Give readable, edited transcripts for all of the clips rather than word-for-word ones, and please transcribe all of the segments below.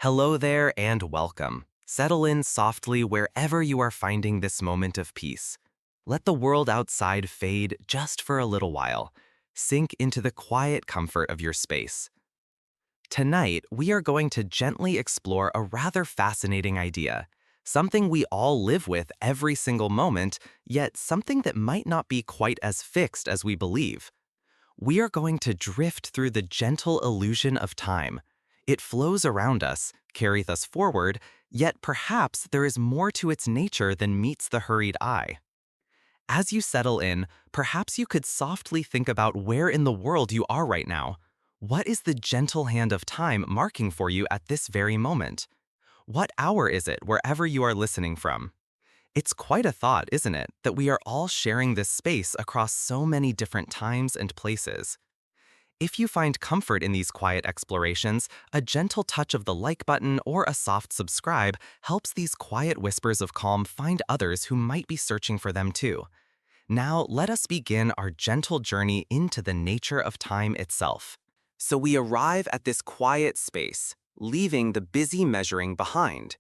Hello there and welcome. Settle in softly wherever you are finding this moment of peace. Let the world outside fade just for a little while. Sink into the quiet comfort of your space. Tonight, we are going to gently explore a rather fascinating idea. Something we all live with every single moment, yet something that might not be quite as fixed as we believe. We are going to drift through the gentle illusion of time. It flows around us, carries us forward, yet perhaps there is more to its nature than meets the hurried eye. As you settle in, perhaps you could softly think about where in the world you are right now. What is the gentle hand of time marking for you at this very moment? What hour is it wherever you are listening from? It's quite a thought, isn't it, that we are all sharing this space across so many different times and places. If you find comfort in these quiet explorations, a gentle touch of the like button or a soft subscribe helps these quiet whispers of calm find others who might be searching for them too. Now, let us begin our gentle journey into the nature of time itself. So we arrive at this quiet space, leaving the busy measuring behind.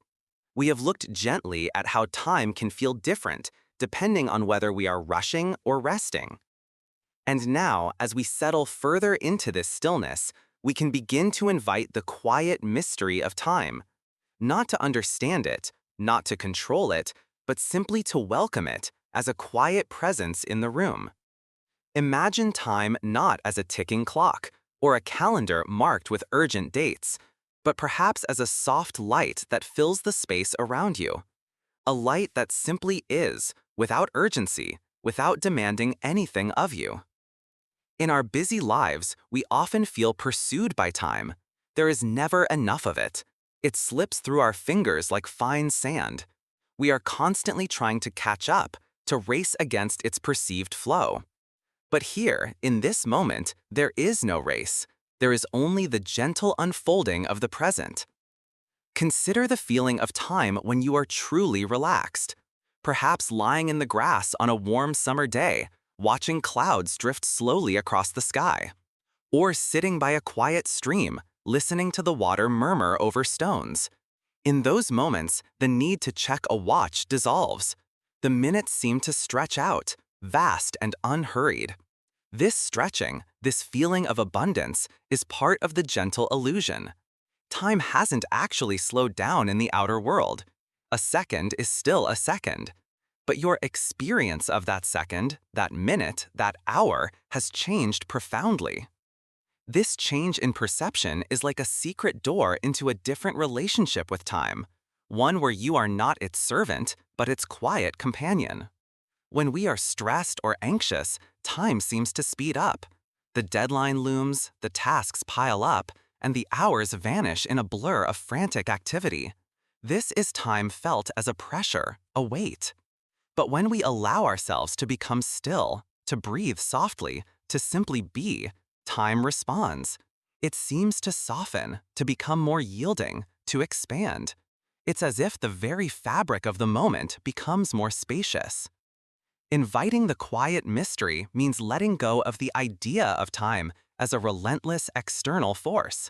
We have looked gently at how time can feel different depending on whether we are rushing or resting. And now, as we settle further into this stillness, we can begin to invite the quiet mystery of time, not to understand it, not to control it, but simply to welcome it as a quiet presence in the room. Imagine time not as a ticking clock or a calendar marked with urgent dates, but perhaps as a soft light that fills the space around you. A light that simply is, without urgency, without demanding anything of you. In our busy lives, we often feel pursued by time. There is never enough of it. It slips through our fingers like fine sand. We are constantly trying to catch up, to race against its perceived flow. But here, in this moment, there is no race. There is only the gentle unfolding of the present. Consider the feeling of time when you are truly relaxed. Perhaps lying in the grass on a warm summer day, watching clouds drift slowly across the sky. Or sitting by a quiet stream, listening to the water murmur over stones. In those moments, the need to check a watch dissolves. The minutes seem to stretch out, vast and unhurried. This stretching, this feeling of abundance, is part of the gentle illusion. Time hasn't actually slowed down in the outer world. A second is still a second. But your experience of that second, that minute, that hour has changed profoundly. This change in perception is like a secret door into a different relationship with time, one where you are not its servant, but its quiet companion. When we are stressed or anxious, time seems to speed up. The deadline looms, the tasks pile up, and the hours vanish in a blur of frantic activity. This is time felt as a pressure, a weight. But when we allow ourselves to become still, to breathe softly, to simply be, time responds. It seems to soften, to become more yielding, to expand. It's as if the very fabric of the moment becomes more spacious. Inviting the quiet mystery means letting go of the idea of time as a relentless external force.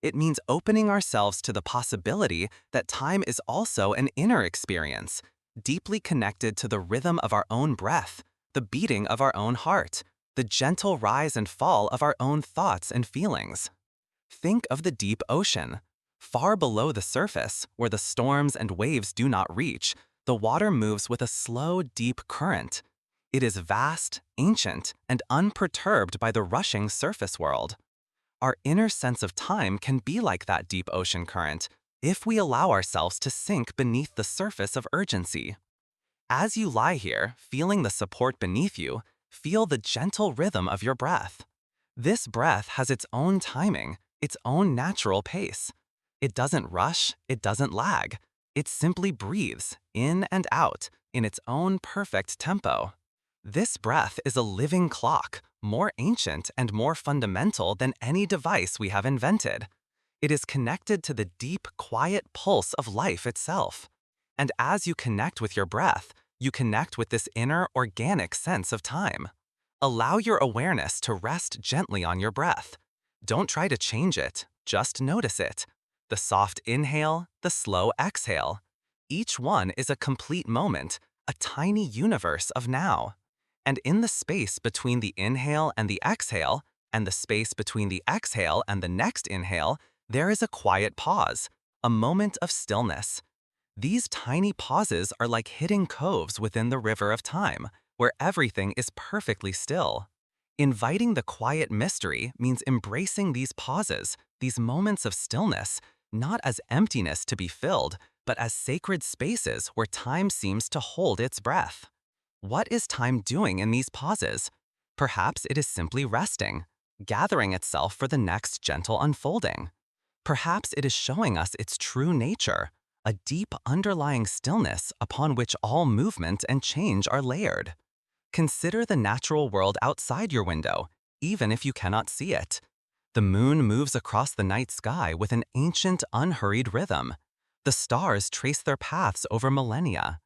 It means opening ourselves to the possibility that time is also an inner experience, deeply connected to the rhythm of our own breath, the beating of our own heart, the gentle rise and fall of our own thoughts and feelings. Think of the deep ocean. Far below the surface, where the storms and waves do not reach, the water moves with a slow, deep current. It is vast, ancient, and unperturbed by the rushing surface world. Our inner sense of time can be like that deep ocean current, if we allow ourselves to sink beneath the surface of urgency. As you lie here, feeling the support beneath you, feel the gentle rhythm of your breath. This breath has its own timing, its own natural pace. It doesn't rush, it doesn't lag. It simply breathes, in and out, in its own perfect tempo. This breath is a living clock, more ancient and more fundamental than any device we have invented. It is connected to the deep, quiet pulse of life itself. And as you connect with your breath, you connect with this inner, organic sense of time. Allow your awareness to rest gently on your breath. Don't try to change it, just notice it. the soft inhale, the slow exhale. Each one is a complete moment, a tiny universe of now. And in the space between the inhale and the exhale, and the space between the exhale and the next inhale, there is a quiet pause, a moment of stillness. These tiny pauses are like hidden coves within the river of time, where everything is perfectly still. Inviting the quiet mystery means embracing these pauses, these moments of stillness, not as emptiness to be filled, but as sacred spaces where time seems to hold its breath. What is time doing in these pauses? Perhaps it is simply resting, gathering itself for the next gentle unfolding. Perhaps it is showing us its true nature, a deep underlying stillness upon which all movement and change are layered. Consider the natural world outside your window, even if you cannot see it. The moon moves across the night sky with an ancient, unhurried rhythm. The stars trace their paths over millennia.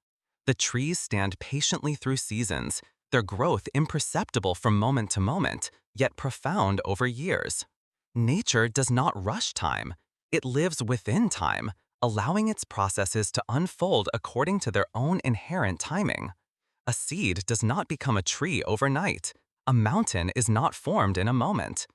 The trees stand patiently through seasons, their growth imperceptible from moment to moment, yet profound over years. Nature does not rush time. It lives within time, allowing its processes to unfold according to their own inherent timing. A seed does not become a tree overnight. A mountain is not formed in a moment.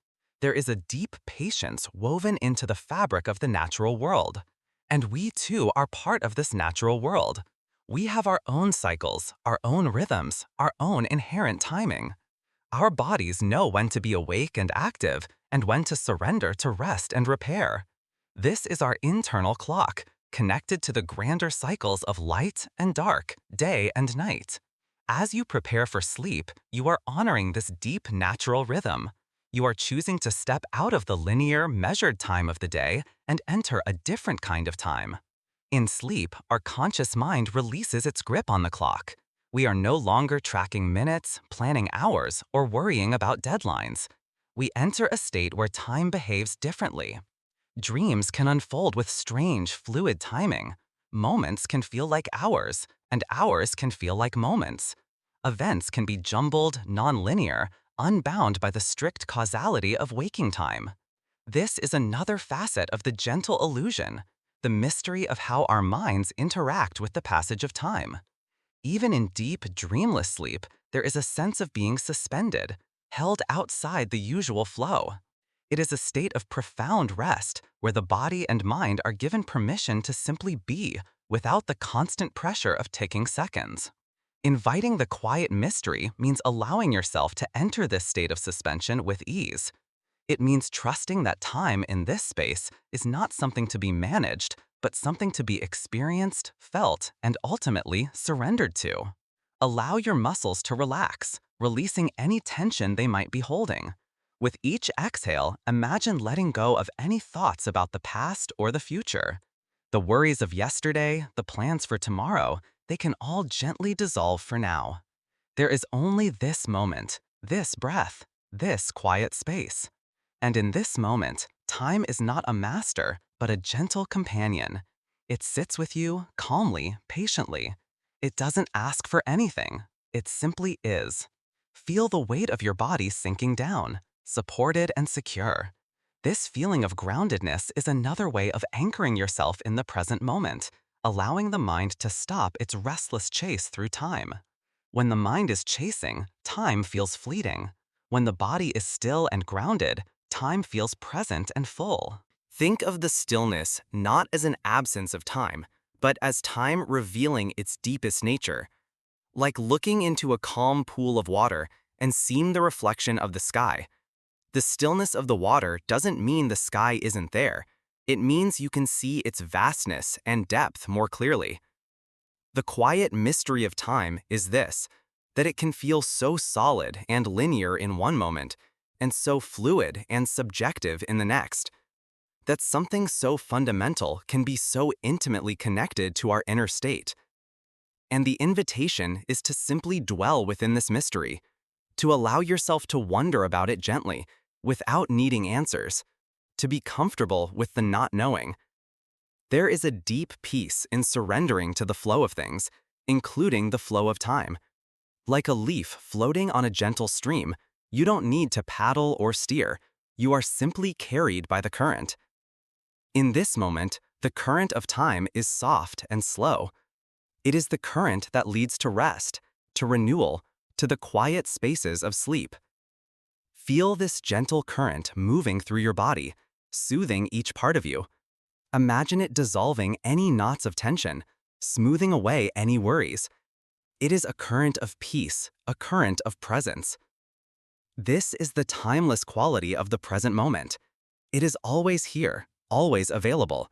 There is a deep patience woven into the fabric of the natural world. And we too are part of this natural world. We have our own cycles, our own rhythms, our own inherent timing. Our bodies know when to be awake and active and when to surrender to rest and repair. This is our internal clock, connected to the grander cycles of light and dark, day and night. As you prepare for sleep, you are honoring this deep natural rhythm. You are choosing to step out of the linear, measured time of the day and enter a different kind of time. In sleep, our conscious mind releases its grip on the clock. We are no longer tracking minutes, planning hours, or worrying about deadlines. We enter a state where time behaves differently. Dreams can unfold with strange, fluid timing. Moments can feel like hours, and hours can feel like moments. Events can be jumbled, non-linear, unbound by the strict causality of waking time. This is another facet of the gentle illusion, the mystery of how our minds interact with the passage of time. Even in deep, dreamless sleep, there is a sense of being suspended, held outside the usual flow. It is a state of profound rest where the body and mind are given permission to simply be without the constant pressure of ticking seconds. Inviting the quiet mystery means allowing yourself to enter this state of suspension with ease. It means trusting that time in this space is not something to be managed, but something to be experienced, felt, and ultimately surrendered to. Allow your muscles to relax, releasing any tension they might be holding. With each exhale, imagine letting go of any thoughts about the past or the future. The worries of yesterday, the plans for tomorrow, they can all gently dissolve for now. There is only this moment, this breath, this quiet space. And in this moment, time is not a master, but a gentle companion. It sits with you calmly, patiently. It doesn't ask for anything. It simply is. Feel the weight of your body sinking down, supported and secure. This feeling of groundedness is another way of anchoring yourself in the present moment, allowing the mind to stop its restless chase through time. When the mind is chasing, time feels fleeting. When the body is still and grounded, time feels present and full. Think of the stillness not as an absence of time, but as time revealing its deepest nature. Like looking into a calm pool of water and seeing the reflection of the sky. The stillness of the water doesn't mean the sky isn't there. It means you can see its vastness and depth more clearly. The quiet mystery of time is this, that it can feel so solid and linear in one moment, and so fluid and subjective in the next. That something so fundamental can be so intimately connected to our inner state. And the invitation is to simply dwell within this mystery, to allow yourself to wonder about it gently, without needing answers, to be comfortable with the not knowing. There is a deep peace in surrendering to the flow of things, including the flow of time. Like a leaf floating on a gentle stream, you don't need to paddle or steer. You are simply carried by the current. In this moment, the current of time is soft and slow. It is the current that leads to rest, to renewal, to the quiet spaces of sleep. Feel this gentle current moving through your body, soothing each part of you. Imagine it dissolving any knots of tension, smoothing away any worries. It is a current of peace, a current of presence. This is the timeless quality of the present moment. It is always here, always available.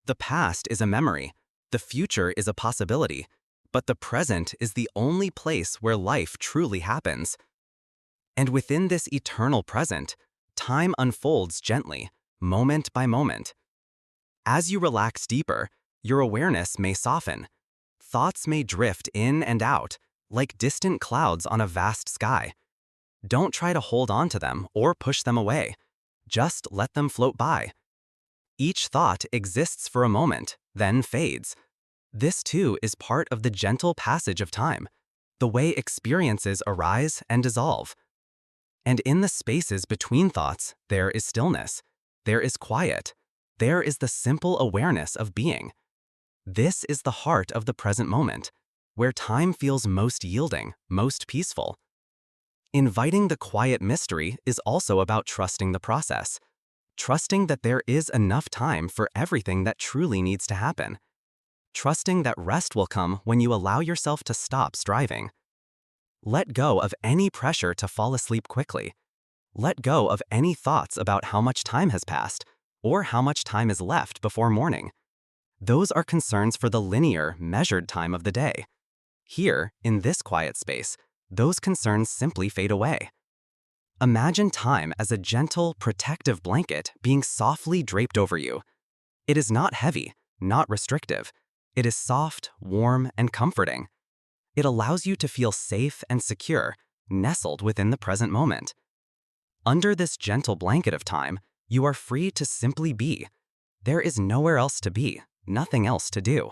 The past is a memory, the future is a possibility, but the present is the only place where life truly happens. And within this eternal present, time unfolds gently, moment by moment. As you relax deeper, your awareness may soften. Thoughts may drift in and out, like distant clouds on a vast sky. Don't try to hold on to them or push them away. Just let them float by. Each thought exists for a moment, then fades. This too is part of the gentle passage of time, the way experiences arise and dissolve. And in the spaces between thoughts, there is stillness, there is quiet, there is the simple awareness of being. This is the heart of the present moment, where time feels most yielding, most peaceful. Inviting the quiet mystery is also about trusting the process, trusting that there is enough time for everything that truly needs to happen, trusting that rest will come when you allow yourself to stop striving. Let go of any pressure to fall asleep quickly. Let go of any thoughts about how much time has passed or how much time is left before morning. Those are concerns for the linear, measured time of the day. Here, in this quiet space, those concerns simply fade away. Imagine time as a gentle, protective blanket being softly draped over you. It is not heavy, not restrictive. It is soft, warm, and comforting. It allows you to feel safe and secure, nestled within the present moment. Under this gentle blanket of time, you are free to simply be. There is nowhere else to be, nothing else to do.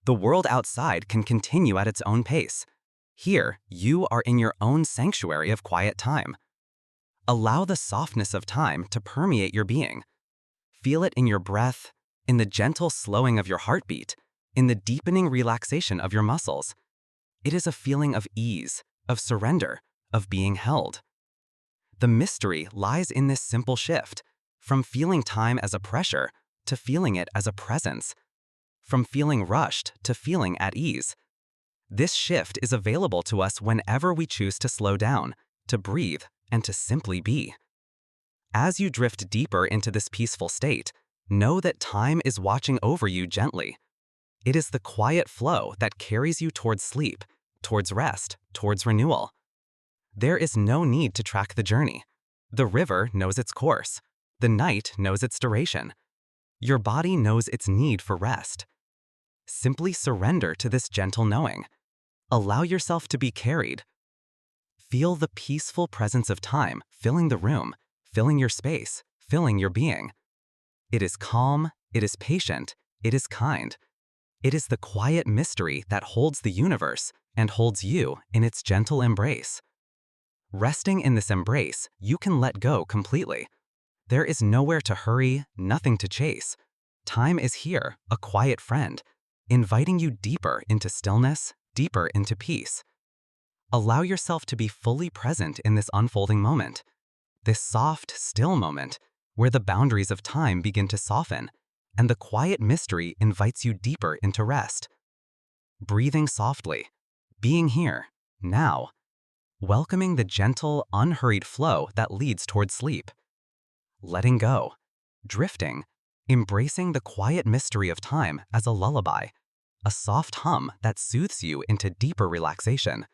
The world outside can continue at its own pace. Here, you are in your own sanctuary of quiet time. Allow the softness of time to permeate your being. Feel it in your breath, in the gentle slowing of your heartbeat, in the deepening relaxation of your muscles. It is a feeling of ease, of surrender, of being held. The mystery lies in this simple shift, from feeling time as a pressure to feeling it as a presence, from feeling rushed to feeling at ease. This shift is available to us whenever we choose to slow down, to breathe, and to simply be. As you drift deeper into this peaceful state, know that time is watching over you gently. It is the quiet flow that carries you towards sleep, towards rest, towards renewal. There is no need to track the journey. The river knows its course. The night knows its duration. Your body knows its need for rest. Simply surrender to this gentle knowing. Allow yourself to be carried. Feel the peaceful presence of time filling the room, filling your space, filling your being. It is calm, it is patient, it is kind. It is the quiet mystery that holds the universe and holds you in its gentle embrace. Resting in this embrace, you can let go completely. There is nowhere to hurry, nothing to chase. Time is here, a quiet friend, inviting you deeper into stillness, deeper into peace. Allow yourself to be fully present in this unfolding moment, this soft, still moment where the boundaries of time begin to soften and the quiet mystery invites you deeper into rest. Breathing softly, being here, now, welcoming the gentle, unhurried flow that leads towards sleep. Letting go, drifting, embracing the quiet mystery of time as a lullaby, a soft hum that soothes you into deeper relaxation.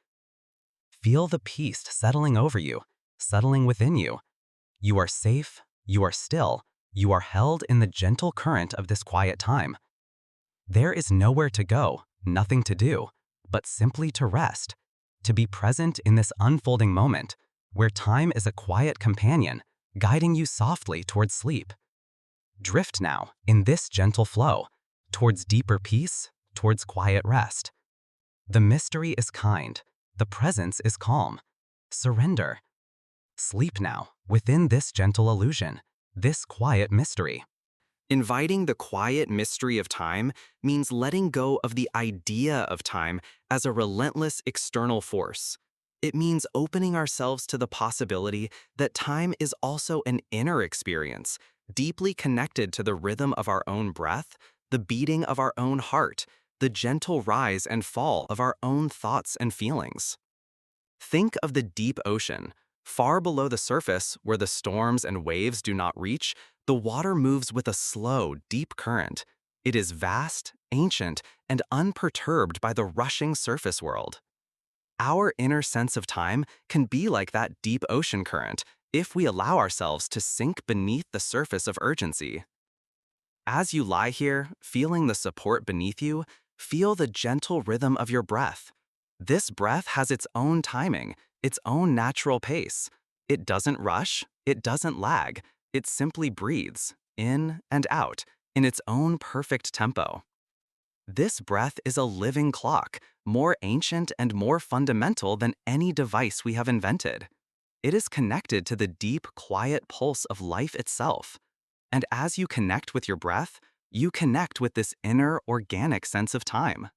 Feel the peace settling over you, settling within you. You are safe, you are still, you are held in the gentle current of this quiet time. There is nowhere to go, nothing to do, but simply to rest, to be present in this unfolding moment, where time is a quiet companion, guiding you softly towards sleep. Drift now, in this gentle flow, towards deeper peace, towards quiet rest. The mystery is kind, the presence is calm. Surrender. Sleep now, within this gentle illusion, this quiet mystery. Inviting the quiet mystery of time means letting go of the idea of time as a relentless external force. It means opening ourselves to the possibility that time is also an inner experience, deeply connected to the rhythm of our own breath, the beating of our own heart, the gentle rise and fall of our own thoughts and feelings. Think of the deep ocean. Far below the surface, where the storms and waves do not reach, the water moves with a slow, deep current. It is vast, ancient, and unperturbed by the rushing surface world. Our inner sense of time can be like that deep ocean current if we allow ourselves to sink beneath the surface of urgency. As you lie here, feeling the support beneath you, feel the gentle rhythm of your breath. This breath has its own timing, its own natural pace. It doesn't rush, it doesn't lag, it simply breathes, in and out, in its own perfect tempo. This breath is a living clock, more ancient and more fundamental than any device we have invented. It is connected to the deep, quiet pulse of life itself. And as you connect with your breath, you connect with this inner, organic sense of time.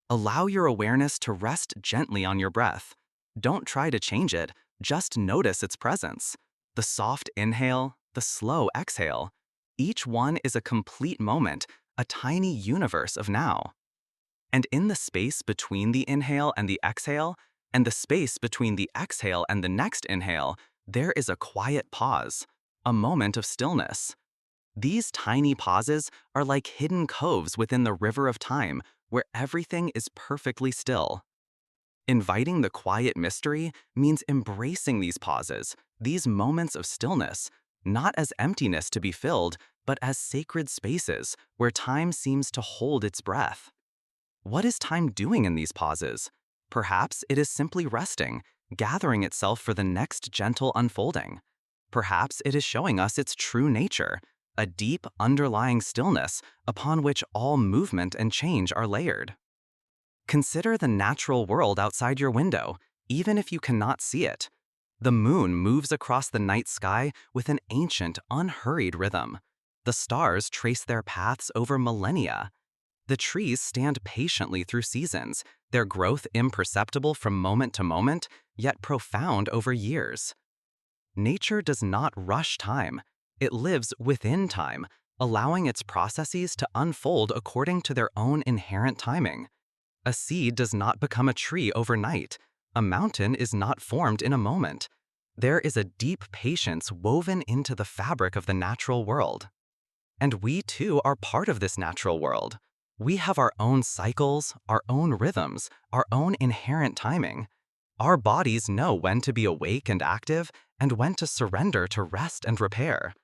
Allow your awareness to rest gently on your breath. Don't try to change it, just notice its presence. The soft inhale, the slow exhale. Each one is a complete moment, a tiny universe of now. And in the space between the inhale and the exhale, and the space between the exhale and the next inhale, there is a quiet pause, a moment of stillness. These tiny pauses are like hidden coves within the river of time where everything is perfectly still. Inviting the quiet mystery means embracing these pauses, these moments of stillness, not as emptiness to be filled, but as sacred spaces where time seems to hold its breath. What is time doing in these pauses? Perhaps it is simply resting, gathering itself for the next gentle unfolding. Perhaps it is showing us its true nature, a deep, underlying stillness upon which all movement and change are layered. Consider the natural world outside your window, even if you cannot see it. The moon moves across the night sky with an ancient, unhurried rhythm. The stars trace their paths over millennia. The trees stand patiently through seasons, their growth imperceptible from moment to moment, yet profound over years. Nature does not rush time. It lives within time, allowing its processes to unfold according to their own inherent timing. A seed does not become a tree overnight. A mountain is not formed in a moment. There is a deep patience woven into the fabric of the natural world. And we too are part of this natural world. We have our own cycles, our own rhythms, our own inherent timing. Our bodies know when to be awake and active and when to surrender to rest and repair.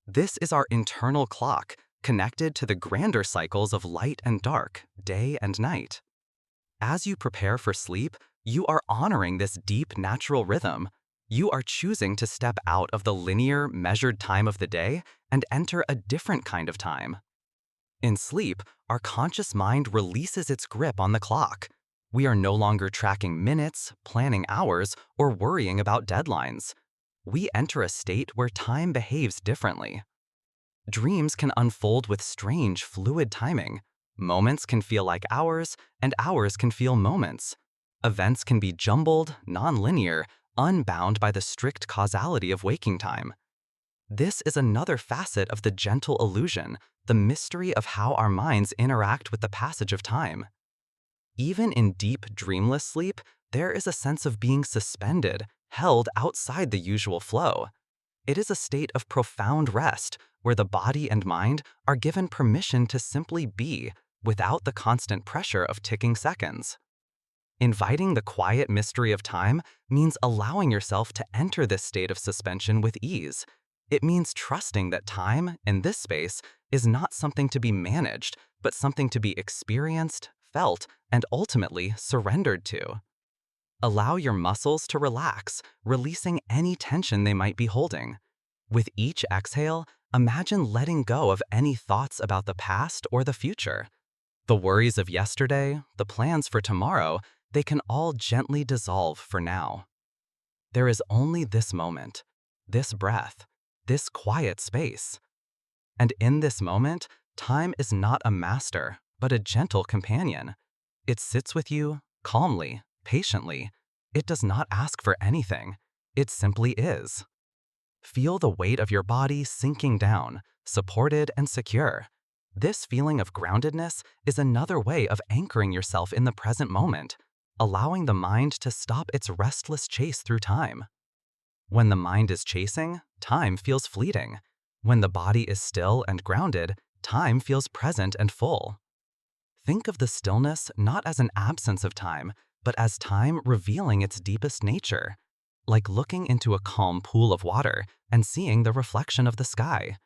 This is our internal clock, connected to the grander cycles of light and dark, day and night. As you prepare for sleep, you are honoring this deep natural rhythm. You are choosing to step out of the linear, measured time of the day and enter a different kind of time. In sleep, our conscious mind releases its grip on the clock. We are no longer tracking minutes, planning hours, or worrying about deadlines. We enter a state where time behaves differently. Dreams can unfold with strange, fluid timing. Moments can feel like hours, and hours can feel moments. Events can be jumbled, non-linear, unbound by the strict causality of waking time. This is another facet of the gentle illusion, the mystery of how our minds interact with the passage of time. Even in deep, dreamless sleep, there is a sense of being suspended, held outside the usual flow. It is a state of profound rest, where the body and mind are given permission to simply be, without the constant pressure of ticking seconds. Inviting the quiet mystery of time means allowing yourself to enter this state of suspension with ease. It means trusting that time, in this space, is not something to be managed, but something to be experienced, felt, and ultimately surrendered to. Allow your muscles to relax, releasing any tension they might be holding. With each exhale, imagine letting go of any thoughts about the past or the future. The worries of yesterday, the plans for tomorrow, they can all gently dissolve for now. There is only this moment, this breath, this quiet space. And in this moment, time is not a master, but a gentle companion. It sits with you calmly, patiently. It does not ask for anything. It simply is. Feel the weight of your body sinking down, supported and secure. This feeling of groundedness is another way of anchoring yourself in the present moment, allowing the mind to stop its restless chase through time. When the mind is chasing, time feels fleeting. When the body is still and grounded, time feels present and full. Think of the stillness not as an absence of time, but as time revealing its deepest nature, like looking into a calm pool of water and seeing the reflection of the sky.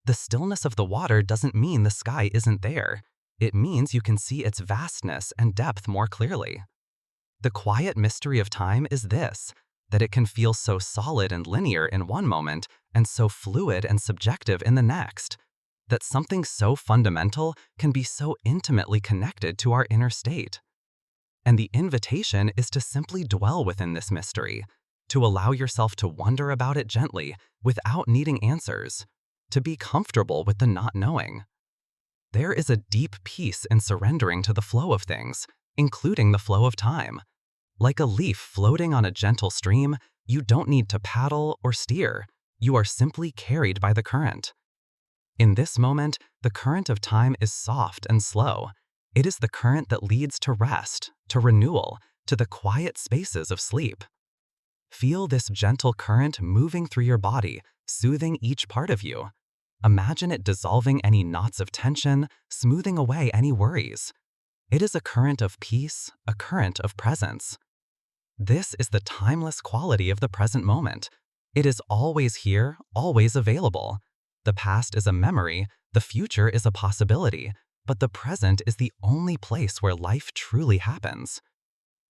The stillness of the water doesn't mean the sky isn't there. It means you can see its vastness and depth more clearly. The quiet mystery of time is this, that it can feel so solid and linear in one moment and so fluid and subjective in the next, that something so fundamental can be so intimately connected to our inner state. And the invitation is to simply dwell within this mystery, to allow yourself to wonder about it gently without needing answers, to be comfortable with the not knowing. There is a deep peace in surrendering to the flow of things, including the flow of time. Like a leaf floating on a gentle stream, you don't need to paddle or steer. You are simply carried by the current. In this moment, the current of time is soft and slow. It is the current that leads to rest, to renewal, to the quiet spaces of sleep. Feel this gentle current moving through your body, soothing each part of you. Imagine it dissolving any knots of tension, smoothing away any worries. It is a current of peace, a current of presence. This is the timeless quality of the present moment. It is always here, always available. The past is a memory, the future is a possibility, but the present is the only place where life truly happens.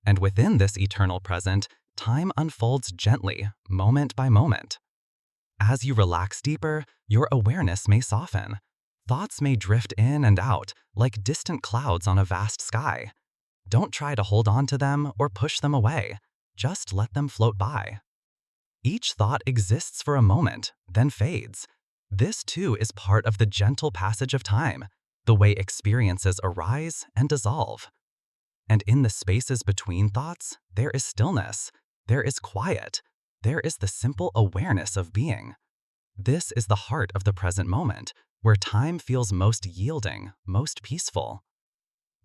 And within this eternal present, time unfolds gently, moment by moment. As you relax deeper, your awareness may soften. Thoughts may drift in and out, like distant clouds on a vast sky. Don't try to hold on to them or push them away. Just let them float by. Each thought exists for a moment, then fades. This too is part of the gentle passage of time, the way experiences arise and dissolve. And in the spaces between thoughts, there is stillness, there is quiet, there is the simple awareness of being. This is the heart of the present moment, where time feels most yielding, most peaceful.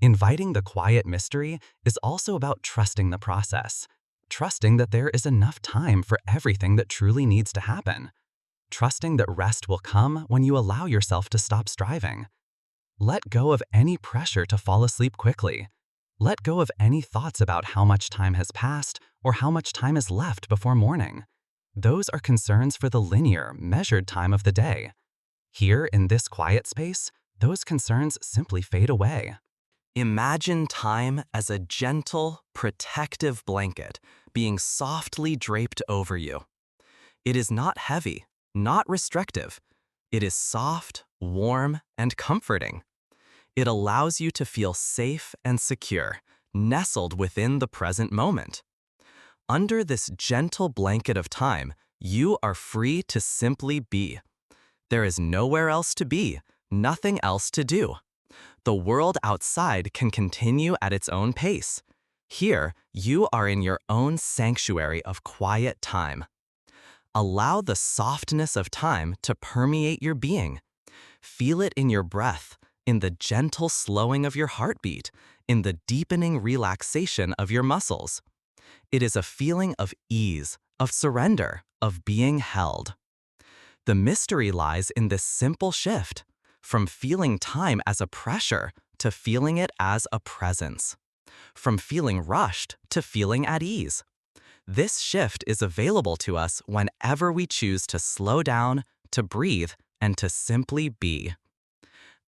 Inviting the quiet mystery is also about trusting the process, trusting that there is enough time for everything that truly needs to happen, trusting that rest will come when you allow yourself to stop striving. Let go of any pressure to fall asleep quickly. Let go of any thoughts about how much time has passed or how much time is left before morning. Those are concerns for the linear, measured time of the day. Here, in this quiet space, those concerns simply fade away. Imagine time as a gentle, protective blanket being softly draped over you. It is not heavy, not restrictive. It is soft, warm, and comforting. It allows you to feel safe and secure, nestled within the present moment. Under this gentle blanket of time, you are free to simply be. There is nowhere else to be, nothing else to do. The world outside can continue at its own pace. Here, you are in your own sanctuary of quiet time. Allow the softness of time to permeate your being. Feel it in your breath, in the gentle slowing of your heartbeat, in the deepening relaxation of your muscles. It is a feeling of ease, of surrender, of being held. The mystery lies in this simple shift, from feeling time as a pressure to feeling it as a presence, from feeling rushed to feeling at ease. This shift is available to us whenever we choose to slow down, to breathe, and to simply be.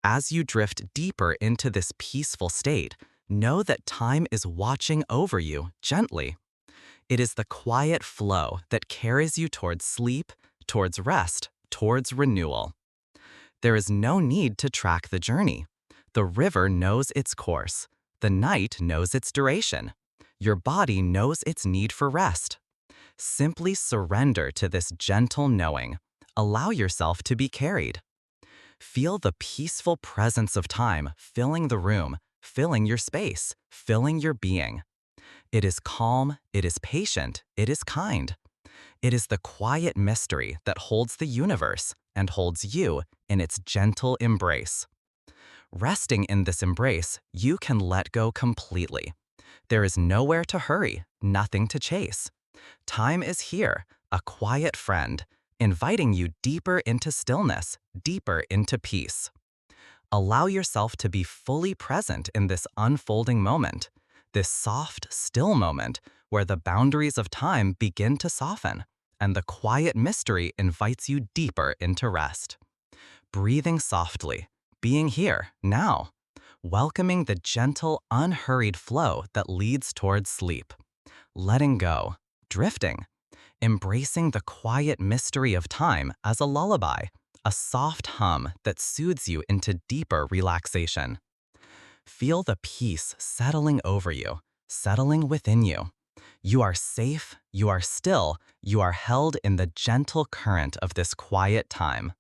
As you drift deeper into this peaceful state, know that time is watching over you gently. It is the quiet flow that carries you towards sleep, towards rest, towards renewal. There is no need to track the journey. The river knows its course. The night knows its duration. Your body knows its need for rest. Simply surrender to this gentle knowing. Allow yourself to be carried. Feel the peaceful presence of time filling the room, filling your space, filling your being. It is calm, it is patient, it is kind. It is the quiet mystery that holds the universe and holds you in its gentle embrace. Resting in this embrace, you can let go completely. There is nowhere to hurry, nothing to chase. Time is here, a quiet friend, inviting you deeper into stillness, deeper into peace. Allow yourself to be fully present in this unfolding moment, this soft, still moment where the boundaries of time begin to soften and the quiet mystery invites you deeper into rest. Breathing softly, being here, now, welcoming the gentle, unhurried flow that leads towards sleep. Letting go, drifting, embracing the quiet mystery of time as a lullaby, a soft hum that soothes you into deeper relaxation. Feel the peace settling over you, settling within you. You are safe, you are still, you are held in the gentle current of this quiet time.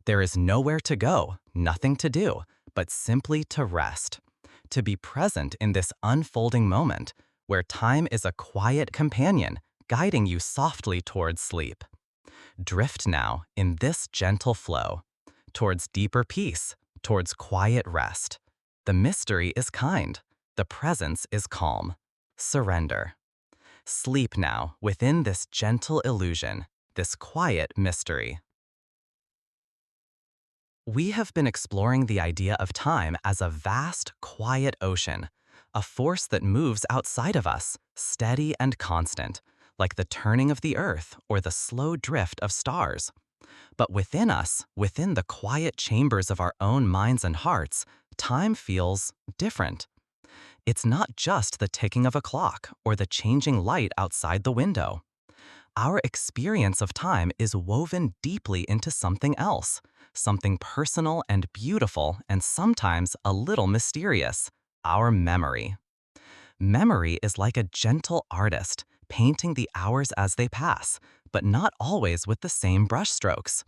There is nowhere to go, nothing to do, but simply to rest, to be present in this unfolding moment where time is a quiet companion guiding you softly towards sleep. Drift now in this gentle flow, towards deeper peace, towards quiet rest. The mystery is kind, the presence is calm. Surrender. Sleep now within this gentle illusion, this quiet mystery. We have been exploring the idea of time as a vast, quiet ocean, a force that moves outside of us, steady and constant, like the turning of the earth or the slow drift of stars. But within us, within the quiet chambers of our own minds and hearts, time feels different. It's not just the ticking of a clock or the changing light outside the window. Our experience of time is woven deeply into something else, something personal and beautiful and sometimes a little mysterious, our memory. Memory is like a gentle artist, painting the hours as they pass, but not always with the same brushstrokes.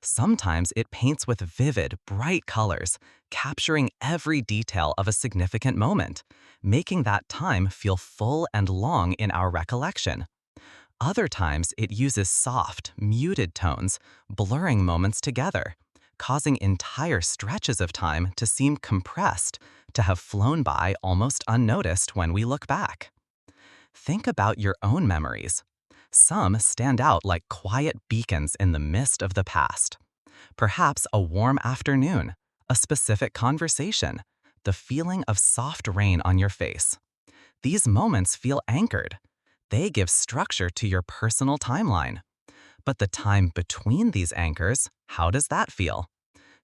Sometimes it paints with vivid, bright colors, capturing every detail of a significant moment, making that time feel full and long in our recollection. Other times it uses soft, muted tones, blurring moments together, causing entire stretches of time to seem compressed, to have flown by almost unnoticed when we look back. Think about your own memories. Some stand out like quiet beacons in the mist of the past. Perhaps a warm afternoon, a specific conversation, the feeling of soft rain on your face. These moments feel anchored. They give structure to your personal timeline. But the time between these anchors, how does that feel?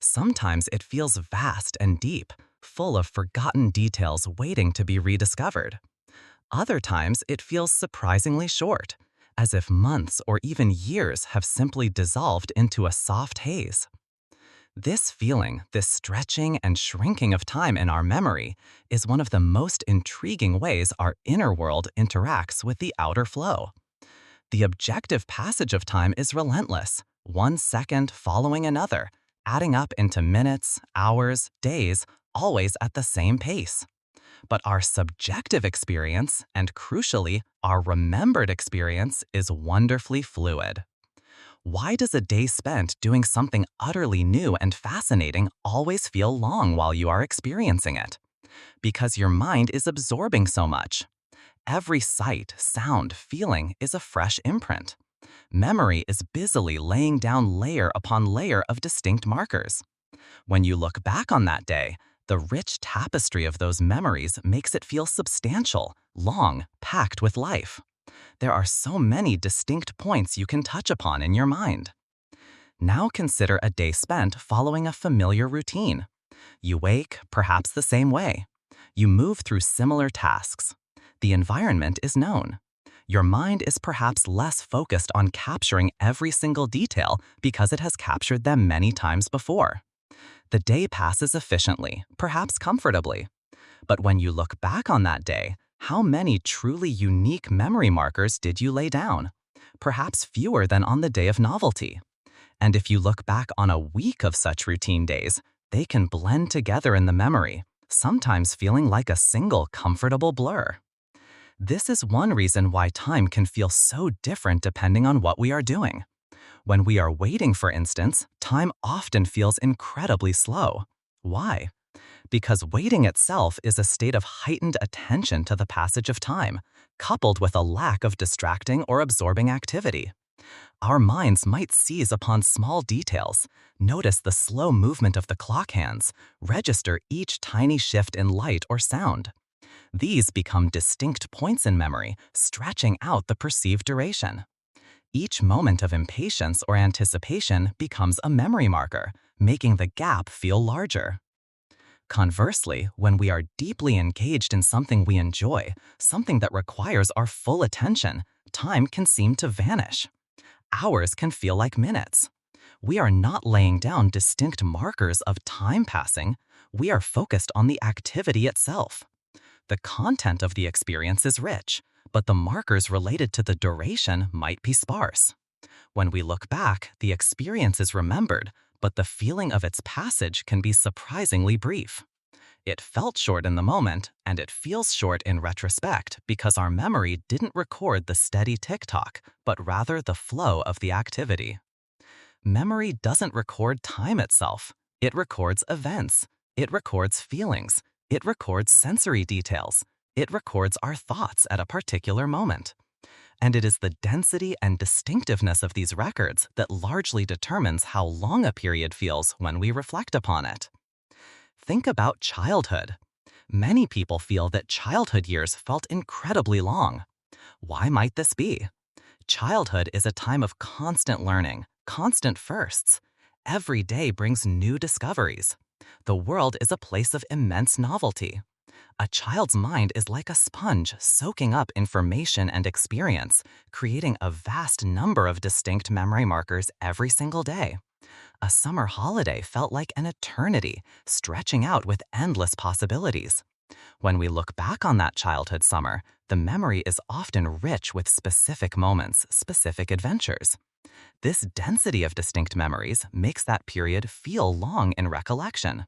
Sometimes it feels vast and deep, full of forgotten details waiting to be rediscovered. Other times it feels surprisingly short, as if months or even years have simply dissolved into a soft haze. This feeling, this stretching and shrinking of time in our memory, is one of the most intriguing ways our inner world interacts with the outer flow. The objective passage of time is relentless, one second following another, adding up into minutes, hours, days, always at the same pace. But our subjective experience, and crucially, our remembered experience, is wonderfully fluid. Why does a day spent doing something utterly new and fascinating always feel long while you are experiencing it? Because your mind is absorbing so much. Every sight, sound, feeling is a fresh imprint. Memory is busily laying down layer upon layer of distinct markers. When you look back on that day, the rich tapestry of those memories makes it feel substantial, long, packed with life. There are so many distinct points you can touch upon in your mind. Now consider a day spent following a familiar routine. You wake, perhaps the same way. You move through similar tasks. The environment is known. Your mind is perhaps less focused on capturing every single detail because it has captured them many times before. The day passes efficiently, perhaps comfortably. But when you look back on that day, how many truly unique memory markers did you lay down? Perhaps fewer than on the day of novelty. And if you look back on a week of such routine days, they can blend together in the memory, sometimes feeling like a single comfortable blur. This is one reason why time can feel so different depending on what we are doing. When we are waiting, for instance, time often feels incredibly slow. Why? Because waiting itself is a state of heightened attention to the passage of time, coupled with a lack of distracting or absorbing activity. Our minds might seize upon small details, notice the slow movement of the clock hands, register each tiny shift in light or sound. These become distinct points in memory, stretching out the perceived duration. Each moment of impatience or anticipation becomes a memory marker, making the gap feel larger. Conversely, when we are deeply engaged in something we enjoy, something that requires our full attention, time can seem to vanish. Hours can feel like minutes. We are not laying down distinct markers of time passing, we are focused on the activity itself. The content of the experience is rich, but the markers related to the duration might be sparse. When we look back, the experience is remembered, but the feeling of its passage can be surprisingly brief. It felt short in the moment, and it feels short in retrospect because our memory didn't record the steady tick-tock, but rather the flow of the activity. Memory doesn't record time itself. It records events. It records feelings. It records sensory details. It records our thoughts at a particular moment. And it is the density and distinctiveness of these records that largely determines how long a period feels when we reflect upon it. Think about childhood. Many people feel that childhood years felt incredibly long. Why might this be? Childhood is a time of constant learning, constant firsts. Every day brings new discoveries. The world is a place of immense novelty. A child's mind is like a sponge soaking up information and experience, creating a vast number of distinct memory markers every single day. A summer holiday felt like an eternity, stretching out with endless possibilities. When we look back on that childhood summer, the memory is often rich with specific moments, specific adventures. This density of distinct memories makes that period feel long in recollection.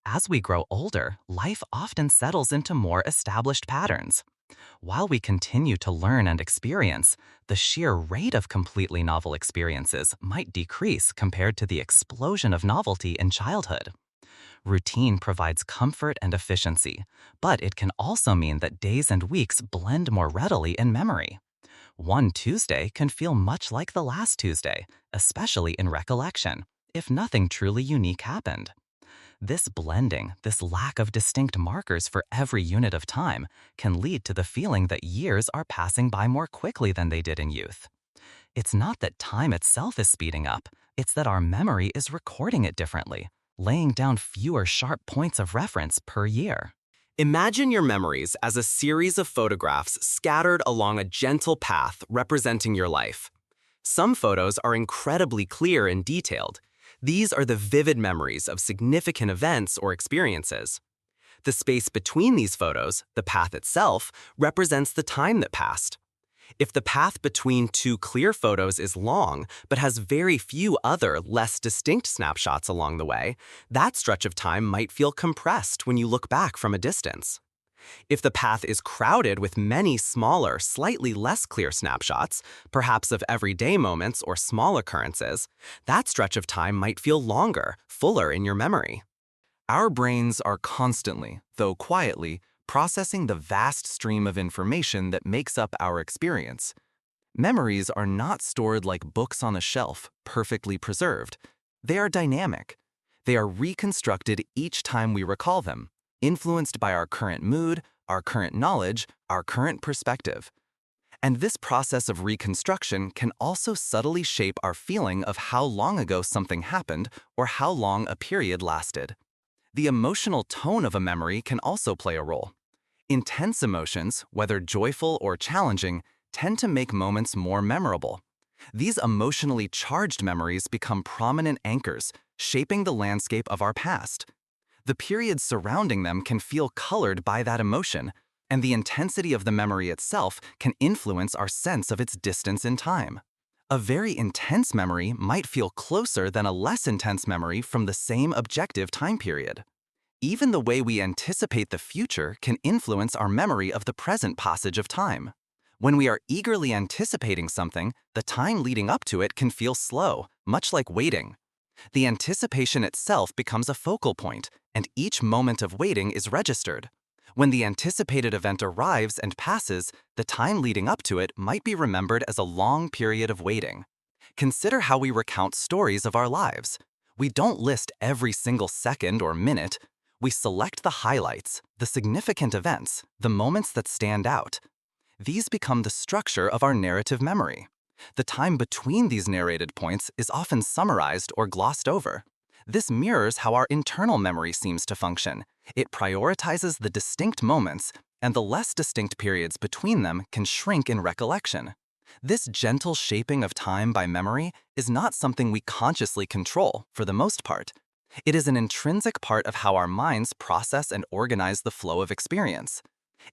As we grow older, life often settles into more established patterns. While we continue to learn and experience, the sheer rate of completely novel experiences might decrease compared to the explosion of novelty in childhood. Routine provides comfort and efficiency, but it can also mean that days and weeks blend more readily in memory. One Tuesday can feel much like the last Tuesday, especially in recollection, if nothing truly unique happened. This blending, this lack of distinct markers for every unit of time, can lead to the feeling that years are passing by more quickly than they did in youth. It's not that time itself is speeding up, it's that our memory is recording it differently, laying down fewer sharp points of reference per year. Imagine your memories as a series of photographs scattered along a gentle path representing your life. Some photos are incredibly clear and detailed. These are the vivid memories of significant events or experiences. The space between these photos, the path itself, represents the time that passed. If the path between two clear photos is long but has very few other, less distinct snapshots along the way, that stretch of time might feel compressed when you look back from a distance. If the path is crowded with many smaller, slightly less clear snapshots, perhaps of everyday moments or small occurrences, that stretch of time might feel longer, fuller in your memory. Our brains are constantly, though quietly, processing the vast stream of information that makes up our experience. Memories are not stored like books on a shelf, perfectly preserved. They are dynamic. They are reconstructed each time we recall them, influenced by our current mood, our current knowledge, our current perspective. And this process of reconstruction can also subtly shape our feeling of how long ago something happened or how long a period lasted. The emotional tone of a memory can also play a role. Intense emotions, whether joyful or challenging, tend to make moments more memorable. These emotionally charged memories become prominent anchors, shaping the landscape of our past. The periods surrounding them can feel colored by that emotion, and the intensity of the memory itself can influence our sense of its distance in time. A very intense memory might feel closer than a less intense memory from the same objective time period. Even the way we anticipate the future can influence our memory of the present passage of time. When we are eagerly anticipating something, the time leading up to it can feel slow, much like waiting. The anticipation itself becomes a focal point, and each moment of waiting is registered. When the anticipated event arrives and passes, the time leading up to it might be remembered as a long period of waiting. Consider how we recount stories of our lives. We don't list every single second or minute. We select the highlights, the significant events, the moments that stand out. These become the structure of our narrative memory. The time between these narrated points is often summarized or glossed over. This mirrors how our internal memory seems to function. It prioritizes the distinct moments, and the less distinct periods between them can shrink in recollection. This gentle shaping of time by memory is not something we consciously control, for the most part. It is an intrinsic part of how our minds process and organize the flow of experience.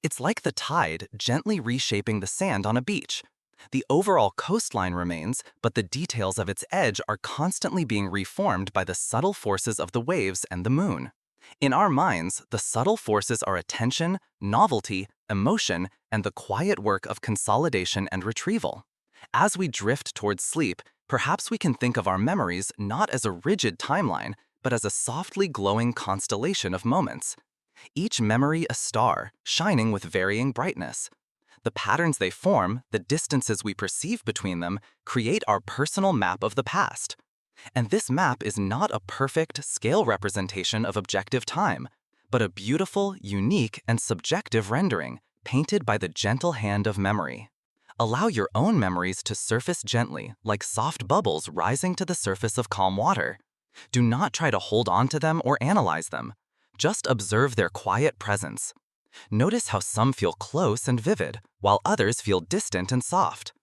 It's like the tide gently reshaping the sand on a beach. The overall coastline remains, but the details of its edge are constantly being reformed by the subtle forces of the waves and the moon. In our minds, the subtle forces are attention, novelty, emotion, and the quiet work of consolidation and retrieval. As we drift towards sleep, perhaps we can think of our memories not as a rigid timeline, but as a softly glowing constellation of moments. Each memory a star, shining with varying brightness. The patterns they form, the distances we perceive between them, create our personal map of the past. And this map is not a perfect scale representation of objective time, but a beautiful, unique, and subjective rendering, painted by the gentle hand of memory. Allow your own memories to surface gently, like soft bubbles rising to the surface of calm water. Do not try to hold on to them or analyze them. Just observe their quiet presence. Notice how some feel close and vivid, while others feel distant and soft.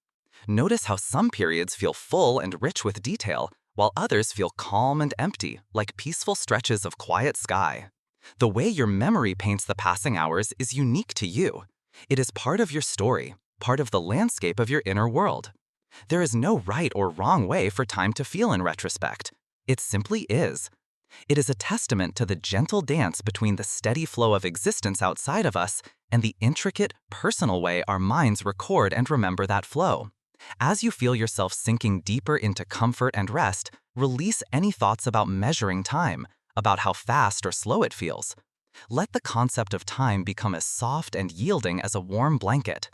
Notice how some periods feel full and rich with detail, while others feel calm and empty, like peaceful stretches of quiet sky. The way your memory paints the passing hours is unique to you. It is part of your story, part of the landscape of your inner world. There is no right or wrong way for time to feel in retrospect. It simply is. It is a testament to the gentle dance between the steady flow of existence outside of us and the intricate, personal way our minds record and remember that flow. As you feel yourself sinking deeper into comfort and rest, release any thoughts about measuring time, about how fast or slow it feels. Let the concept of time become as soft and yielding as a warm blanket.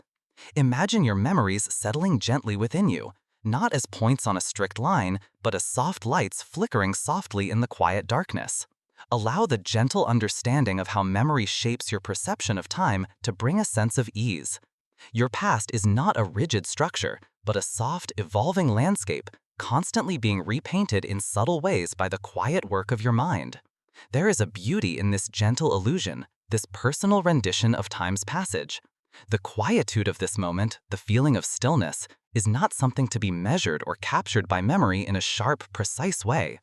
Imagine your memories settling gently within you, not as points on a strict line, but as soft lights flickering softly in the quiet darkness. Allow the gentle understanding of how memory shapes your perception of time to bring a sense of ease. Your past is not a rigid structure, but a soft, evolving landscape, constantly being repainted in subtle ways by the quiet work of your mind. There is a beauty in this gentle illusion, this personal rendition of time's passage. The quietude of this moment, the feeling of stillness, is not something to be measured or captured by memory in a sharp, precise way.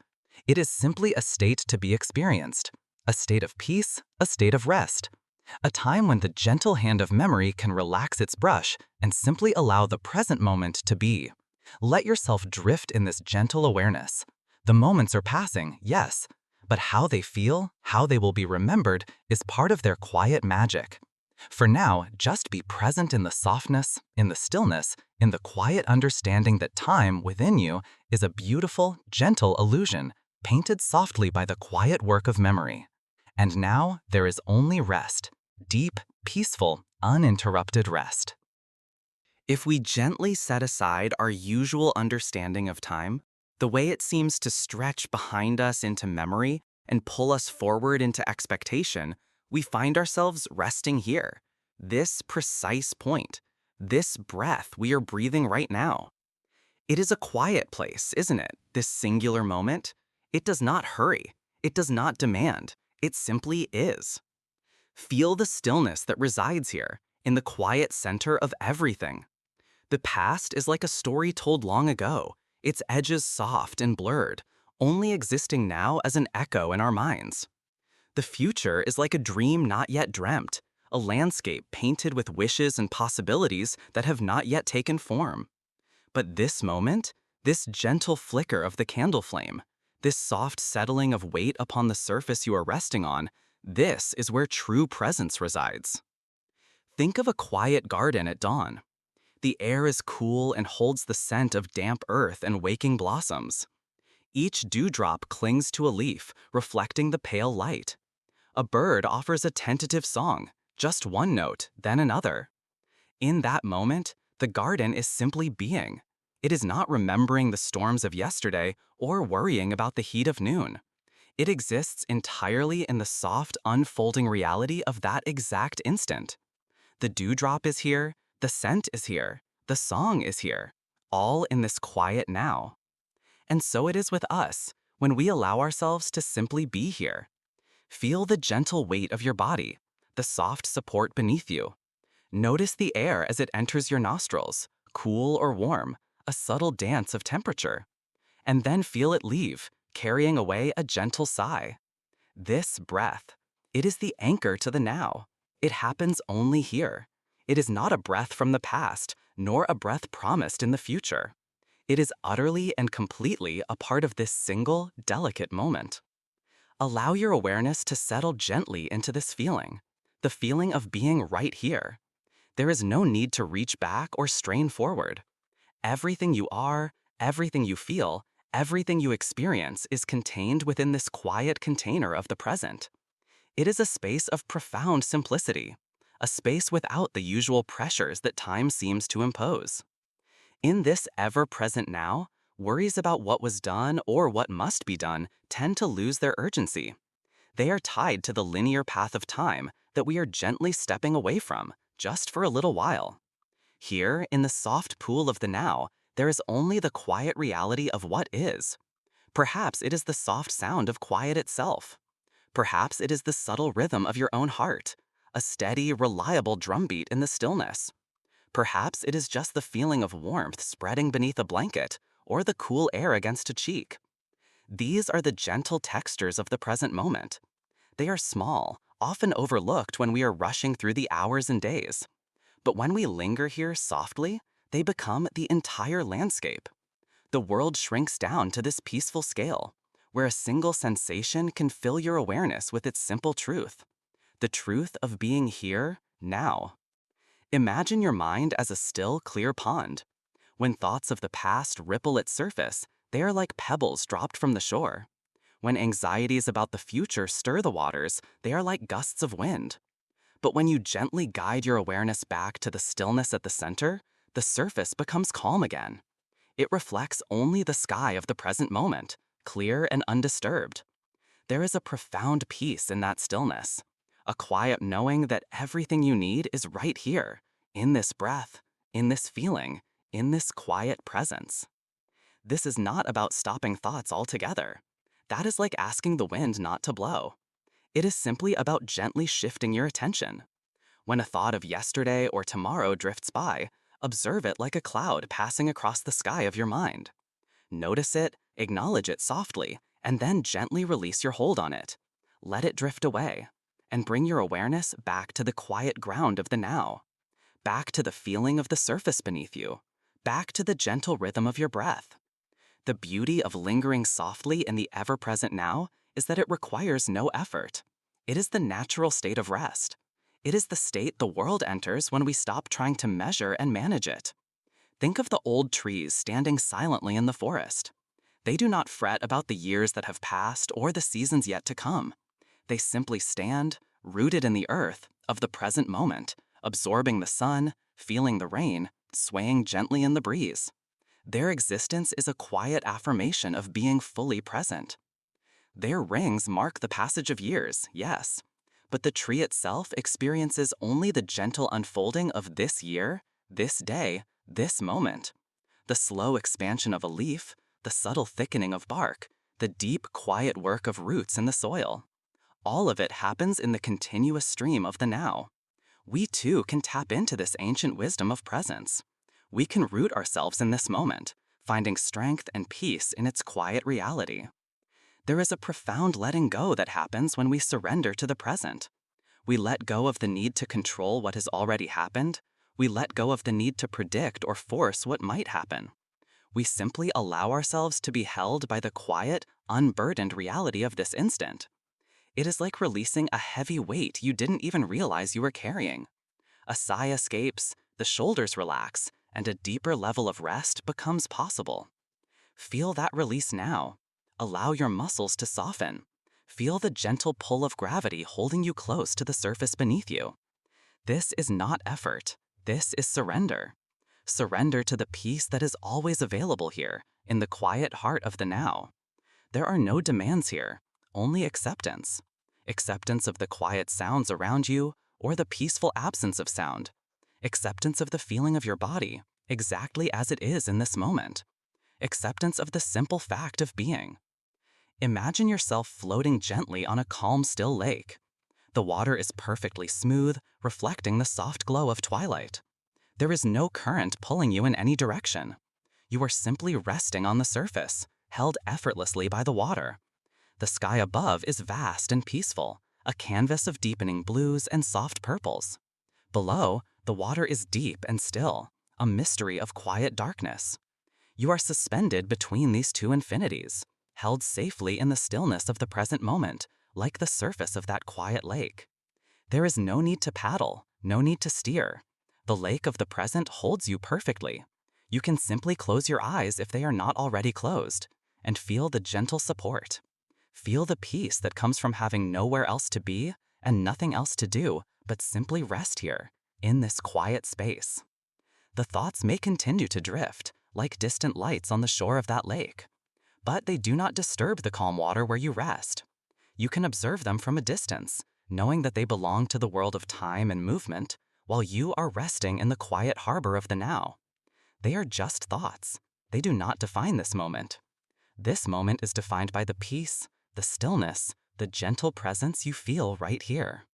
It is simply a state to be experienced, a state of peace, a state of rest, a time when the gentle hand of memory can relax its brush and simply allow the present moment to be. Let yourself drift in this gentle awareness. The moments are passing, yes, but how they feel, how they will be remembered, is part of their quiet magic. For now, just be present in the softness, in the stillness, in the quiet understanding that time within you is a beautiful, gentle illusion, painted softly by the quiet work of memory. And now there is only rest, deep, peaceful, uninterrupted rest. If we gently set aside our usual understanding of time, the way it seems to stretch behind us into memory and pull us forward into expectation, we find ourselves resting here, this precise point, this breath we are breathing right now. It is a quiet place, isn't it, this singular moment? It does not hurry. It does not demand. It simply is. Feel the stillness that resides here, in the quiet center of everything. The past is like a story told long ago, its edges soft and blurred, only existing now as an echo in our minds. The future is like a dream not yet dreamt, a landscape painted with wishes and possibilities that have not yet taken form. But this moment, this gentle flicker of the candle flame, this soft settling of weight upon the surface you are resting on, this is where true presence resides. Think of a quiet garden at dawn. The air is cool and holds the scent of damp earth and waking blossoms. Each dewdrop clings to a leaf, reflecting the pale light. A bird offers a tentative song, just one note, then another. In that moment, the garden is simply being. It is not remembering the storms of yesterday or worrying about the heat of noon. It exists entirely in the soft, unfolding reality of that exact instant. The dewdrop is here, the scent is here, the song is here, all in this quiet now. And so it is with us, when we allow ourselves to simply be here. Feel the gentle weight of your body, the soft support beneath you. Notice the air as it enters your nostrils, cool or warm, a subtle dance of temperature. And then feel it leave, carrying away a gentle sigh. This breath, it is the anchor to the now. It happens only here. It is not a breath from the past, nor a breath promised in the future. It is utterly and completely a part of this single, delicate moment. Allow your awareness to settle gently into this feeling, the feeling of being right here. There is no need to reach back or strain forward. Everything you are, everything you feel, everything you experience is contained within this quiet container of the present. It is a space of profound simplicity, a space without the usual pressures that time seems to impose. In this ever-present now, worries about what was done or what must be done tend to lose their urgency. They are tied to the linear path of time that we are gently stepping away from, just for a little while. Here, in the soft pool of the now, there is only the quiet reality of what is. Perhaps it is the soft sound of quiet itself. Perhaps it is the subtle rhythm of your own heart, a steady, reliable drumbeat in the stillness. Perhaps it is just the feeling of warmth spreading beneath a blanket, or the cool air against a cheek. These are the gentle textures of the present moment. They are small, often overlooked when we are rushing through the hours and days. But when we linger here softly, they become the entire landscape. The world shrinks down to this peaceful scale, where a single sensation can fill your awareness with its simple truth. The truth of being here, now. Imagine your mind as a still, clear pond. When thoughts of the past ripple its surface, they are like pebbles dropped from the shore. When anxieties about the future stir the waters, they are like gusts of wind. But when you gently guide your awareness back to the stillness at the center, the surface becomes calm again. It reflects only the sky of the present moment, clear and undisturbed. There is a profound peace in that stillness, a quiet knowing that everything you need is right here, in this breath, in this feeling, in this quiet presence. This is not about stopping thoughts altogether. That is like asking the wind not to blow. It is simply about gently shifting your attention. When a thought of yesterday or tomorrow drifts by, observe it like a cloud passing across the sky of your mind. Notice it, acknowledge it softly, and then gently release your hold on it. Let it drift away, and bring your awareness back to the quiet ground of the now. Back to the feeling of the surface beneath you. Back to the gentle rhythm of your breath. The beauty of lingering softly in the ever-present now is that it requires no effort. It is the natural state of rest. It is the state the world enters when we stop trying to measure and manage it. Think of the old trees standing silently in the forest. They do not fret about the years that have passed or the seasons yet to come. They simply stand, rooted in the earth, of the present moment, absorbing the sun, feeling the rain, swaying gently in the breeze. Their existence is a quiet affirmation of being fully present. Their rings mark the passage of years, yes, but the tree itself experiences only the gentle unfolding of this year, this day, this moment. The slow expansion of a leaf, the subtle thickening of bark, the deep, quiet work of roots in the soil. All of it happens in the continuous stream of the now. We too can tap into this ancient wisdom of presence. We can root ourselves in this moment, finding strength and peace in its quiet reality. There is a profound letting go that happens when we surrender to the present. We let go of the need to control what has already happened. We let go of the need to predict or force what might happen. We simply allow ourselves to be held by the quiet, unburdened reality of this instant. It is like releasing a heavy weight you didn't even realize you were carrying. A sigh escapes, the shoulders relax, and a deeper level of rest becomes possible. Feel that release now. Allow your muscles to soften. Feel the gentle pull of gravity holding you close to the surface beneath you. This is not effort. This is surrender. Surrender to the peace that is always available here, in the quiet heart of the now. There are no demands here, only acceptance. Acceptance of the quiet sounds around you or the peaceful absence of sound. Acceptance of the feeling of your body, exactly as it is in this moment. Acceptance of the simple fact of being. Imagine yourself floating gently on a calm, still lake. The water is perfectly smooth, reflecting the soft glow of twilight. There is no current pulling you in any direction. You are simply resting on the surface, held effortlessly by the water. The sky above is vast and peaceful, a canvas of deepening blues and soft purples. Below, the water is deep and still, a mystery of quiet darkness. You are suspended between these two infinities, held safely in the stillness of the present moment, like the surface of that quiet lake. There is no need to paddle, no need to steer. The lake of the present holds you perfectly. You can simply close your eyes if they are not already closed, and feel the gentle support. Feel the peace that comes from having nowhere else to be and nothing else to do but simply rest here, in this quiet space. The thoughts may continue to drift, like distant lights on the shore of that lake, but they do not disturb the calm water where you rest. You can observe them from a distance, knowing that they belong to the world of time and movement, while you are resting in the quiet harbor of the now. They are just thoughts. They do not define this moment. This moment is defined by the peace, the stillness, the gentle presence you feel right here.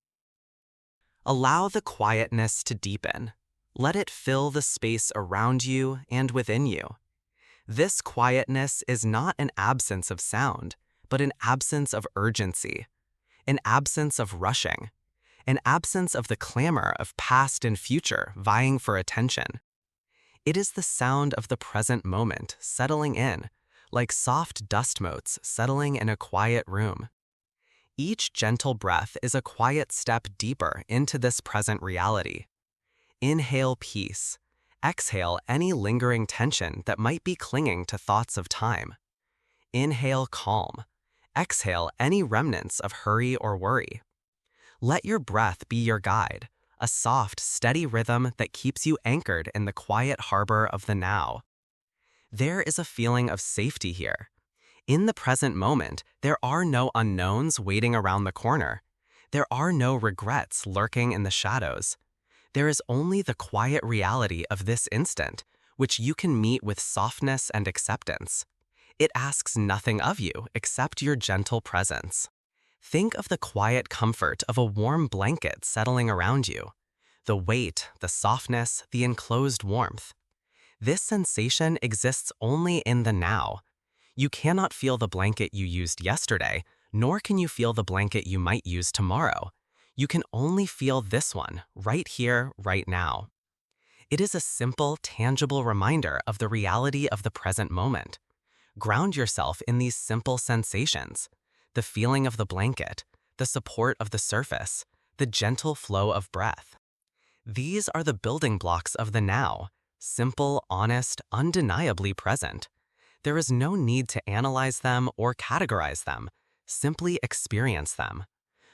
Allow the quietness to deepen. Let it fill the space around you and within you. This quietness is not an absence of sound, but an absence of urgency, an absence of rushing, an absence of the clamor of past and future vying for attention. It is the sound of the present moment settling in, like soft dust motes settling in a quiet room. Each gentle breath is a quiet step deeper into this present reality. Inhale peace. Exhale any lingering tension that might be clinging to thoughts of time. Inhale calm. Exhale any remnants of hurry or worry. Let your breath be your guide, a soft, steady rhythm that keeps you anchored in the quiet harbor of the now. There is a feeling of safety here. In the present moment, there are no unknowns waiting around the corner. There are no regrets lurking in the shadows. There is only the quiet reality of this instant, which you can meet with softness and acceptance. It asks nothing of you except your gentle presence. Think of the quiet comfort of a warm blanket settling around you. The weight, the softness, the enclosed warmth. This sensation exists only in the now. You cannot feel the blanket you used yesterday, nor can you feel the blanket you might use tomorrow. You can only feel this one, right here, right now. It is a simple, tangible reminder of the reality of the present moment. Ground yourself in these simple sensations: the feeling of the blanket, the support of the surface, the gentle flow of breath. These are the building blocks of the now, simple, honest, undeniably present. There is no need to analyze them or categorize them. Simply experience them.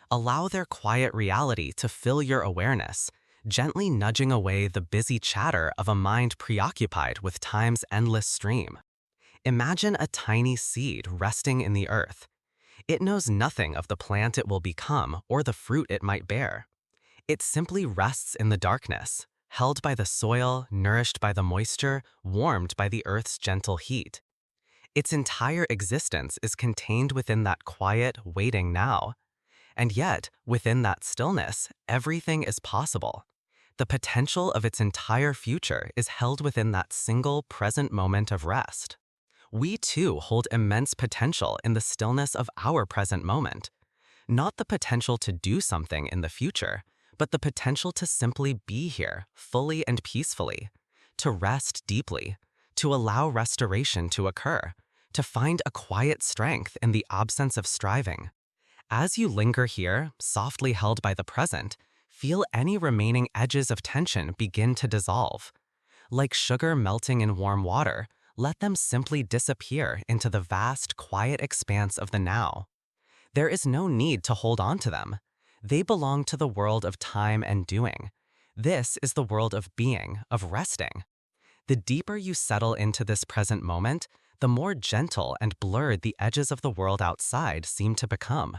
Allow their quiet reality to fill your awareness, gently nudging away the busy chatter of a mind preoccupied with time's endless stream. Imagine a tiny seed resting in the earth. It knows nothing of the plant it will become or the fruit it might bear. It simply rests in the darkness, held by the soil, nourished by the moisture, warmed by the earth's gentle heat. Its entire existence is contained within that quiet, waiting now. And yet, within that stillness, everything is possible. The potential of its entire future is held within that single present moment of rest. We too hold immense potential in the stillness of our present moment. Not the potential to do something in the future, but the potential to simply be here, fully and peacefully, to rest deeply, to allow restoration to occur, to find a quiet strength in the absence of striving. As you linger here, softly held by the present, feel any remaining edges of tension begin to dissolve. Like sugar melting in warm water, let them simply disappear into the vast, quiet expanse of the now. There is no need to hold on to them. They belong to the world of time and doing. This is the world of being, of resting. The deeper you settle into this present moment, the more gentle and blurred the edges of the world outside seem to become.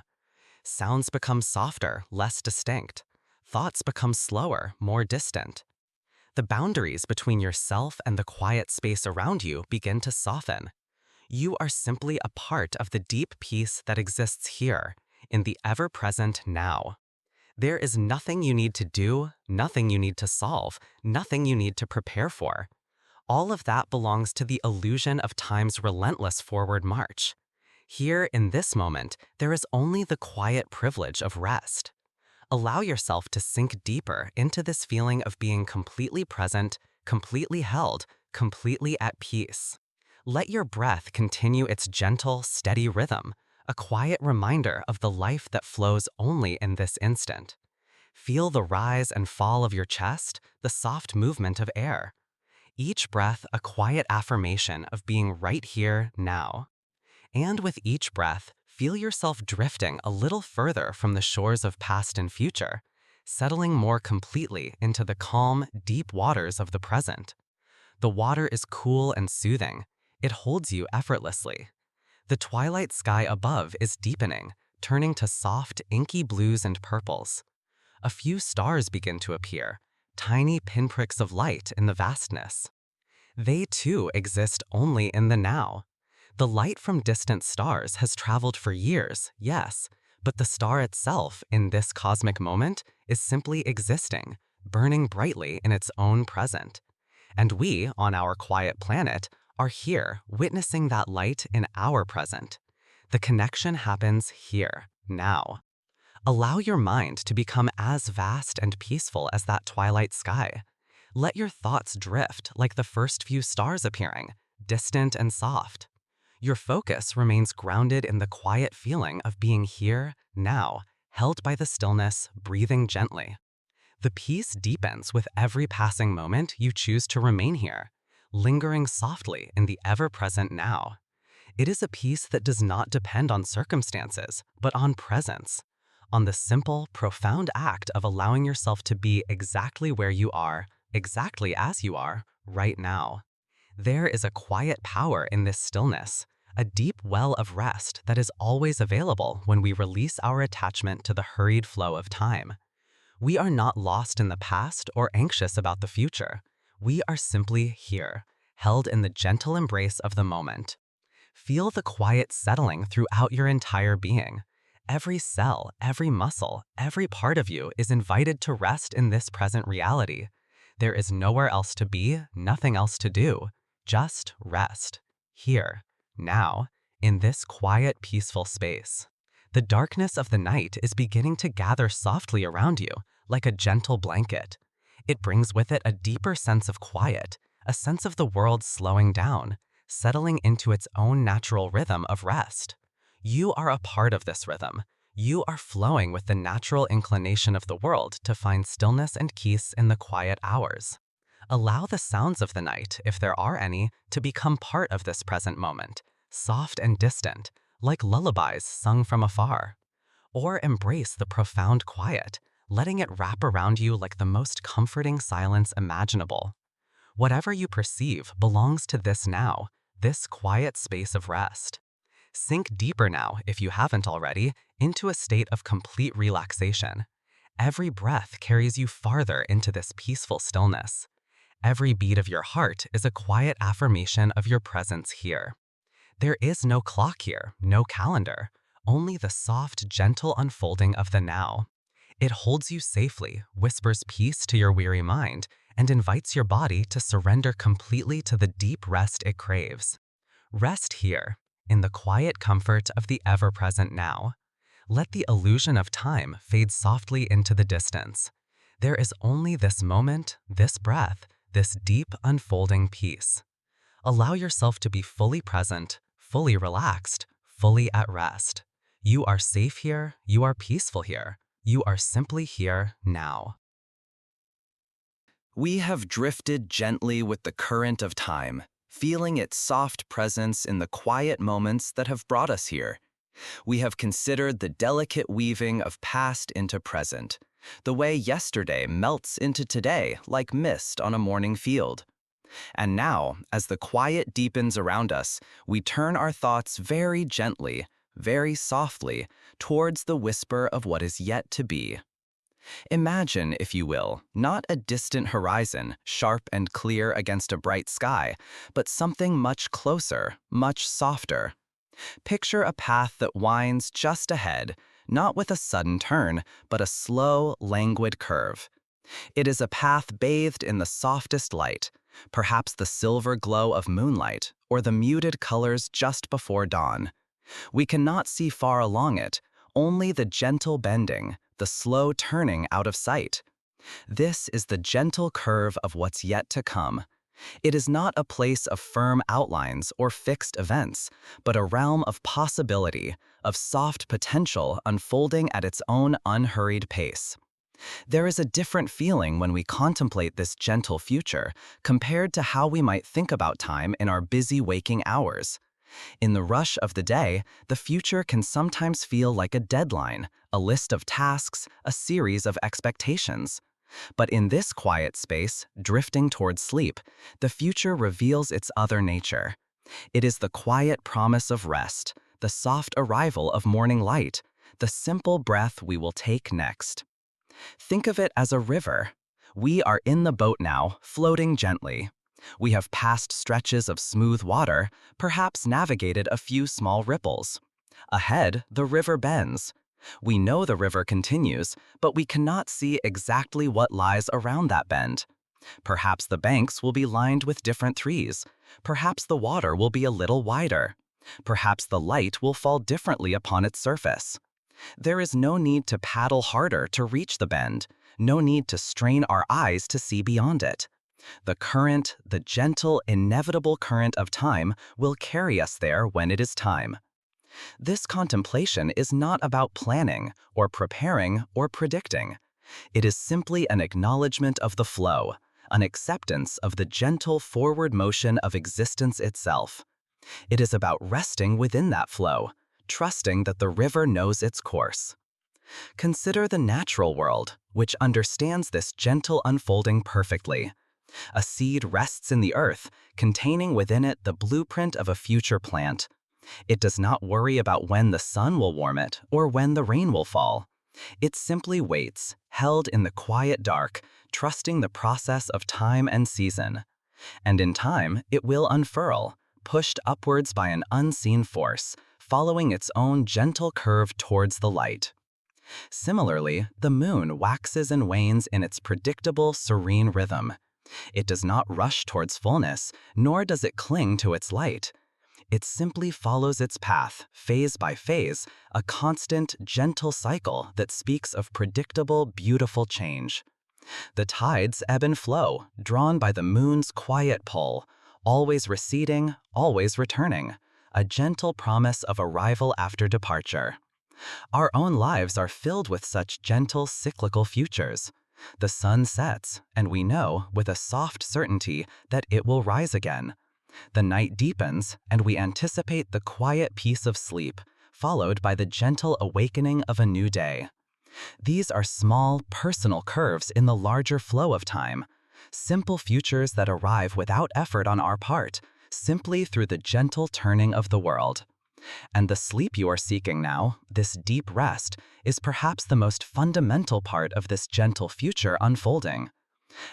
Sounds become softer, less distinct. Thoughts become slower, more distant. The boundaries between yourself and the quiet space around you begin to soften. You are simply a part of the deep peace that exists here, in the ever-present now. There is nothing you need to do, nothing you need to solve, nothing you need to prepare for. All of that belongs to the illusion of time's relentless forward march. Here, in this moment, there is only the quiet privilege of rest. Allow yourself to sink deeper into this feeling of being completely present, completely held, completely at peace. Let your breath continue its gentle, steady rhythm, a quiet reminder of the life that flows only in this instant. Feel the rise and fall of your chest, the soft movement of air. Each breath a quiet affirmation of being right here, now. And with each breath, feel yourself drifting a little further from the shores of past and future, settling more completely into the calm, deep waters of the present. The water is cool and soothing. It holds you effortlessly. The twilight sky above is deepening, turning to soft, inky blues and purples. A few stars begin to appear, tiny pinpricks of light in the vastness. They too exist only in the now. The light from distant stars has traveled for years, yes, but the star itself in this cosmic moment is simply existing, burning brightly in its own present. And we, on our quiet planet, are here witnessing that light in our present. The connection happens here, now. Allow your mind to become as vast and peaceful as that twilight sky. Let your thoughts drift like the first few stars appearing, distant and soft. Your focus remains grounded in the quiet feeling of being here, now, held by the stillness, breathing gently. The peace deepens with every passing moment you choose to remain here, lingering softly in the ever-present now. It is a peace that does not depend on circumstances, but on presence, on the simple, profound act of allowing yourself to be exactly where you are, exactly as you are, right now. There is a quiet power in this stillness, a deep well of rest that is always available when we release our attachment to the hurried flow of time. We are not lost in the past or anxious about the future. We are simply here, held in the gentle embrace of the moment. Feel the quiet settling throughout your entire being. Every cell, every muscle, every part of you is invited to rest in this present reality. There is nowhere else to be, nothing else to do. Just rest. Here, now, in this quiet, peaceful space. The darkness of the night is beginning to gather softly around you, like a gentle blanket. It brings with it a deeper sense of quiet, a sense of the world slowing down, settling into its own natural rhythm of rest. You are a part of this rhythm. You are flowing with the natural inclination of the world to find stillness and peace in the quiet hours. Allow the sounds of the night, if there are any, to become part of this present moment, soft and distant, like lullabies sung from afar. Or embrace the profound quiet, letting it wrap around you like the most comforting silence imaginable. Whatever you perceive belongs to this now, this quiet space of rest. Sink deeper now, if you haven't already, into a state of complete relaxation. Every breath carries you farther into this peaceful stillness. Every beat of your heart is a quiet affirmation of your presence here. There is no clock here, no calendar, only the soft, gentle unfolding of the now. It holds you safely, whispers peace to your weary mind, and invites your body to surrender completely to the deep rest it craves. Rest here, in the quiet comfort of the ever-present now. Let the illusion of time fade softly into the distance. There is only this moment, this breath, this deep unfolding peace. Allow yourself to be fully present, fully relaxed, fully at rest. You are safe here, you are peaceful here. You are simply here now. We have drifted gently with the current of time, feeling its soft presence in the quiet moments that have brought us here. We have considered the delicate weaving of past into present, the way yesterday melts into today like mist on a morning field. And now, as the quiet deepens around us, we turn our thoughts very gently, very softly, towards the whisper of what is yet to be. Imagine, if you will, not a distant horizon, sharp and clear against a bright sky, but something much closer, much softer. Picture a path that winds just ahead, not with a sudden turn, but a slow, languid curve. It is a path bathed in the softest light, perhaps the silver glow of moonlight, or the muted colors just before dawn. We cannot see far along it, only the gentle bending, the slow turning out of sight. This is the gentle curve of what's yet to come. It is not a place of firm outlines or fixed events, but a realm of possibility, of soft potential unfolding at its own unhurried pace. There is a different feeling when we contemplate this gentle future compared to how we might think about time in our busy waking hours. In the rush of the day, the future can sometimes feel like a deadline, a list of tasks, a series of expectations. But in this quiet space, drifting towards sleep, the future reveals its other nature. It is the quiet promise of rest, the soft arrival of morning light, the simple breath we will take next. Think of it as a river. We are in the boat now, floating gently. We have passed stretches of smooth water, perhaps navigated a few small ripples. Ahead, the river bends. We know the river continues, but we cannot see exactly what lies around that bend. Perhaps the banks will be lined with different trees. Perhaps the water will be a little wider. Perhaps the light will fall differently upon its surface. There is no need to paddle harder to reach the bend, no need to strain our eyes to see beyond it. The current, the gentle, inevitable current of time will carry us there when it is time. This contemplation is not about planning, or preparing, or predicting. It is simply an acknowledgement of the flow, an acceptance of the gentle forward motion of existence itself. It is about resting within that flow, trusting that the river knows its course. Consider the natural world, which understands this gentle unfolding perfectly. A seed rests in the earth, containing within it the blueprint of a future plant. It does not worry about when the sun will warm it or when the rain will fall. It simply waits, held in the quiet dark, trusting the process of time and season. And in time, it will unfurl, pushed upwards by an unseen force, following its own gentle curve towards the light. Similarly, the moon waxes and wanes in its predictable, serene rhythm. It does not rush towards fullness, nor does it cling to its light. It simply follows its path, phase by phase, a constant, gentle cycle that speaks of predictable, beautiful change. The tides ebb and flow, drawn by the moon's quiet pull, always receding, always returning, a gentle promise of arrival after departure. Our own lives are filled with such gentle, cyclical futures. The sun sets, and we know, with a soft certainty, that it will rise again. The night deepens, and we anticipate the quiet peace of sleep, followed by the gentle awakening of a new day. These are small, personal curves in the larger flow of time, simple futures that arrive without effort on our part, simply through the gentle turning of the world. And the sleep you are seeking now, this deep rest, is perhaps the most fundamental part of this gentle future unfolding.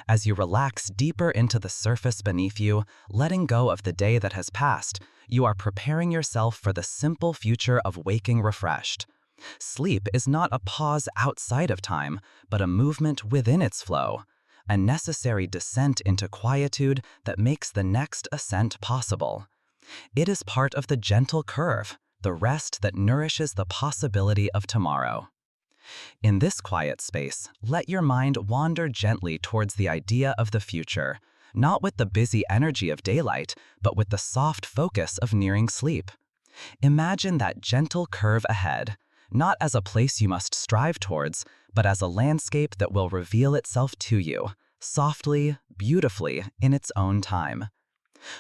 As you relax deeper into the surface beneath you, letting go of the day that has passed, you are preparing yourself for the simple future of waking refreshed. Sleep is not a pause outside of time, but a movement within its flow, a necessary descent into quietude that makes the next ascent possible. It is part of the gentle curve, the rest that nourishes the possibility of tomorrow. In this quiet space, let your mind wander gently towards the idea of the future, not with the busy energy of daylight, but with the soft focus of nearing sleep. Imagine that gentle curve ahead, not as a place you must strive towards, but as a landscape that will reveal itself to you, softly, beautifully, in its own time.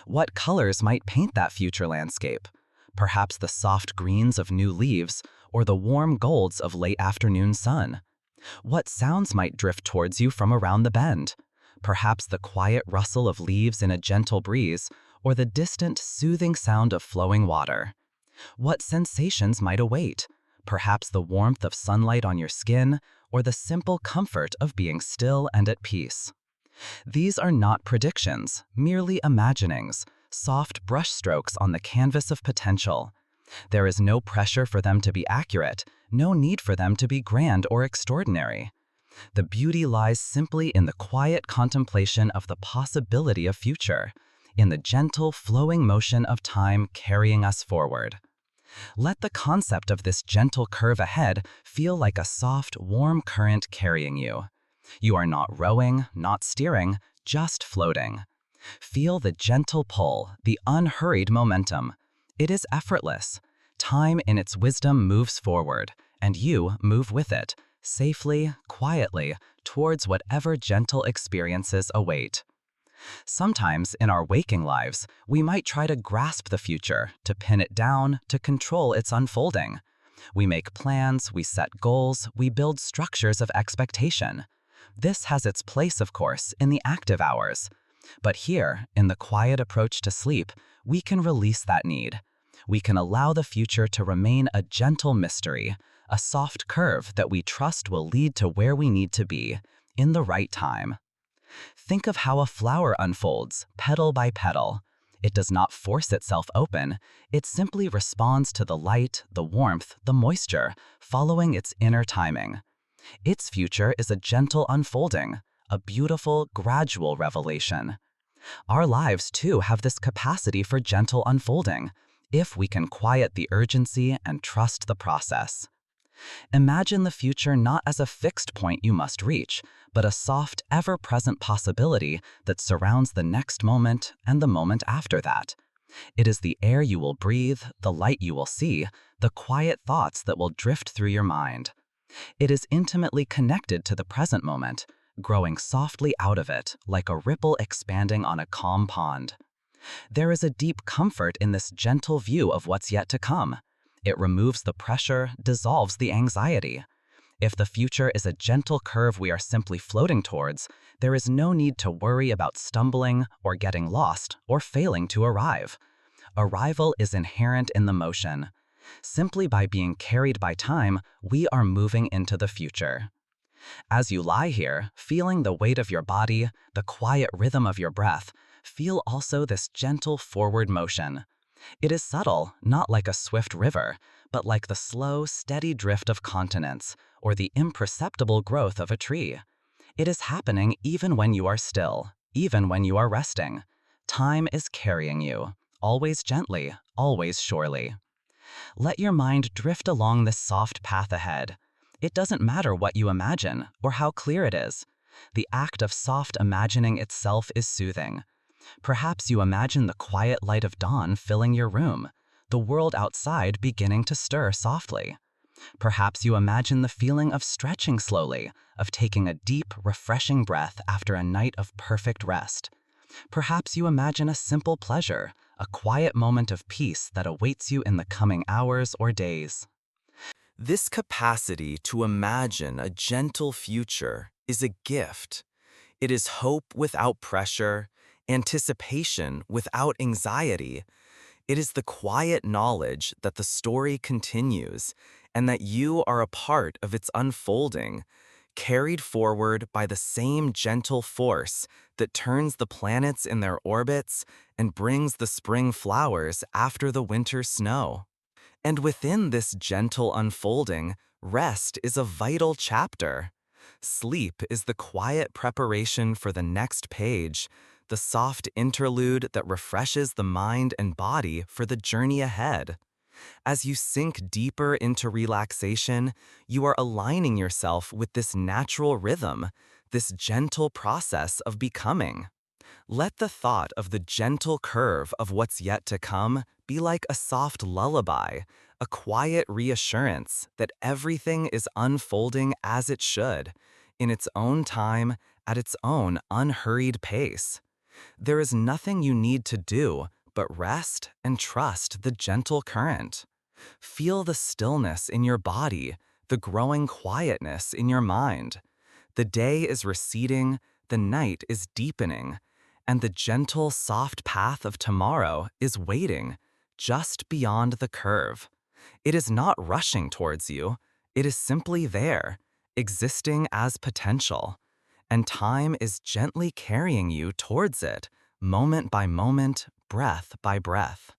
What colors might paint that future landscape? Perhaps the soft greens of new leaves or the warm golds of late afternoon sun. What sounds might drift towards you from around the bend? Perhaps the quiet rustle of leaves in a gentle breeze or the distant, soothing sound of flowing water. What sensations might await? Perhaps the warmth of sunlight on your skin or the simple comfort of being still and at peace. These are not predictions, merely imaginings, soft brushstrokes on the canvas of potential. There is no pressure for them to be accurate, no need for them to be grand or extraordinary. The beauty lies simply in the quiet contemplation of the possibility of future, in the gentle, flowing motion of time carrying us forward. Let the concept of this gentle curve ahead feel like a soft, warm current carrying you. You are not rowing, not steering, just floating. Feel the gentle pull, the unhurried momentum. It is effortless. Time in its wisdom moves forward, and you move with it, safely, quietly, towards whatever gentle experiences await. Sometimes in our waking lives, we might try to grasp the future, to pin it down, to control its unfolding. We make plans, we set goals, we build structures of expectation. This has its place, of course, in the active hours. But here, in the quiet approach to sleep, we can release that need. We can allow the future to remain a gentle mystery, a soft curve that we trust will lead to where we need to be, in the right time. Think of how a flower unfolds, petal by petal. It does not force itself open, it simply responds to the light, the warmth, the moisture, following its inner timing. Its future is a gentle unfolding, a beautiful, gradual revelation. Our lives, too, have this capacity for gentle unfolding, if we can quiet the urgency and trust the process. Imagine the future not as a fixed point you must reach, but a soft, ever-present possibility that surrounds the next moment and the moment after that. It is the air you will breathe, the light you will see, the quiet thoughts that will drift through your mind. It is intimately connected to the present moment, growing softly out of it, like a ripple expanding on a calm pond. There is a deep comfort in this gentle view of what's yet to come. It removes the pressure, dissolves the anxiety. If the future is a gentle curve we are simply floating towards, there is no need to worry about stumbling or getting lost or failing to arrive. Arrival is inherent in the motion. Simply by being carried by time, we are moving into the future. As you lie here, feeling the weight of your body, the quiet rhythm of your breath, feel also this gentle forward motion. It is subtle, not like a swift river, but like the slow, steady drift of continents, or the imperceptible growth of a tree. It is happening even when you are still, even when you are resting. Time is carrying you, always gently, always surely. Let your mind drift along this soft path ahead. It doesn't matter what you imagine or how clear it is. The act of soft imagining itself is soothing. Perhaps you imagine the quiet light of dawn filling your room, the world outside beginning to stir softly. Perhaps you imagine the feeling of stretching slowly, of taking a deep, refreshing breath after a night of perfect rest. Perhaps you imagine a simple pleasure, a quiet moment of peace that awaits you in the coming hours or days. This capacity to imagine a gentle future is a gift. It is hope without pressure, anticipation without anxiety. It is the quiet knowledge that the story continues and that you are a part of its unfolding, carried forward by the same gentle force that turns the planets in their orbits and brings the spring flowers after the winter snow. And within this gentle unfolding, rest is a vital chapter. Sleep is the quiet preparation for the next page, the soft interlude that refreshes the mind and body for the journey ahead. As you sink deeper into relaxation, you are aligning yourself with this natural rhythm, this gentle process of becoming. Let the thought of the gentle curve of what's yet to come be like a soft lullaby, a quiet reassurance that everything is unfolding as it should, in its own time, at its own unhurried pace. There is nothing you need to do but rest and trust the gentle current. Feel the stillness in your body, the growing quietness in your mind. The day is receding, the night is deepening, and the gentle, soft path of tomorrow is waiting just beyond the curve. It is not rushing towards you, it is simply there, existing as potential. And time is gently carrying you towards it, moment by moment, breath by breath.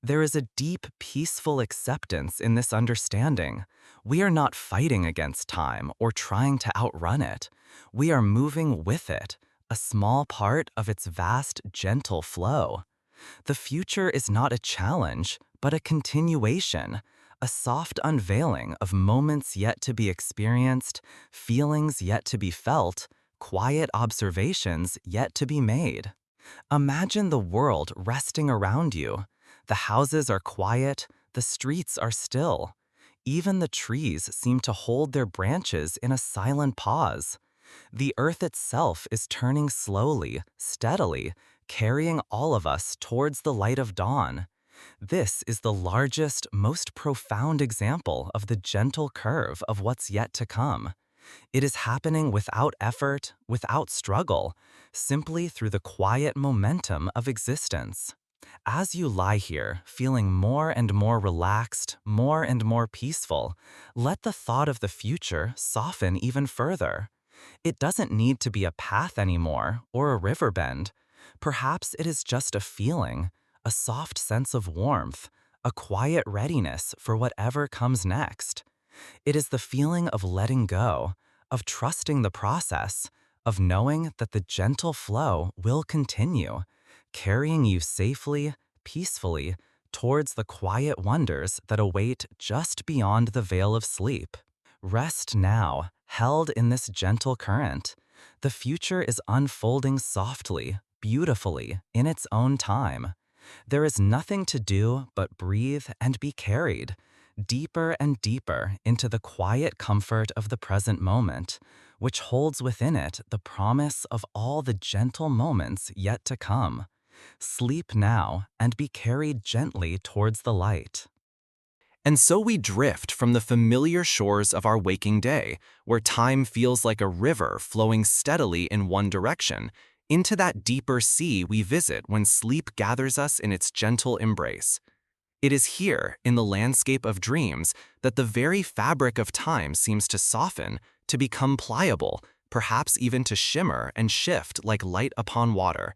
There is a deep, peaceful acceptance in this understanding. We are not fighting against time or trying to outrun it. We are moving with it, a small part of its vast, gentle flow. The future is not a challenge, but a continuation, a soft unveiling of moments yet to be experienced, feelings yet to be felt, quiet observations yet to be made. Imagine the world resting around you. The houses are quiet, the streets are still. Even the trees seem to hold their branches in a silent pause. The earth itself is turning slowly, steadily, carrying all of us towards the light of dawn. This is the largest, most profound example of the gentle curve of what's yet to come. It is happening without effort, without struggle, simply through the quiet momentum of existence. As you lie here, feeling more and more relaxed, more and more peaceful, let the thought of the future soften even further. It doesn't need to be a path anymore or a river bend. Perhaps it is just a feeling, a soft sense of warmth, a quiet readiness for whatever comes next. It is the feeling of letting go, of trusting the process, of knowing that the gentle flow will continue, carrying you safely, peacefully, towards the quiet wonders that await just beyond the veil of sleep. Rest now, held in this gentle current. The future is unfolding softly, beautifully, in its own time. There is nothing to do but breathe and be carried, deeper and deeper into the quiet comfort of the present moment, which holds within it the promise of all the gentle moments yet to come. Sleep now and be carried gently towards the light. And so we drift from the familiar shores of our waking day, where time feels like a river flowing steadily in one direction, into that deeper sea we visit when sleep gathers us in its gentle embrace. It is here, in the landscape of dreams, that the very fabric of time seems to soften, to become pliable, perhaps even to shimmer and shift like light upon water.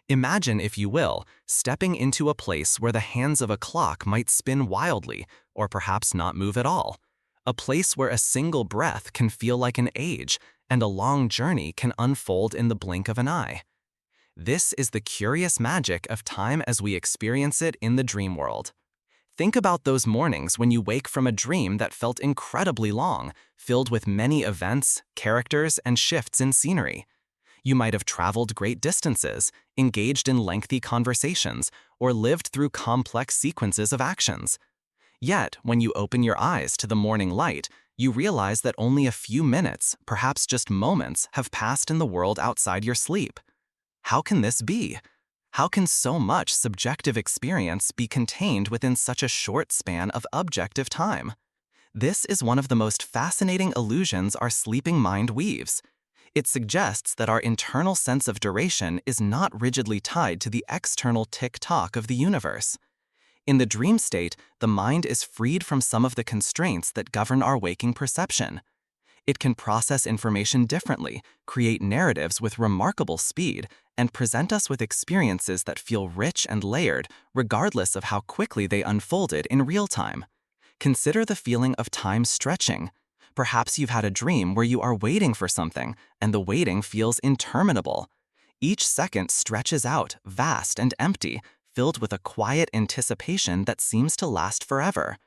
Imagine, if you will, stepping into a place where the hands of a clock might spin wildly, or perhaps not move at all. A place where a single breath can feel like an age, and a long journey can unfold in the blink of an eye. This is the curious magic of time as we experience it in the dream world. Think about those mornings when you wake from a dream that felt incredibly long, filled with many events, characters, and shifts in scenery. You might have traveled great distances, engaged in lengthy conversations, or lived through complex sequences of actions. Yet, when you open your eyes to the morning light, you realize that only a few minutes, perhaps just moments, have passed in the world outside your sleep. How can this be? How can so much subjective experience be contained within such a short span of objective time? This is one of the most fascinating illusions our sleeping mind weaves. It suggests that our internal sense of duration is not rigidly tied to the external tick-tock of the universe. In the dream state, the mind is freed from some of the constraints that govern our waking perception. It can process information differently, create narratives with remarkable speed, and present us with experiences that feel rich and layered, regardless of how quickly they unfolded in real time. Consider the feeling of time stretching. Perhaps you've had a dream where you are waiting for something, and the waiting feels interminable. Each second stretches out, vast and empty, filled with a quiet anticipation that seems to last forever.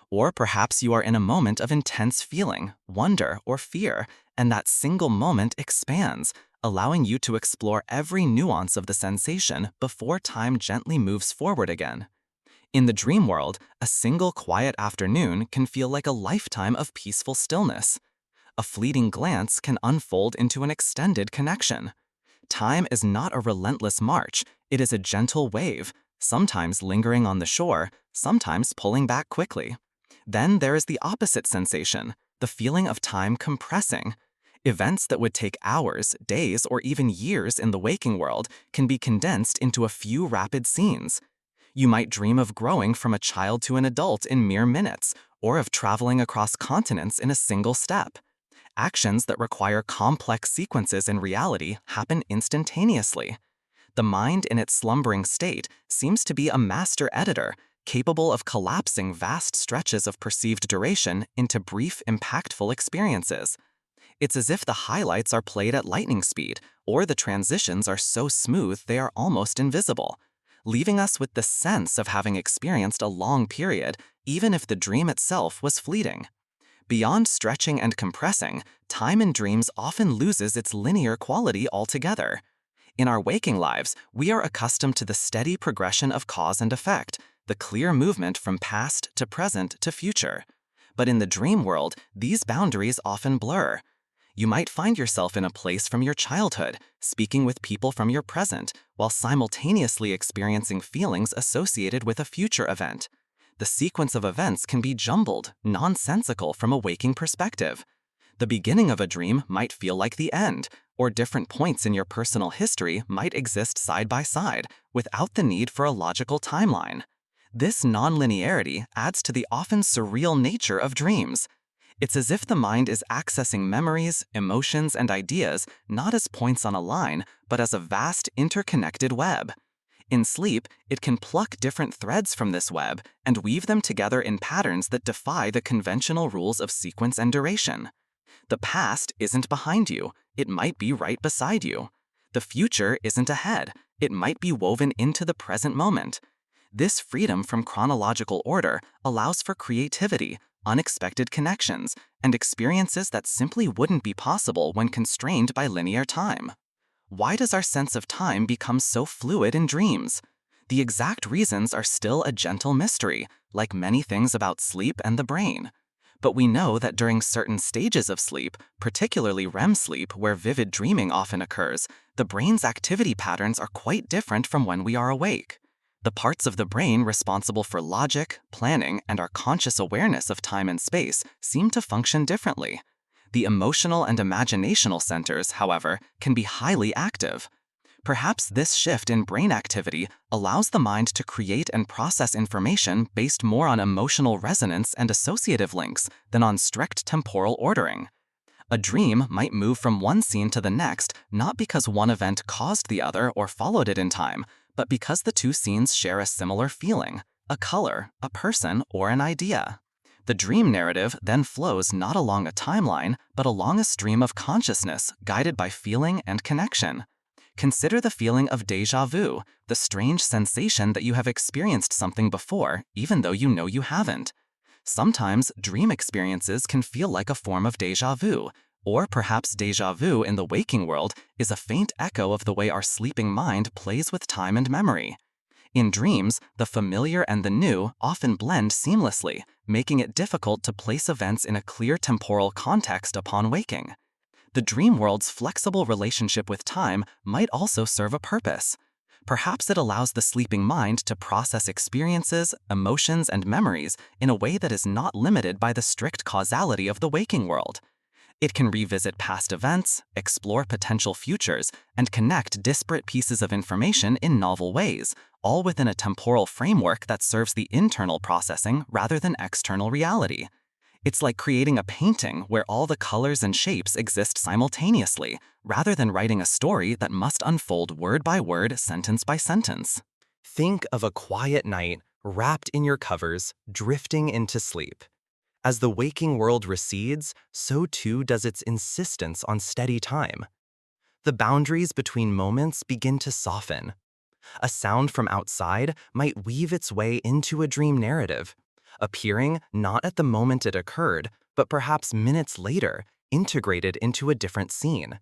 Or perhaps you are in a moment of intense feeling, wonder, or fear, and that single moment expands, allowing you to explore every nuance of the sensation before time gently moves forward again. In the dream world, a single quiet afternoon can feel like a lifetime of peaceful stillness. A fleeting glance can unfold into an extended connection. Time is not a relentless march, it is a gentle wave, sometimes lingering on the shore, sometimes pulling back quickly. Then there is the opposite sensation, the feeling of time compressing. Events that would take hours, days, or even years in the waking world can be condensed into a few rapid scenes. You might dream of growing from a child to an adult in mere minutes, or of traveling across continents in a single step. Actions that require complex sequences in reality happen instantaneously. The mind in its slumbering state seems to be a master editor, capable of collapsing vast stretches of perceived duration into brief, impactful experiences. It's as if the highlights are played at lightning speed, or the transitions are so smooth they are almost invisible, leaving us with the sense of having experienced a long period, even if the dream itself was fleeting. Beyond stretching and compressing, time in dreams often loses its linear quality altogether. In our waking lives, we are accustomed to the steady progression of cause and effect, the clear movement from past to present to future. But in the dream world, these boundaries often blur. You might find yourself in a place from your childhood, speaking with people from your present, while simultaneously experiencing feelings associated with a future event. The sequence of events can be jumbled, nonsensical from a waking perspective. The beginning of a dream might feel like the end, or different points in your personal history might exist side by side, without the need for a logical timeline. This nonlinearity adds to the often surreal nature of dreams. It's as if the mind is accessing memories, emotions, and ideas not as points on a line, but as a vast interconnected web. In sleep, it can pluck different threads from this web and weave them together in patterns that defy the conventional rules of sequence and duration. The past isn't behind you, it might be right beside you. The future isn't ahead, it might be woven into the present moment. This freedom from chronological order allows for creativity, unexpected connections, and experiences that simply wouldn't be possible when constrained by linear time. Why does our sense of time become so fluid in dreams? The exact reasons are still a gentle mystery, like many things about sleep and the brain. But we know that during certain stages of sleep, particularly REM sleep where vivid dreaming often occurs, the brain's activity patterns are quite different from when we are awake. The parts of the brain responsible for logic, planning, and our conscious awareness of time and space seem to function differently. The emotional and imaginational centers, however, can be highly active. Perhaps this shift in brain activity allows the mind to create and process information based more on emotional resonance and associative links than on strict temporal ordering. A dream might move from one scene to the next not because one event caused the other or followed it in time, but because the two scenes share a similar feeling, a color, a person, or an idea. The dream narrative then flows not along a timeline, but along a stream of consciousness guided by feeling and connection. Consider the feeling of déjà vu, the strange sensation that you have experienced something before, even though you know you haven't. Sometimes dream experiences can feel like a form of déjà vu, or perhaps déjà vu in the waking world is a faint echo of the way our sleeping mind plays with time and memory. In dreams, the familiar and the new often blend seamlessly, making it difficult to place events in a clear temporal context upon waking. The dream world's flexible relationship with time might also serve a purpose. Perhaps it allows the sleeping mind to process experiences, emotions, and memories in a way that is not limited by the strict causality of the waking world. It can revisit past events, explore potential futures, and connect disparate pieces of information in novel ways, all within a temporal framework that serves the internal processing rather than external reality. It's like creating a painting where all the colors and shapes exist simultaneously, rather than writing a story that must unfold word by word, sentence by sentence. Think of a quiet night, wrapped in your covers, drifting into sleep. As the waking world recedes, so too does its insistence on steady time. The boundaries between moments begin to soften. A sound from outside might weave its way into a dream narrative, appearing not at the moment it occurred, but perhaps minutes later, integrated into a different scene.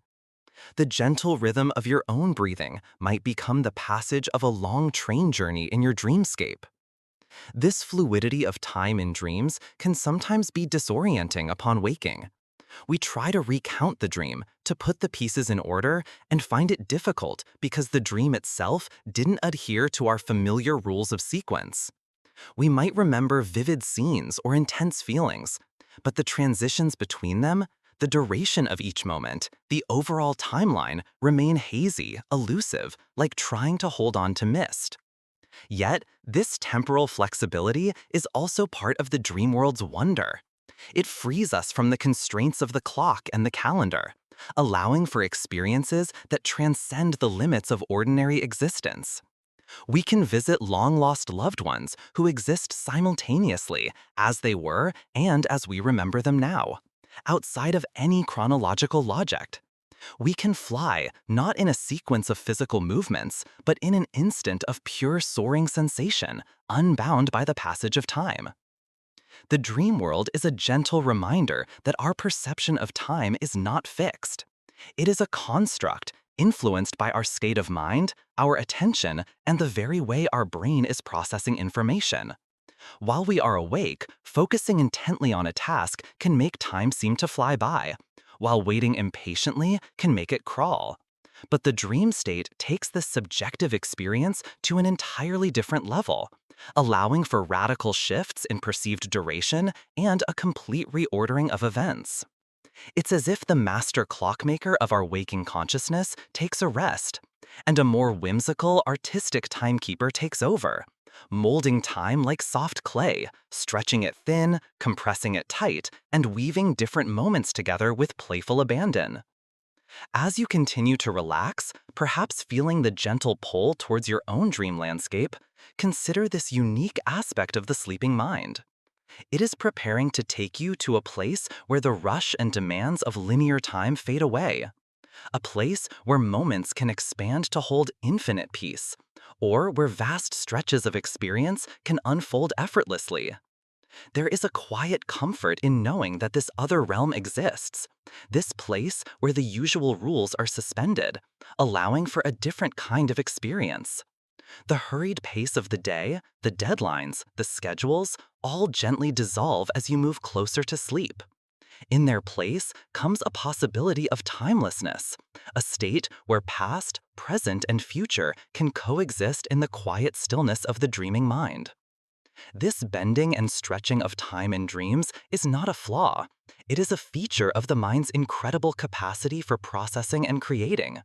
The gentle rhythm of your own breathing might become the passage of a long train journey in your dreamscape. This fluidity of time in dreams can sometimes be disorienting upon waking. We try to recount the dream, to put the pieces in order, and find it difficult because the dream itself didn't adhere to our familiar rules of sequence. We might remember vivid scenes or intense feelings, but the transitions between them, the duration of each moment, the overall timeline remain hazy, elusive, like trying to hold on to mist. Yet, this temporal flexibility is also part of the dream world's wonder. It frees us from the constraints of the clock and the calendar, allowing for experiences that transcend the limits of ordinary existence. We can visit long-lost loved ones who exist simultaneously as they were and as we remember them now, outside of any chronological logic. We can fly, not in a sequence of physical movements, but in an instant of pure soaring sensation, unbound by the passage of time. The dream world is a gentle reminder that our perception of time is not fixed. It is a construct influenced by our state of mind, our attention, and the very way our brain is processing information. While we are awake, focusing intently on a task can make time seem to fly by, while waiting impatiently can make it crawl. But the dream state takes this subjective experience to an entirely different level, allowing for radical shifts in perceived duration and a complete reordering of events. It's as if the master clockmaker of our waking consciousness takes a rest, and a more whimsical, artistic timekeeper takes over, molding time like soft clay, stretching it thin, compressing it tight, and weaving different moments together with playful abandon. As you continue to relax, perhaps feeling the gentle pull towards your own dream landscape, consider this unique aspect of the sleeping mind. It is preparing to take you to a place where the rush and demands of linear time fade away, a place where moments can expand to hold infinite peace, or where vast stretches of experience can unfold effortlessly. There is a quiet comfort in knowing that this other realm exists, this place where the usual rules are suspended, allowing for a different kind of experience. The hurried pace of the day, the deadlines, the schedules, all gently dissolve as you move closer to sleep. In their place comes a possibility of timelessness, a state where past, present, and future can coexist in the quiet stillness of the dreaming mind. This bending and stretching of time in dreams is not a flaw. It is a feature of the mind's incredible capacity for processing and creating.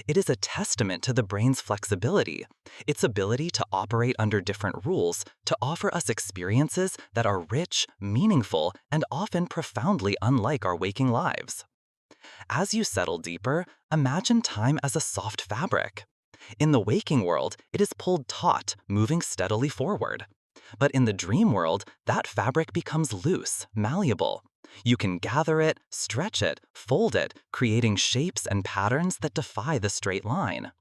It is a testament to the brain's flexibility, its ability to operate under different rules, to offer us experiences that are rich, meaningful, and often profoundly unlike our waking lives. As you settle deeper, imagine time as a soft fabric. In the waking world, it is pulled taut, moving steadily forward. But in the dream world, that fabric becomes loose, malleable. You can gather it, stretch it, fold it, creating shapes and patterns that defy the straight line.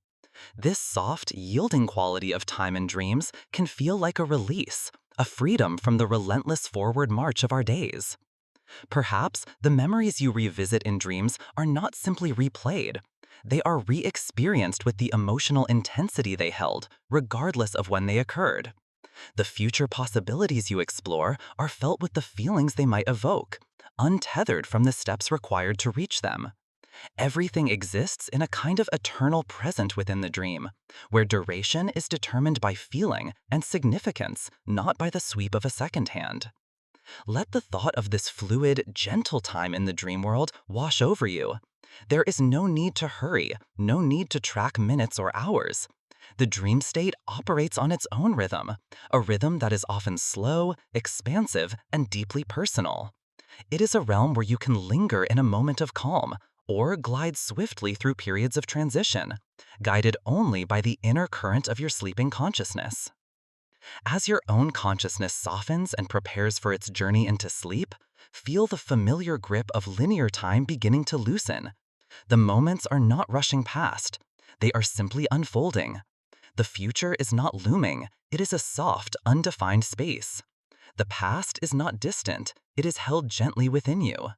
This soft, yielding quality of time and dreams can feel like a release, a freedom from the relentless forward march of our days. Perhaps the memories you revisit in dreams are not simply replayed. They are re-experienced with the emotional intensity they held, regardless of when they occurred. The future possibilities you explore are felt with the feelings they might evoke, untethered from the steps required to reach them. Everything exists in a kind of eternal present within the dream, where duration is determined by feeling and significance, not by the sweep of a second hand. Let the thought of this fluid, gentle time in the dream world wash over you. There is no need to hurry, no need to track minutes or hours. The dream state operates on its own rhythm, a rhythm that is often slow, expansive, and deeply personal. It is a realm where you can linger in a moment of calm, or glide swiftly through periods of transition, guided only by the inner current of your sleeping consciousness. As your own consciousness softens and prepares for its journey into sleep, feel the familiar grip of linear time beginning to loosen. The moments are not rushing past. They are simply unfolding. The future is not looming. It is a soft, undefined space. The past is not distant. It is held gently within you.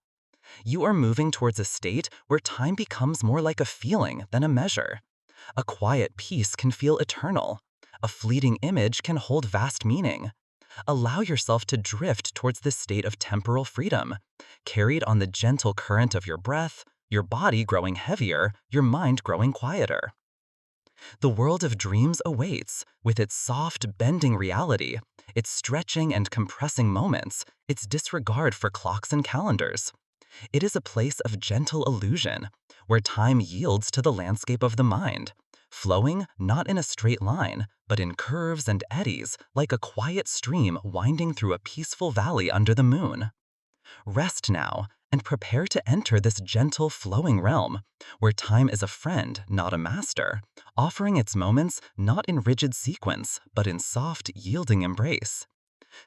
You are moving towards a state where time becomes more like a feeling than a measure. A quiet piece can feel eternal. A fleeting image can hold vast meaning. Allow yourself to drift towards this state of temporal freedom, carried on the gentle current of your breath, your body growing heavier, your mind growing quieter. The world of dreams awaits, with its soft, bending reality, its stretching and compressing moments, its disregard for clocks and calendars. It is a place of gentle illusion, where time yields to the landscape of the mind, flowing not in a straight line, but in curves and eddies like a quiet stream winding through a peaceful valley under the moon. Rest now and prepare to enter this gentle, flowing realm, where time is a friend, not a master, offering its moments not in rigid sequence, but in soft, yielding embrace.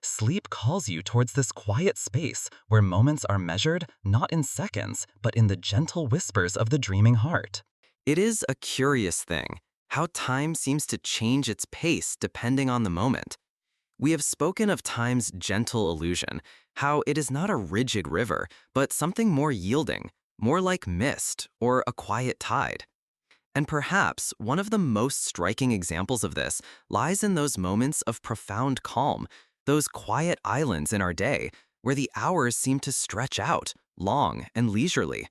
Sleep calls you towards this quiet space where moments are measured not in seconds, but in the gentle whispers of the dreaming heart. It is a curious thing how time seems to change its pace depending on the moment. We have spoken of time's gentle illusion, how it is not a rigid river, but something more yielding, more like mist or a quiet tide. And perhaps one of the most striking examples of this lies in those moments of profound calm, those quiet islands in our day where the hours seem to stretch out, long and leisurely.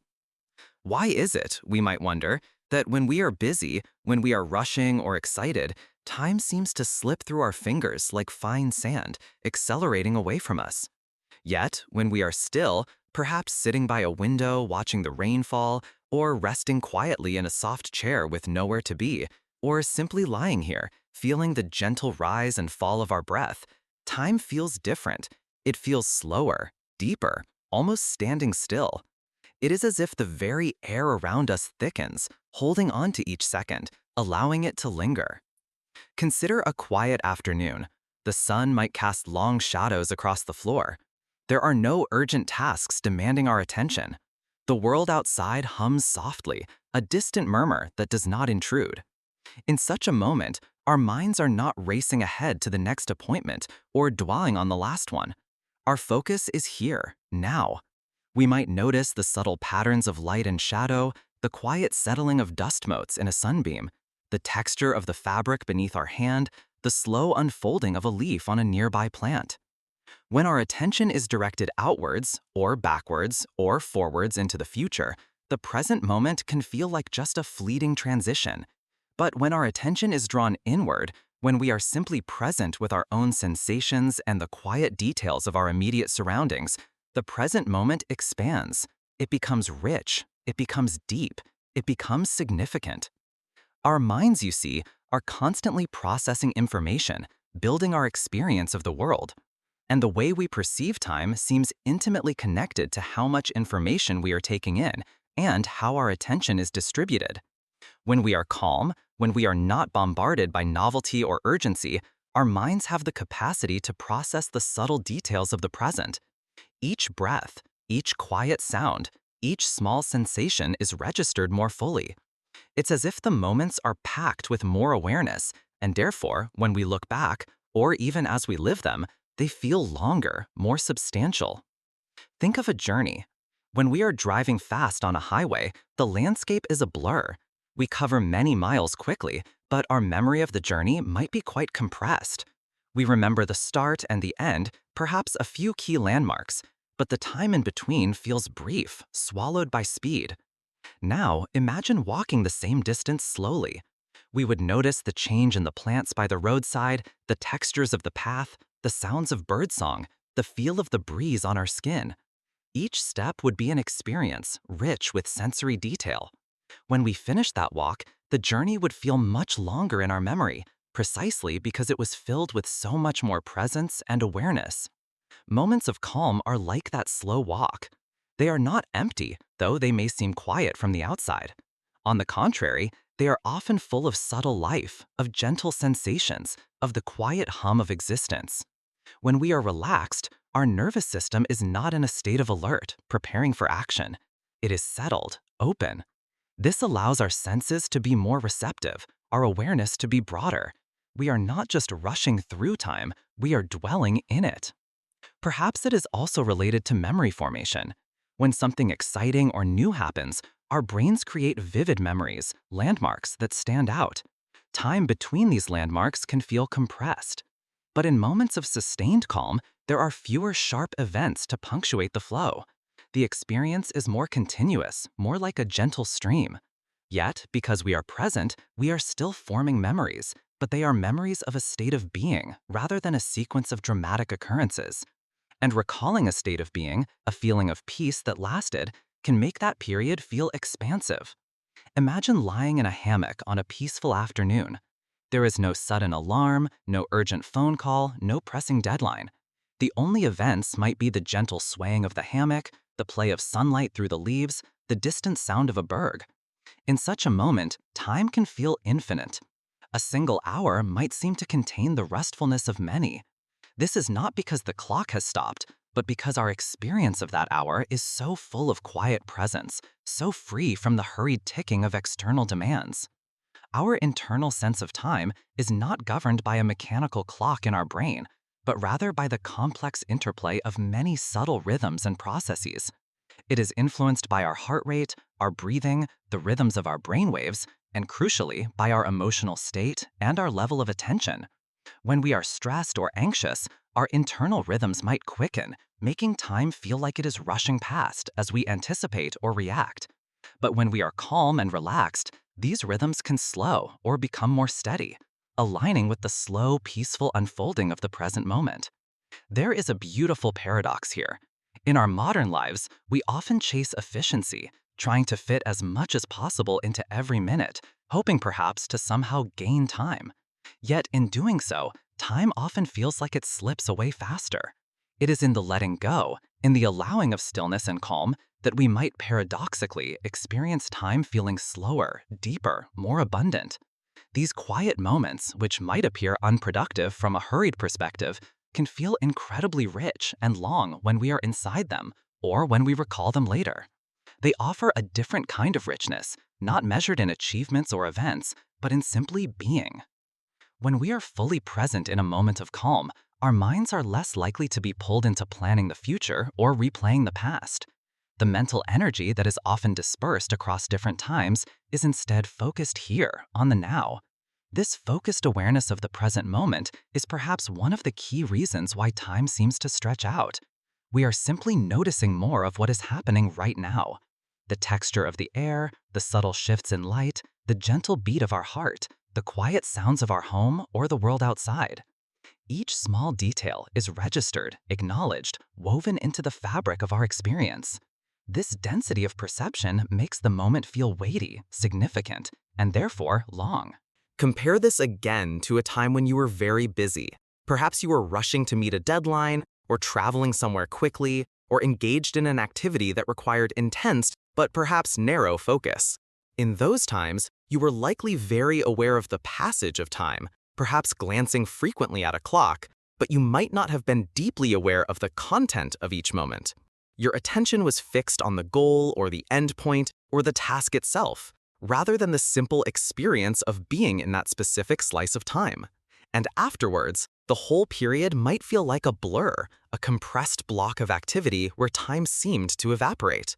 Why is it, we might wonder, that when we are busy, when we are rushing or excited, time seems to slip through our fingers like fine sand, accelerating away from us? Yet, when we are still, perhaps sitting by a window watching the rain fall, or resting quietly in a soft chair with nowhere to be, or simply lying here, feeling the gentle rise and fall of our breath, time feels different. It feels slower, deeper, almost standing still. It is as if the very air around us thickens, holding on to each second, allowing it to linger. Consider a quiet afternoon. The sun might cast long shadows across the floor. There are no urgent tasks demanding our attention. The world outside hums softly, a distant murmur that does not intrude. In such a moment, our minds are not racing ahead to the next appointment or dwelling on the last one. Our focus is here, now. We might notice the subtle patterns of light and shadow, the quiet settling of dust motes in a sunbeam, the texture of the fabric beneath our hand, the slow unfolding of a leaf on a nearby plant. When our attention is directed outwards, or backwards, or forwards into the future, the present moment can feel like just a fleeting transition. But when our attention is drawn inward, when we are simply present with our own sensations and the quiet details of our immediate surroundings, the present moment expands. It becomes rich. It becomes deep. It becomes significant. Our minds, you see, are constantly processing information, building our experience of the world. And the way we perceive time seems intimately connected to how much information we are taking in and how our attention is distributed. When we are calm, when we are not bombarded by novelty or urgency, our minds have the capacity to process the subtle details of the present. Each breath, each quiet sound, each small sensation is registered more fully. It's as if the moments are packed with more awareness, and therefore, when we look back, or even as we live them, they feel longer, more substantial. Think of a journey. When we are driving fast on a highway, the landscape is a blur. We cover many miles quickly, but our memory of the journey might be quite compressed. We remember the start and the end, perhaps a few key landmarks, but the time in between feels brief, swallowed by speed. Now, imagine walking the same distance slowly. We would notice the change in the plants by the roadside, the textures of the path, the sounds of birdsong, the feel of the breeze on our skin. Each step would be an experience, rich with sensory detail. When we finished that walk, the journey would feel much longer in our memory, precisely because it was filled with so much more presence and awareness. Moments of calm are like that slow walk. They are not empty, though they may seem quiet from the outside. On the contrary, they are often full of subtle life, of gentle sensations, of the quiet hum of existence. When we are relaxed, our nervous system is not in a state of alert, preparing for action. It is settled, open. This allows our senses to be more receptive, our awareness to be broader. We are not just rushing through time, we are dwelling in it. Perhaps it is also related to memory formation. When something exciting or new happens, our brains create vivid memories, landmarks that stand out. Time between these landmarks can feel compressed. But in moments of sustained calm, there are fewer sharp events to punctuate the flow. The experience is more continuous, more like a gentle stream. Yet, because we are present, we are still forming memories, but they are memories of a state of being rather than a sequence of dramatic occurrences. And recalling a state of being, a feeling of peace that lasted, can make that period feel expansive. Imagine lying in a hammock on a peaceful afternoon. There is no sudden alarm, no urgent phone call, no pressing deadline. The only events might be the gentle swaying of the hammock, the play of sunlight through the leaves, the distant sound of a bird. In such a moment, time can feel infinite. A single hour might seem to contain the restfulness of many. This is not because the clock has stopped, but because our experience of that hour is so full of quiet presence, so free from the hurried ticking of external demands. Our internal sense of time is not governed by a mechanical clock in our brain, but rather by the complex interplay of many subtle rhythms and processes. It is influenced by our heart rate, our breathing, the rhythms of our brainwaves, and crucially, by our emotional state and our level of attention. When we are stressed or anxious, our internal rhythms might quicken, making time feel like it is rushing past as we anticipate or react. But when we are calm and relaxed, these rhythms can slow or become more steady, aligning with the slow, peaceful unfolding of the present moment. There is a beautiful paradox here. In our modern lives, we often chase efficiency, trying to fit as much as possible into every minute, hoping perhaps to somehow gain time. Yet in doing so, time often feels like it slips away faster. It is in the letting go, in the allowing of stillness and calm, that we might paradoxically experience time feeling slower, deeper, more abundant. These quiet moments, which might appear unproductive from a hurried perspective, can feel incredibly rich and long when we are inside them, or when we recall them later. They offer a different kind of richness, not measured in achievements or events, but in simply being. When we are fully present in a moment of calm, our minds are less likely to be pulled into planning the future or replaying the past. The mental energy that is often dispersed across different times is instead focused here, on the now. This focused awareness of the present moment is perhaps one of the key reasons why time seems to stretch out. We are simply noticing more of what is happening right now. The texture of the air, the subtle shifts in light, the gentle beat of our heart, the quiet sounds of our home or the world outside. Each small detail is registered, acknowledged, woven into the fabric of our experience. This density of perception makes the moment feel weighty, significant, and therefore long. Compare this again to a time when you were very busy. Perhaps you were rushing to meet a deadline, or traveling somewhere quickly, or engaged in an activity that required intense but perhaps narrow focus. In those times, you were likely very aware of the passage of time, perhaps glancing frequently at a clock, but you might not have been deeply aware of the content of each moment. Your attention was fixed on the goal or the end point or the task itself, rather than the simple experience of being in that specific slice of time. And afterwards, the whole period might feel like a blur, a compressed block of activity where time seemed to evaporate.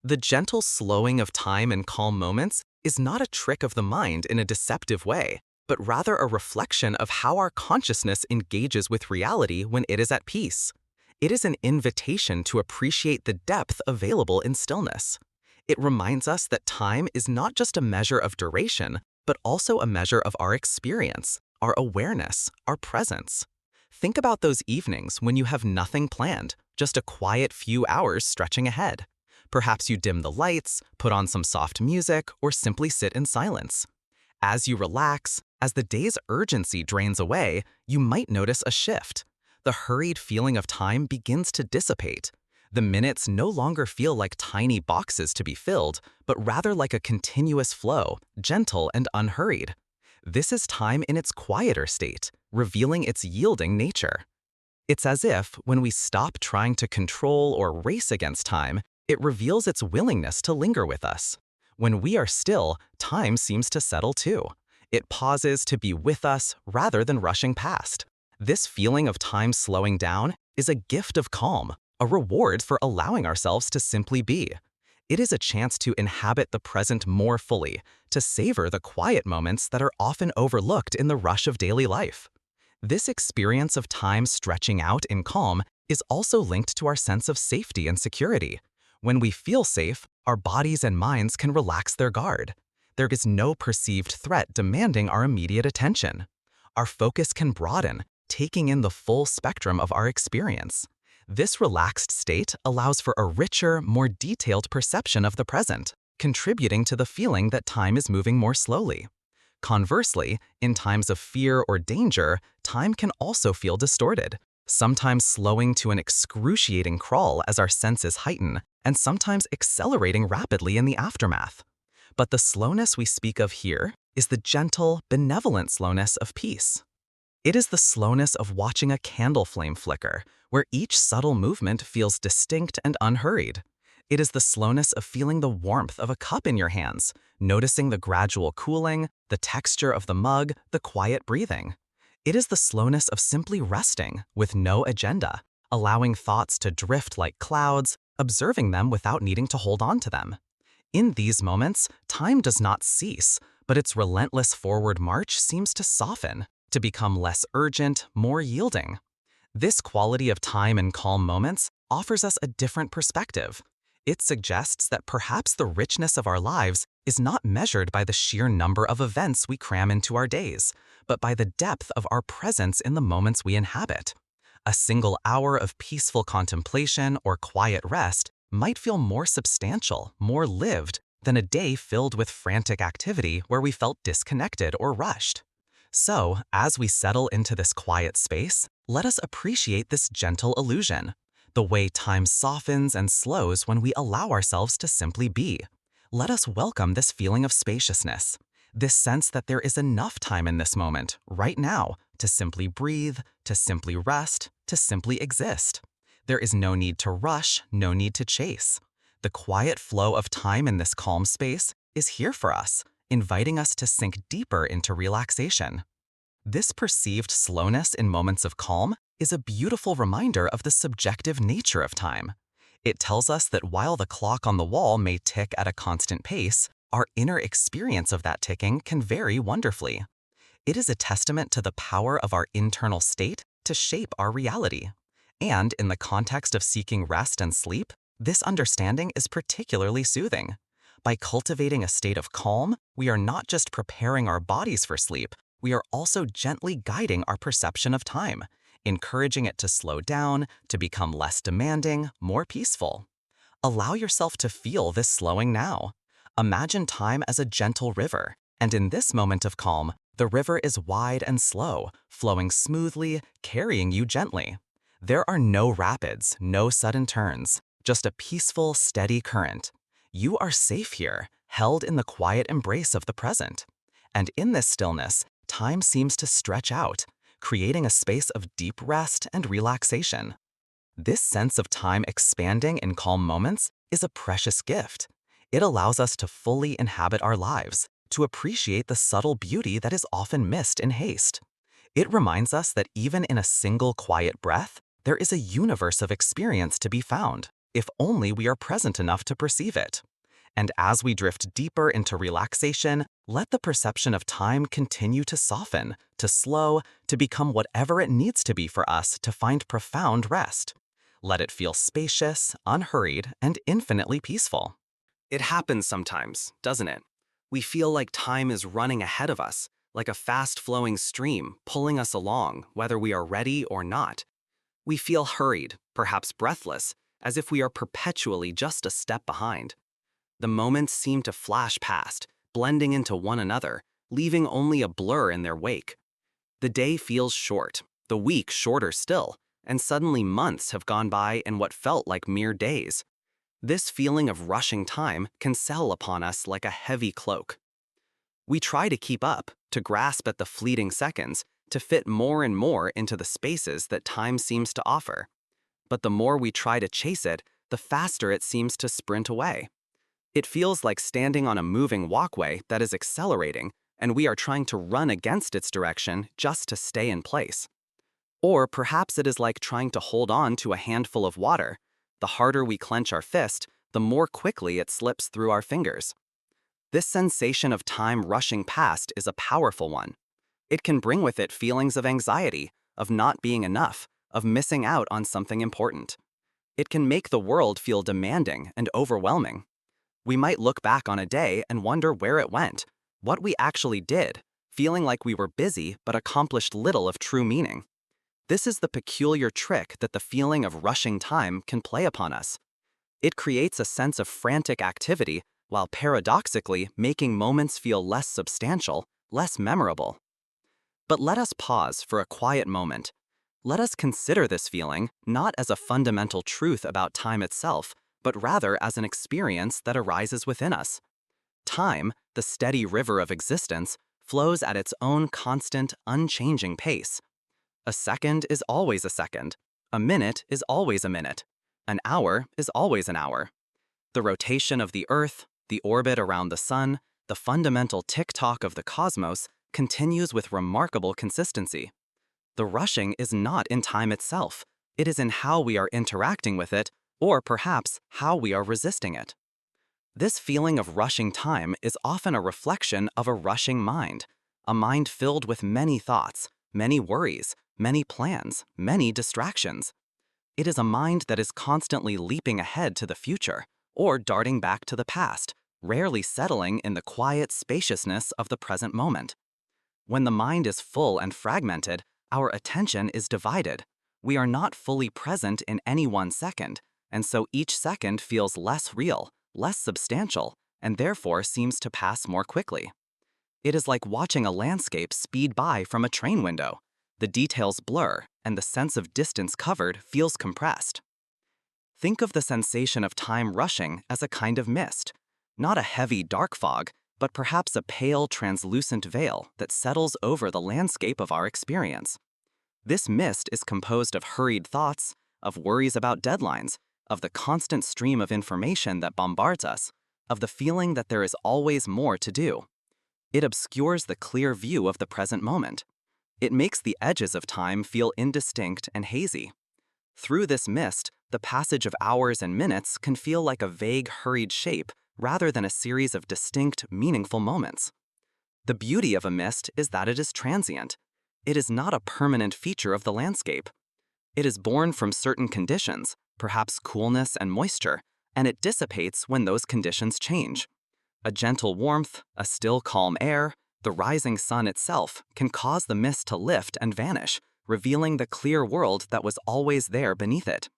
The gentle slowing of time in calm moments is not a trick of the mind in a deceptive way, but rather a reflection of how our consciousness engages with reality when it is at peace. It is an invitation to appreciate the depth available in stillness. It reminds us that time is not just a measure of duration, but also a measure of our experience, our awareness, our presence. Think about those evenings when you have nothing planned, just a quiet few hours stretching ahead. Perhaps you dim the lights, put on some soft music, or simply sit in silence. As you relax, as the day's urgency drains away, you might notice a shift. The hurried feeling of time begins to dissipate. The minutes no longer feel like tiny boxes to be filled, but rather like a continuous flow, gentle and unhurried. This is time in its quieter state, revealing its yielding nature. It's as if, when we stop trying to control or race against time, it reveals its willingness to linger with us. When we are still, time seems to settle too. It pauses to be with us rather than rushing past. This feeling of time slowing down is a gift of calm, a reward for allowing ourselves to simply be. It is a chance to inhabit the present more fully, to savor the quiet moments that are often overlooked in the rush of daily life. This experience of time stretching out in calm is also linked to our sense of safety and security. When we feel safe, our bodies and minds can relax their guard. There is no perceived threat demanding our immediate attention. Our focus can broaden, taking in the full spectrum of our experience. This relaxed state allows for a richer, more detailed perception of the present, contributing to the feeling that time is moving more slowly. Conversely, in times of fear or danger, time can also feel distorted, sometimes slowing to an excruciating crawl as our senses heighten, and sometimes accelerating rapidly in the aftermath. But the slowness we speak of here is the gentle, benevolent slowness of peace. It is the slowness of watching a candle flame flicker, where each subtle movement feels distinct and unhurried. It is the slowness of feeling the warmth of a cup in your hands, noticing the gradual cooling, the texture of the mug, the quiet breathing. It is the slowness of simply resting, with no agenda, allowing thoughts to drift like clouds, observing them without needing to hold on to them. In these moments, time does not cease, but its relentless forward march seems to soften, to become less urgent, more yielding. This quality of time in calm moments offers us a different perspective. It suggests that perhaps the richness of our lives is not measured by the sheer number of events we cram into our days, but by the depth of our presence in the moments we inhabit. A single hour of peaceful contemplation or quiet rest might feel more substantial, more lived, than a day filled with frantic activity where we felt disconnected or rushed. So, as we settle into this quiet space, let us appreciate this gentle illusion, the way time softens and slows when we allow ourselves to simply be. Let us welcome this feeling of spaciousness, this sense that there is enough time in this moment, right now, to simply breathe, to simply rest, to simply exist. There is no need to rush, no need to chase. The quiet flow of time in this calm space is here for us, inviting us to sink deeper into relaxation. This perceived slowness in moments of calm is a beautiful reminder of the subjective nature of time. It tells us that while the clock on the wall may tick at a constant pace, our inner experience of that ticking can vary wonderfully. It is a testament to the power of our internal state to shape our reality. And in the context of seeking rest and sleep, this understanding is particularly soothing. By cultivating a state of calm, we are not just preparing our bodies for sleep, we are also gently guiding our perception of time, encouraging it to slow down, to become less demanding, more peaceful. Allow yourself to feel this slowing now. Imagine time as a gentle river, and in this moment of calm, the river is wide and slow, flowing smoothly, carrying you gently. There are no rapids, no sudden turns, just a peaceful, steady current. You are safe here, held in the quiet embrace of the present. And in this stillness, time seems to stretch out, creating a space of deep rest and relaxation. This sense of time expanding in calm moments is a precious gift. It allows us to fully inhabit our lives, to appreciate the subtle beauty that is often missed in haste. It reminds us that even in a single quiet breath, there is a universe of experience to be found, if only we are present enough to perceive it. And as we drift deeper into relaxation, let the perception of time continue to soften, to slow, to become whatever it needs to be for us to find profound rest. Let it feel spacious, unhurried, and infinitely peaceful. It happens sometimes, doesn't it? We feel like time is running ahead of us, like a fast-flowing stream pulling us along, whether we are ready or not. We feel hurried, perhaps breathless, as if we are perpetually just a step behind. The moments seem to flash past, blending into one another, leaving only a blur in their wake. The day feels short, the week shorter still, and suddenly months have gone by in what felt like mere days. This feeling of rushing time can settle upon us like a heavy cloak. We try to keep up, to grasp at the fleeting seconds, to fit more and more into the spaces that time seems to offer. But the more we try to chase it, the faster it seems to sprint away. It feels like standing on a moving walkway that is accelerating, and we are trying to run against its direction just to stay in place. Or perhaps it is like trying to hold on to a handful of water, The harder we clench our fist, the more quickly it slips through our fingers. This sensation of time rushing past is a powerful one. It can bring with it feelings of anxiety, of not being enough, of missing out on something important. It can make the world feel demanding and overwhelming. We might look back on a day and wonder where it went, what we actually did, feeling like we were busy but accomplished little of true meaning. This is the peculiar trick that the feeling of rushing time can play upon us. It creates a sense of frantic activity while paradoxically making moments feel less substantial, less memorable. But let us pause for a quiet moment. Let us consider this feeling not as a fundamental truth about time itself, but rather as an experience that arises within us. Time, the steady river of existence, flows at its own constant, unchanging pace. A second is always a second. A minute is always a minute. An hour is always an hour. The rotation of the Earth, the orbit around the Sun, the fundamental tick-tock of the cosmos continues with remarkable consistency. The rushing is not in time itself. It is in how we are interacting with it, or perhaps how we are resisting it. This feeling of rushing time is often a reflection of a rushing mind, a mind filled with many thoughts, many worries, many plans, many distractions. It is a mind that is constantly leaping ahead to the future, or darting back to the past, rarely settling in the quiet spaciousness of the present moment. When the mind is full and fragmented, our attention is divided. We are not fully present in any one second, and so each second feels less real, less substantial, and therefore seems to pass more quickly. It is like watching a landscape speed by from a train window. The details blur, and the sense of distance covered feels compressed. Think of the sensation of time rushing as a kind of mist, not a heavy dark fog, but perhaps a pale, translucent veil that settles over the landscape of our experience. This mist is composed of hurried thoughts, of worries about deadlines, of the constant stream of information that bombards us, of the feeling that there is always more to do. It obscures the clear view of the present moment. It makes the edges of time feel indistinct and hazy. Through this mist, the passage of hours and minutes can feel like a vague, hurried shape rather than a series of distinct, meaningful moments. The beauty of a mist is that it is transient. It is not a permanent feature of the landscape. It is born from certain conditions, perhaps coolness and moisture, and it dissipates when those conditions change. A gentle warmth, a still calm air, the rising sun itself can cause the mist to lift and vanish, revealing the clear world that was always there beneath it.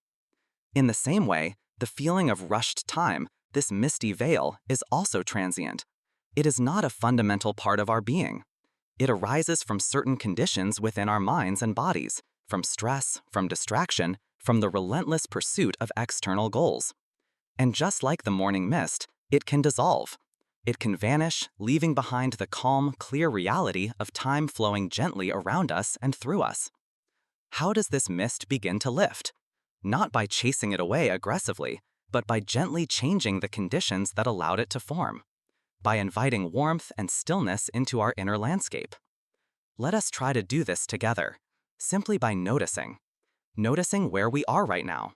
In the same way, the feeling of rushed time, this misty veil, is also transient. It is not a fundamental part of our being. It arises from certain conditions within our minds and bodies, from stress, from distraction, from the relentless pursuit of external goals. And just like the morning mist, it can dissolve. It can vanish, leaving behind the calm, clear reality of time flowing gently around us and through us. How does this mist begin to lift? Not by chasing it away aggressively, but by gently changing the conditions that allowed it to form, by inviting warmth and stillness into our inner landscape. Let us try to do this together, simply by noticing where we are right now,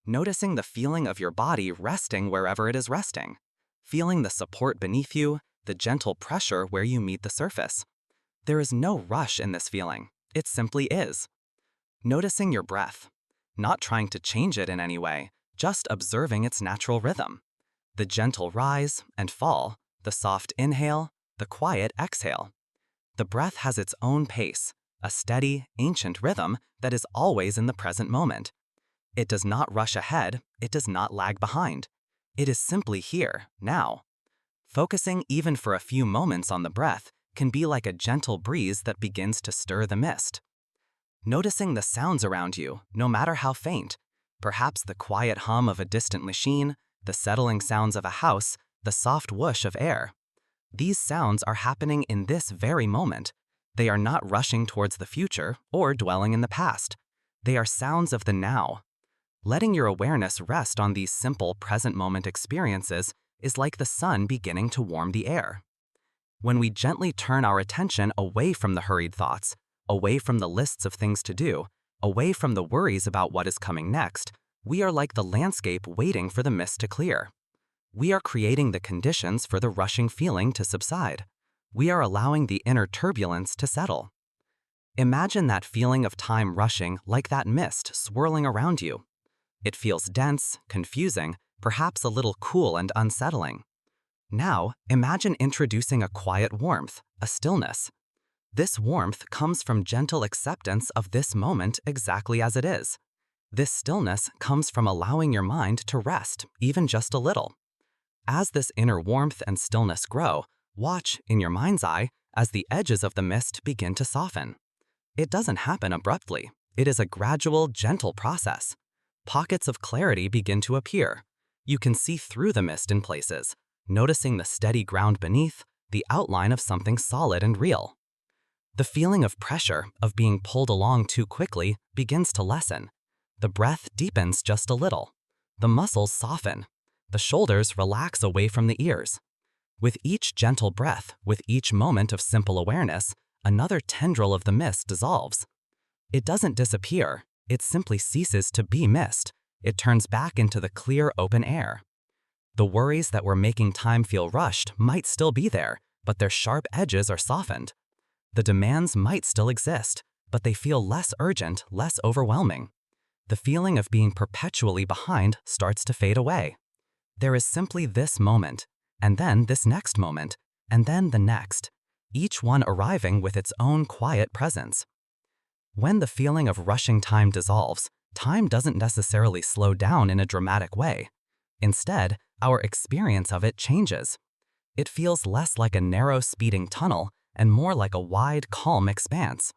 noticing the feeling of your body resting wherever it is resting, feeling the support beneath you, the gentle pressure where you meet the surface. There is no rush in this feeling, it simply is. Noticing your breath, not trying to change it in any way, just observing its natural rhythm. The gentle rise and fall, the soft inhale, the quiet exhale. The breath has its own pace, a steady, ancient rhythm that is always in the present moment. It does not rush ahead, it does not lag behind. It is simply here, now. Focusing even for a few moments on the breath can be like a gentle breeze that begins to stir the mist. Noticing the sounds around you, no matter how faint, perhaps the quiet hum of a distant machine, the settling sounds of a house, the soft whoosh of air. These sounds are happening in this very moment. They are not rushing towards the future or dwelling in the past. They are sounds of the now. Letting your awareness rest on these simple present moment experiences is like the sun beginning to warm the air. When we gently turn our attention away from the hurried thoughts, away from the lists of things to do, away from the worries about what is coming next, We are like the landscape waiting for the mist to clear. We are creating the conditions for the rushing feeling to subside. We are allowing the inner turbulence to settle. Imagine that feeling of time rushing like that mist swirling around you. It feels dense, confusing, perhaps a little cool and unsettling. Now, imagine introducing a quiet warmth, a stillness. This warmth comes from gentle acceptance of this moment exactly as it is. This stillness comes from allowing your mind to rest, even just a little. As this inner warmth and stillness grow, watch, in your mind's eye, as the edges of the mist begin to soften. It doesn't happen abruptly. It is a gradual, gentle process. Pockets of clarity begin to appear. You can see through the mist in places, noticing the steady ground beneath, the outline of something solid and real. The feeling of pressure, of being pulled along too quickly, begins to lessen. The breath deepens just a little. The muscles soften. The shoulders relax away from the ears. With each gentle breath, with each moment of simple awareness, another tendril of the mist dissolves. It doesn't disappear. It simply ceases to be mist. It turns back into the clear, open air. The worries that were making time feel rushed might still be there, but their sharp edges are softened. The demands might still exist, but they feel less urgent, less overwhelming. The feeling of being perpetually behind starts to fade away. There is simply this moment, and then this next moment, and then the next, each one arriving with its own quiet presence. When the feeling of rushing time dissolves, time doesn't necessarily slow down in a dramatic way. Instead, our experience of it changes. It feels less like a narrow, speeding tunnel and more like a wide, calm expanse.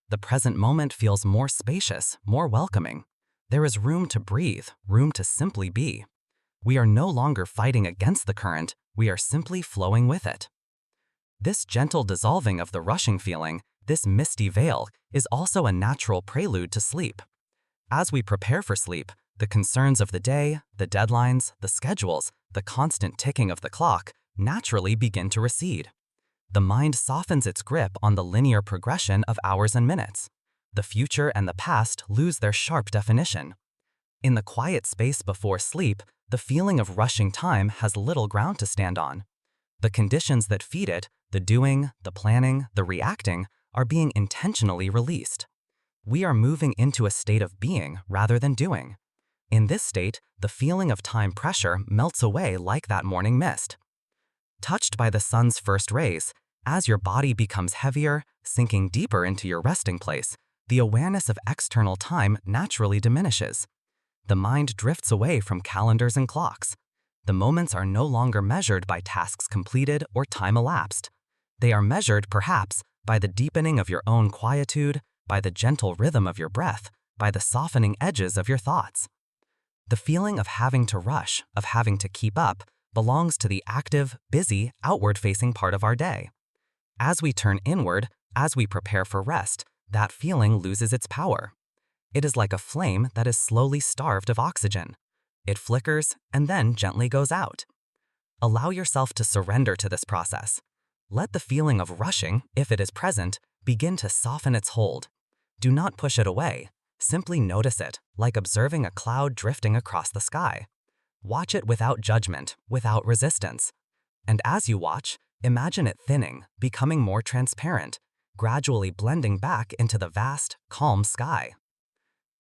The present moment feels more spacious, more welcoming. There is room to breathe, room to simply be. We are no longer fighting against the current, we are simply flowing with it. This gentle dissolving of the rushing feeling, this misty veil, is also a natural prelude to sleep. As we prepare for sleep, the concerns of the day, the deadlines, the schedules, the constant ticking of the clock naturally begin to recede. The mind softens its grip on the linear progression of hours and minutes. The future and the past lose their sharp definition. In the quiet space before sleep, the feeling of rushing time has little ground to stand on. The conditions that feed it, the doing, the planning, the reacting, are being intentionally released. We are moving into a state of being rather than doing. In this state, the feeling of time pressure melts away like that morning mist. Touched by the sun's first rays, as your body becomes heavier, sinking deeper into your resting place, the awareness of external time naturally diminishes. The mind drifts away from calendars and clocks. The moments are no longer measured by tasks completed or time elapsed. They are measured, perhaps, by the deepening of your own quietude, by the gentle rhythm of your breath, by the softening edges of your thoughts. The feeling of having to rush, of having to keep up, belongs to the active, busy, outward-facing part of our day. As we turn inward, as we prepare for rest, that feeling loses its power. It is like a flame that is slowly starved of oxygen. It flickers and then gently goes out. Allow yourself to surrender to this process. Let the feeling of rushing, if it is present, begin to soften its hold. Do not push it away. Simply notice it, like observing a cloud drifting across the sky. Watch it without judgment, without resistance. And as you watch, imagine it thinning, becoming more transparent, gradually blending back into the vast, calm sky.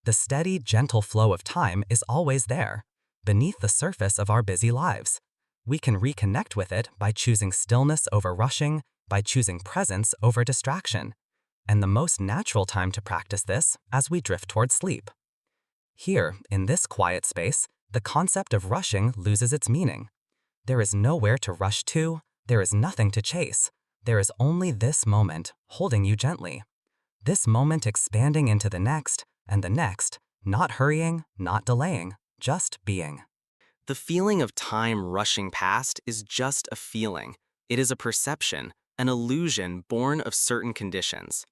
The steady, gentle flow of time is always there, beneath the surface of our busy lives. We can reconnect with it by choosing stillness over rushing, by choosing presence over distraction. And the most natural time to practice this as we drift toward sleep. Here, in this quiet space, the concept of rushing loses its meaning. There is nowhere to rush to, there is nothing to chase. There is only this moment, holding you gently. This moment expanding into the next, and the next, not hurrying, not delaying, just being. The feeling of time rushing past is just a feeling. It is a perception, an illusion born of certain conditions.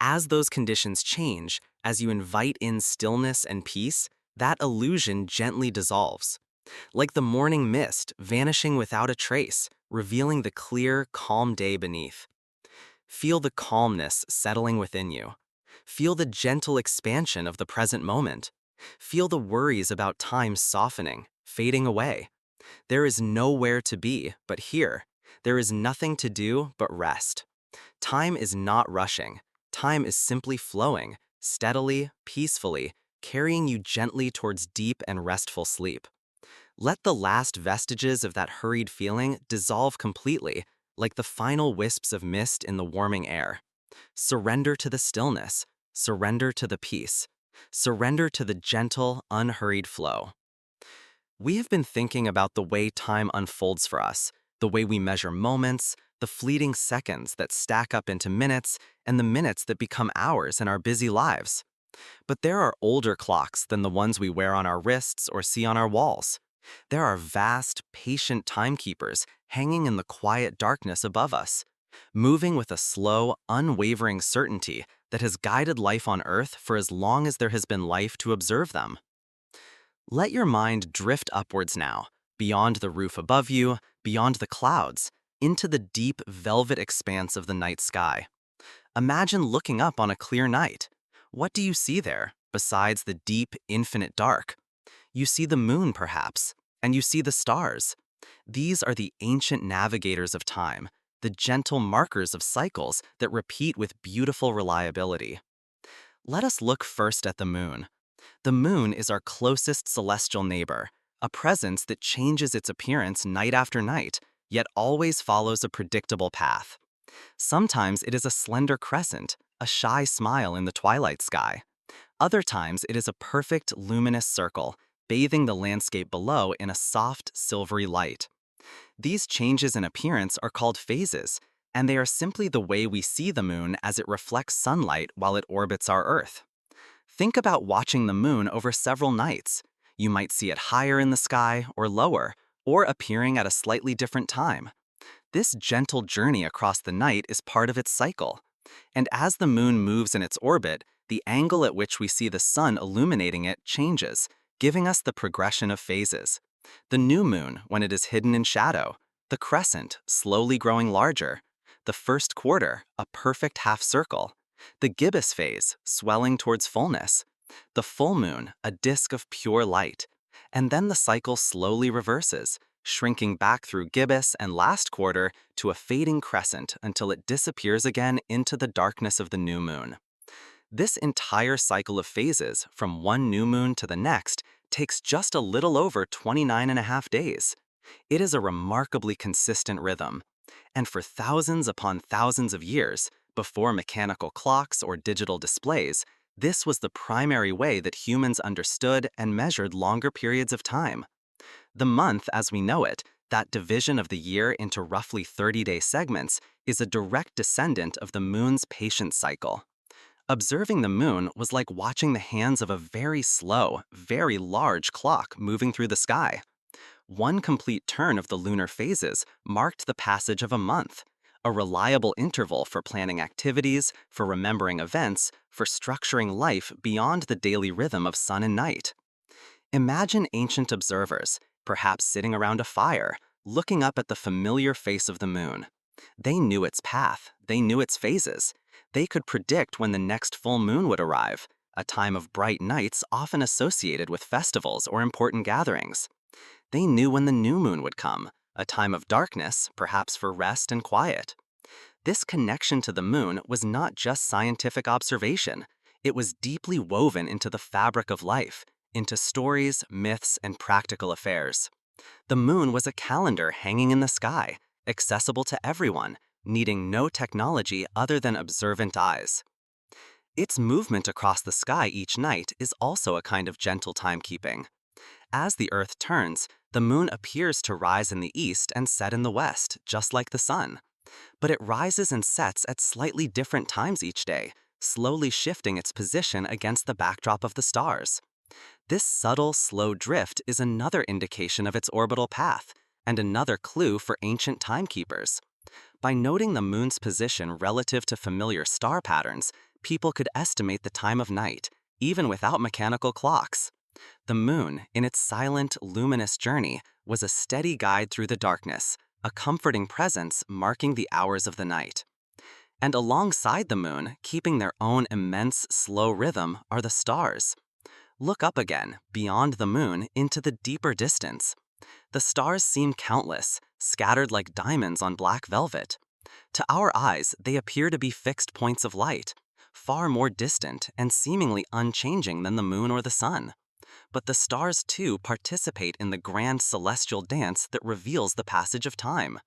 As those conditions change, as you invite in stillness and peace, that illusion gently dissolves. Like the morning mist vanishing without a trace, revealing the clear, calm day beneath. Feel the calmness settling within you. Feel the gentle expansion of the present moment. Feel the worries about time softening, fading away. There is nowhere to be but here. There is nothing to do but rest. Time is not rushing. Time is simply flowing, steadily, peacefully, carrying you gently towards deep and restful sleep. Let the last vestiges of that hurried feeling dissolve completely, like the final wisps of mist in the warming air. Surrender to the stillness. Surrender to the peace. Surrender to the gentle, unhurried flow. We have been thinking about the way time unfolds for us, the way we measure moments, the fleeting seconds that stack up into minutes, and the minutes that become hours in our busy lives. But there are older clocks than the ones we wear on our wrists or see on our walls. There are vast, patient timekeepers hanging in the quiet darkness above us, moving with a slow, unwavering certainty that has guided life on Earth for as long as there has been life to observe them. Let your mind drift upwards now, beyond the roof above you, beyond the clouds, into the deep, velvet expanse of the night sky. Imagine looking up on a clear night. What do you see there, besides the deep, infinite dark? You see the moon, perhaps, and you see the stars. These are the ancient navigators of time, the gentle markers of cycles that repeat with beautiful reliability. Let us look first at the moon. The moon is our closest celestial neighbor, a presence that changes its appearance night after night, yet always follows a predictable path. Sometimes it is a slender crescent, a shy smile in the twilight sky. Other times it is a perfect luminous circle, bathing the landscape below in a soft, silvery light. These changes in appearance are called phases, and they are simply the way we see the moon as it reflects sunlight while it orbits our Earth. Think about watching the moon over several nights. You might see it higher in the sky or lower, or appearing at a slightly different time. This gentle journey across the night is part of its cycle. And as the moon moves in its orbit, the angle at which we see the sun illuminating it changes, giving us the progression of phases. The new moon, when it is hidden in shadow, the crescent, slowly growing larger, the first quarter, a perfect half circle, the gibbous phase, swelling towards fullness, the full moon, a disk of pure light, and then the cycle slowly reverses, shrinking back through gibbous and last quarter to a fading crescent until it disappears again into the darkness of the new moon. This entire cycle of phases, from one new moon to the next, takes just a little over 29 and a half days. It is a remarkably consistent rhythm. And for thousands upon thousands of years, before mechanical clocks or digital displays, this was the primary way that humans understood and measured longer periods of time. The month, as we know it, that division of the year into roughly 30-day segments, is a direct descendant of the moon's patient cycle. Observing the moon was like watching the hands of a very slow, very large clock moving through the sky. One complete turn of the lunar phases marked the passage of a month, a reliable interval for planning activities, for remembering events, for structuring life beyond the daily rhythm of sun and night. Imagine ancient observers, perhaps sitting around a fire, looking up at the familiar face of the moon. They knew its path, they knew its phases. They could predict when the next full moon would arrive, a time of bright nights often associated with festivals or important gatherings. They knew when the new moon would come, a time of darkness, perhaps for rest and quiet. This connection to the moon was not just scientific observation. It was deeply woven into the fabric of life, into stories, myths, and practical affairs. The moon was a calendar hanging in the sky, accessible to everyone, needing no technology other than observant eyes. Its movement across the sky each night is also a kind of gentle timekeeping. As the Earth turns, the moon appears to rise in the east and set in the west, just like the sun. But it rises and sets at slightly different times each day, slowly shifting its position against the backdrop of the stars. This subtle, slow drift is another indication of its orbital path, and another clue for ancient timekeepers. By noting the moon's position relative to familiar star patterns, people could estimate the time of night, even without mechanical clocks. The moon, in its silent, luminous journey, was a steady guide through the darkness, a comforting presence marking the hours of the night. And alongside the moon, keeping their own immense, slow rhythm, are the stars. Look up again, beyond the moon, into the deeper distance. The stars seem countless, scattered like diamonds on black velvet. To our eyes, they appear to be fixed points of light, far more distant and seemingly unchanging than the moon or the sun. But the stars too participate in the grand celestial dance that reveals the passage of time.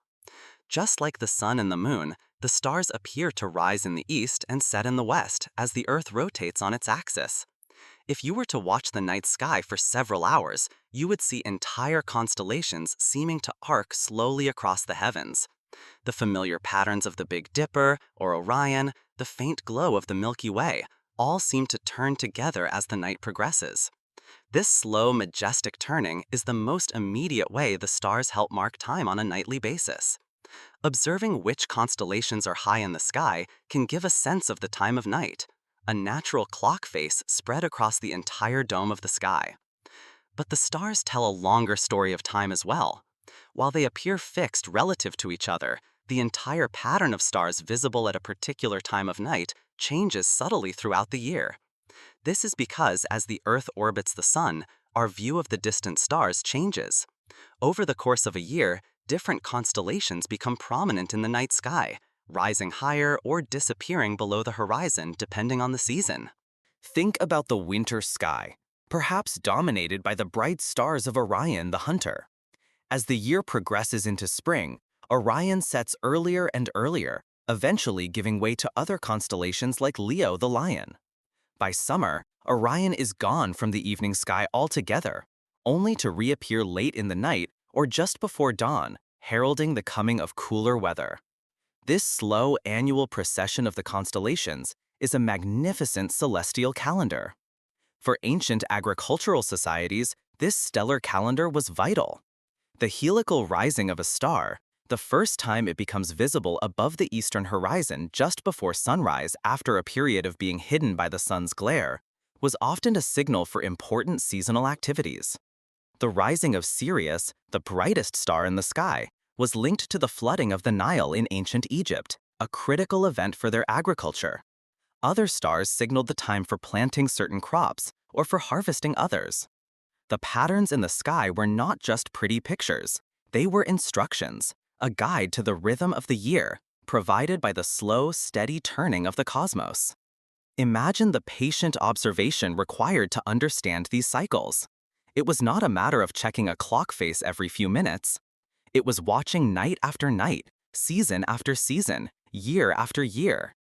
Just like the sun and the moon, the stars appear to rise in the east and set in the west as the Earth rotates on its axis. If you were to watch the night sky for several hours, you would see entire constellations seeming to arc slowly across the heavens. The familiar patterns of the Big Dipper or Orion, the faint glow of the Milky Way, all seem to turn together as the night progresses. This slow, majestic turning is the most immediate way the stars help mark time on a nightly basis. Observing which constellations are high in the sky can give a sense of the time of night, a natural clock face spread across the entire dome of the sky. But the stars tell a longer story of time as well. While they appear fixed relative to each other, the entire pattern of stars visible at a particular time of night changes subtly throughout the year. This is because as the Earth orbits the Sun, our view of the distant stars changes. Over the course of a year, different constellations become prominent in the night sky, rising higher or disappearing below the horizon depending on the season. Think about the winter sky, perhaps dominated by the bright stars of Orion the Hunter. As the year progresses into spring, Orion sets earlier and earlier, eventually giving way to other constellations like Leo the Lion. By summer, Orion is gone from the evening sky altogether, only to reappear late in the night or just before dawn, heralding the coming of cooler weather. This slow annual procession of the constellations is a magnificent celestial calendar. For ancient agricultural societies, this stellar calendar was vital. The heliacal rising of a star, the first time it becomes visible above the eastern horizon just before sunrise after a period of being hidden by the sun's glare, was often a signal for important seasonal activities. The rising of Sirius, the brightest star in the sky, was linked to the flooding of the Nile in ancient Egypt, a critical event for their agriculture. Other stars signaled the time for planting certain crops or for harvesting others. The patterns in the sky were not just pretty pictures. They were instructions, a guide to the rhythm of the year, provided by the slow, steady turning of the cosmos. Imagine the patient observation required to understand these cycles. It was not a matter of checking a clock face every few minutes. It was watching night after night, season after season, year after year.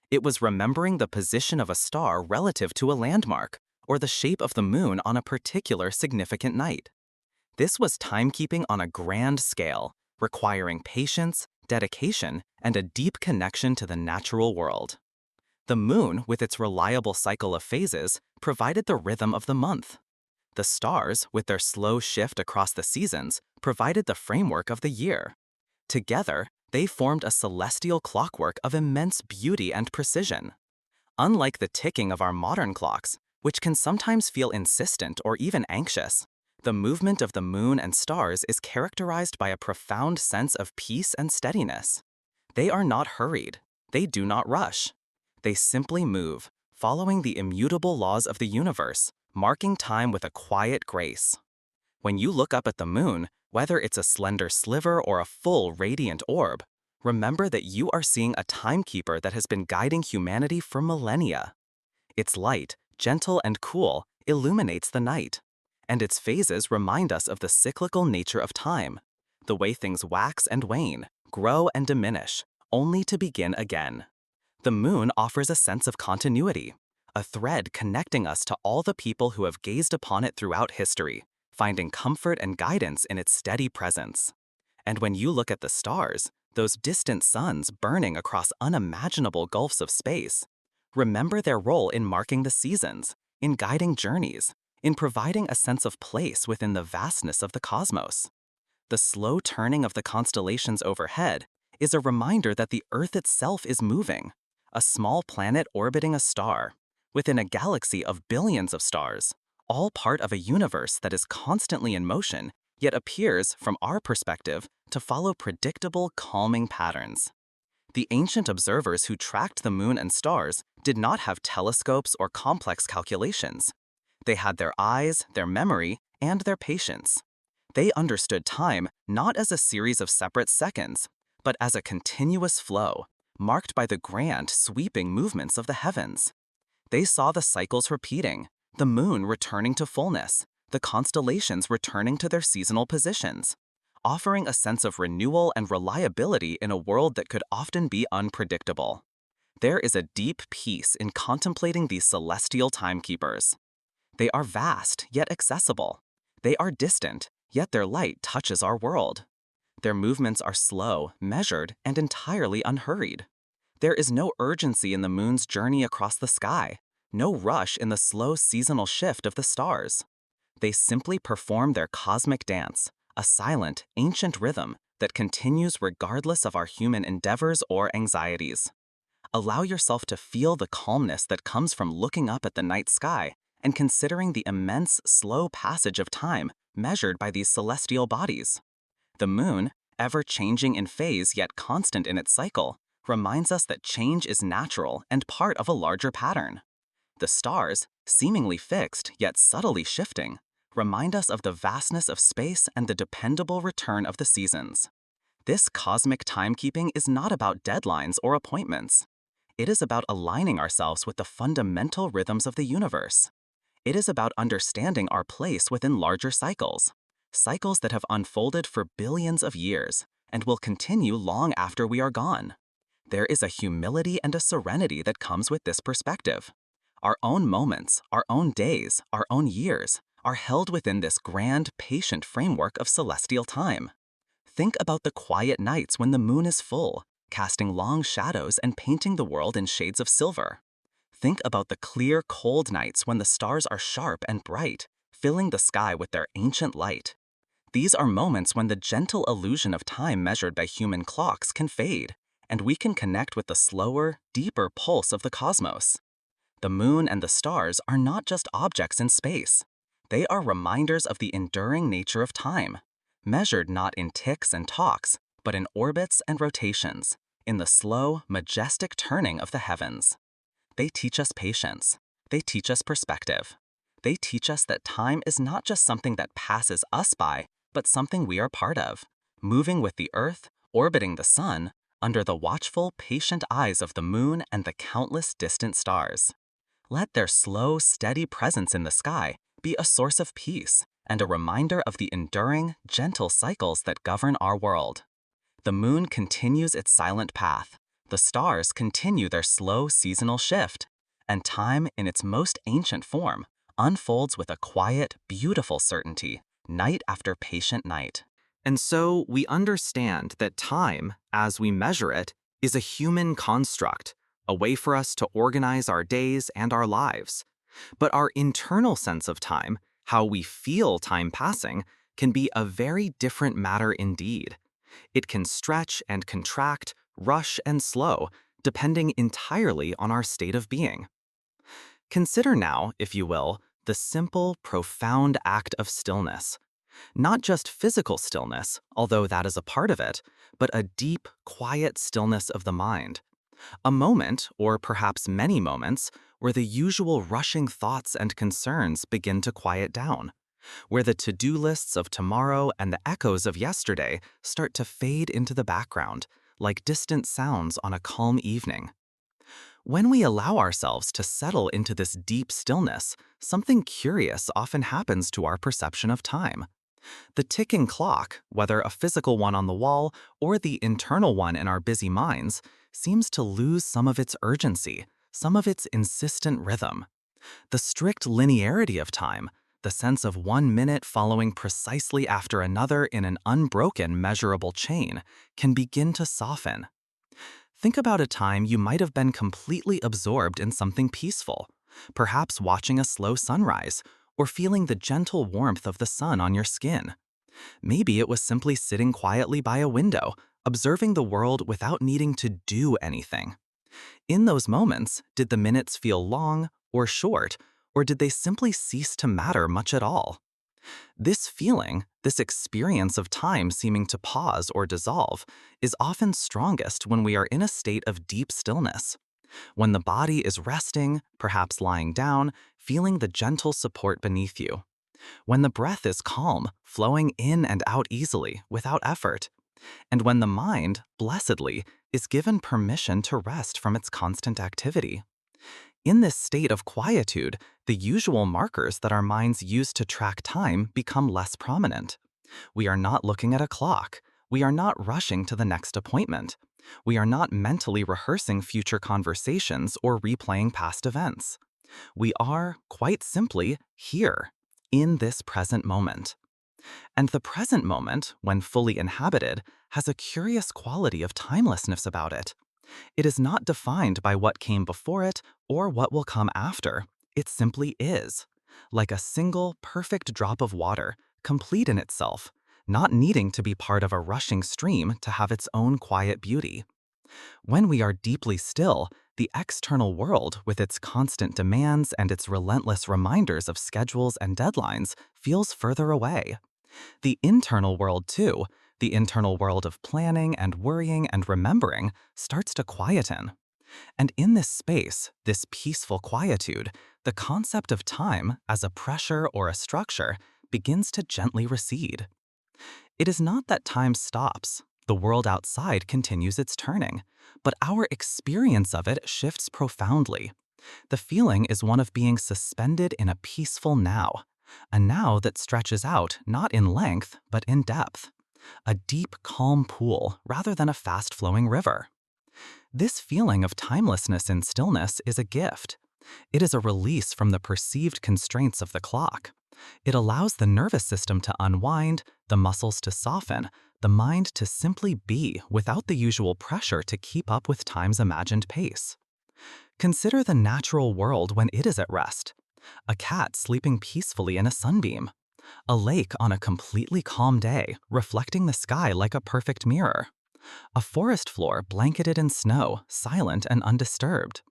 It was remembering the position of a star relative to a landmark, or the shape of the moon on a particular significant night. This was timekeeping on a grand scale, requiring patience, dedication, and a deep connection to the natural world. The moon, with its reliable cycle of phases, provided the rhythm of the month. The stars, with their slow shift across the seasons, provided the framework of the year. Together, they formed a celestial clockwork of immense beauty and precision. Unlike the ticking of our modern clocks, which can sometimes feel insistent or even anxious, the movement of the moon and stars is characterized by a profound sense of peace and steadiness. They are not hurried. They do not rush. They simply move, following the immutable laws of the universe, marking time with a quiet grace. When you look up at the moon, whether it's a slender sliver or a full, radiant orb, remember that you are seeing a timekeeper that has been guiding humanity for millennia. Its light, gentle and cool, illuminates the night, and its phases remind us of the cyclical nature of time, the way things wax and wane, grow and diminish, only to begin again. The moon offers a sense of continuity, a thread connecting us to all the people who have gazed upon it throughout history, finding comfort and guidance in its steady presence. And when you look at the stars, those distant suns burning across unimaginable gulfs of space, remember their role in marking the seasons, in guiding journeys, in providing a sense of place within the vastness of the cosmos. The slow turning of the constellations overhead is a reminder that the Earth itself is moving, a small planet orbiting a star, within a galaxy of billions of stars, all part of a universe that is constantly in motion, yet appears, from our perspective, to follow predictable, calming patterns. The ancient observers who tracked the moon and stars did not have telescopes or complex calculations. They had their eyes, their memory, and their patience. They understood time not as a series of separate seconds, but as a continuous flow, marked by the grand, sweeping movements of the heavens. They saw the cycles repeating, the moon returning to fullness, the constellations returning to their seasonal positions, offering a sense of renewal and reliability in a world that could often be unpredictable. There is a deep peace in contemplating these celestial timekeepers. They are vast, yet accessible. They are distant, yet their light touches our world. Their movements are slow, measured, and entirely unhurried. There is no urgency in the moon's journey across the sky, no rush in the slow seasonal shift of the stars. They simply perform their cosmic dance, a silent, ancient rhythm that continues regardless of our human endeavors or anxieties. Allow yourself to feel the calmness that comes from looking up at the night sky and considering the immense, slow passage of time measured by these celestial bodies. The moon, ever changing in phase yet constant in its cycle, reminds us that change is natural and part of a larger pattern. The stars, seemingly fixed yet subtly shifting, remind us of the vastness of space and the dependable return of the seasons. This cosmic timekeeping is not about deadlines or appointments. It is about aligning ourselves with the fundamental rhythms of the universe. It is about understanding our place within larger cycles, cycles that have unfolded for billions of years and will continue long after we are gone. There is a humility and a serenity that comes with this perspective. Our own moments, our own days, our own years are held within this grand, patient framework of celestial time. Think about the quiet nights when the moon is full, casting long shadows and painting the world in shades of silver. Think about the clear, cold nights when the stars are sharp and bright, filling the sky with their ancient light. These are moments when the gentle illusion of time measured by human clocks can fade, and we can connect with the slower, deeper pulse of the cosmos. The moon and the stars are not just objects in space. They are reminders of the enduring nature of time, measured not in ticks and talks, but in orbits and rotations, in the slow, majestic turning of the heavens. They teach us patience. They teach us perspective. They teach us that time is not just something that passes us by, but something we are part of, moving with the earth, orbiting the sun, under the watchful, patient eyes of the moon and the countless distant stars. Let their slow, steady presence in the sky be a source of peace and a reminder of the enduring, gentle cycles that govern our world. The moon continues its silent path, the stars continue their slow seasonal shift, and time in its most ancient form unfolds with a quiet, beautiful certainty, night after patient night. And so we understand that time, as we measure it, is a human construct, a way for us to organize our days and our lives. But our internal sense of time, how we feel time passing, can be a very different matter indeed. It can stretch and contract, rush and slow, depending entirely on our state of being. Consider now, if you will, the simple, profound act of stillness. Not just physical stillness, although that is a part of it, but a deep, quiet stillness of the mind. A moment, or perhaps many moments, where the usual rushing thoughts and concerns begin to quiet down, where the to-do lists of tomorrow and the echoes of yesterday start to fade into the background, like distant sounds on a calm evening. When we allow ourselves to settle into this deep stillness, something curious often happens to our perception of time. The ticking clock, whether a physical one on the wall or the internal one in our busy minds, seems to lose some of its urgency, some of its insistent rhythm. The strict linearity of time, the sense of 1 minute following precisely after another in an unbroken measurable chain, can begin to soften. Think about a time you might have been completely absorbed in something peaceful, perhaps watching a slow sunrise or feeling the gentle warmth of the sun on your skin. Maybe it was simply sitting quietly by a window, observing the world without needing to do anything. In those moments, did the minutes feel long or short, or did they simply cease to matter much at all? This feeling, this experience of time seeming to pause or dissolve, is often strongest when we are in a state of deep stillness. When the body is resting, perhaps lying down, feeling the gentle support beneath you. When the breath is calm, flowing in and out easily, without effort. And when the mind, blessedly, is given permission to rest from its constant activity. In this state of quietude, the usual markers that our minds use to track time become less prominent. We are not looking at a clock. We are not rushing to the next appointment. We are not mentally rehearsing future conversations or replaying past events. We are, quite simply, here, in this present moment. And the present moment, when fully inhabited, has a curious quality of timelessness about it. It is not defined by what came before it or what will come after. It simply is, like a single, perfect drop of water, complete in itself, not needing to be part of a rushing stream to have its own quiet beauty. When we are deeply still, the external world, with its constant demands and its relentless reminders of schedules and deadlines, feels further away. The internal world, too, the internal world of planning and worrying and remembering, starts to quieten. And in this space, this peaceful quietude, the concept of time as a pressure or a structure begins to gently recede. It is not that time stops. The world outside continues its turning, but our experience of it shifts profoundly. The feeling is one of being suspended in a peaceful now, a now that stretches out not in length but in depth, a deep, calm pool rather than a fast-flowing river. This feeling of timelessness in stillness is a gift. It is a release from the perceived constraints of the clock. It allows the nervous system to unwind, the muscles to soften, the mind to simply be without the usual pressure to keep up with time's imagined pace. Consider the natural world when it is at rest. A cat sleeping peacefully in a sunbeam. A lake on a completely calm day, reflecting the sky like a perfect mirror. A forest floor blanketed in snow, silent and undisturbed.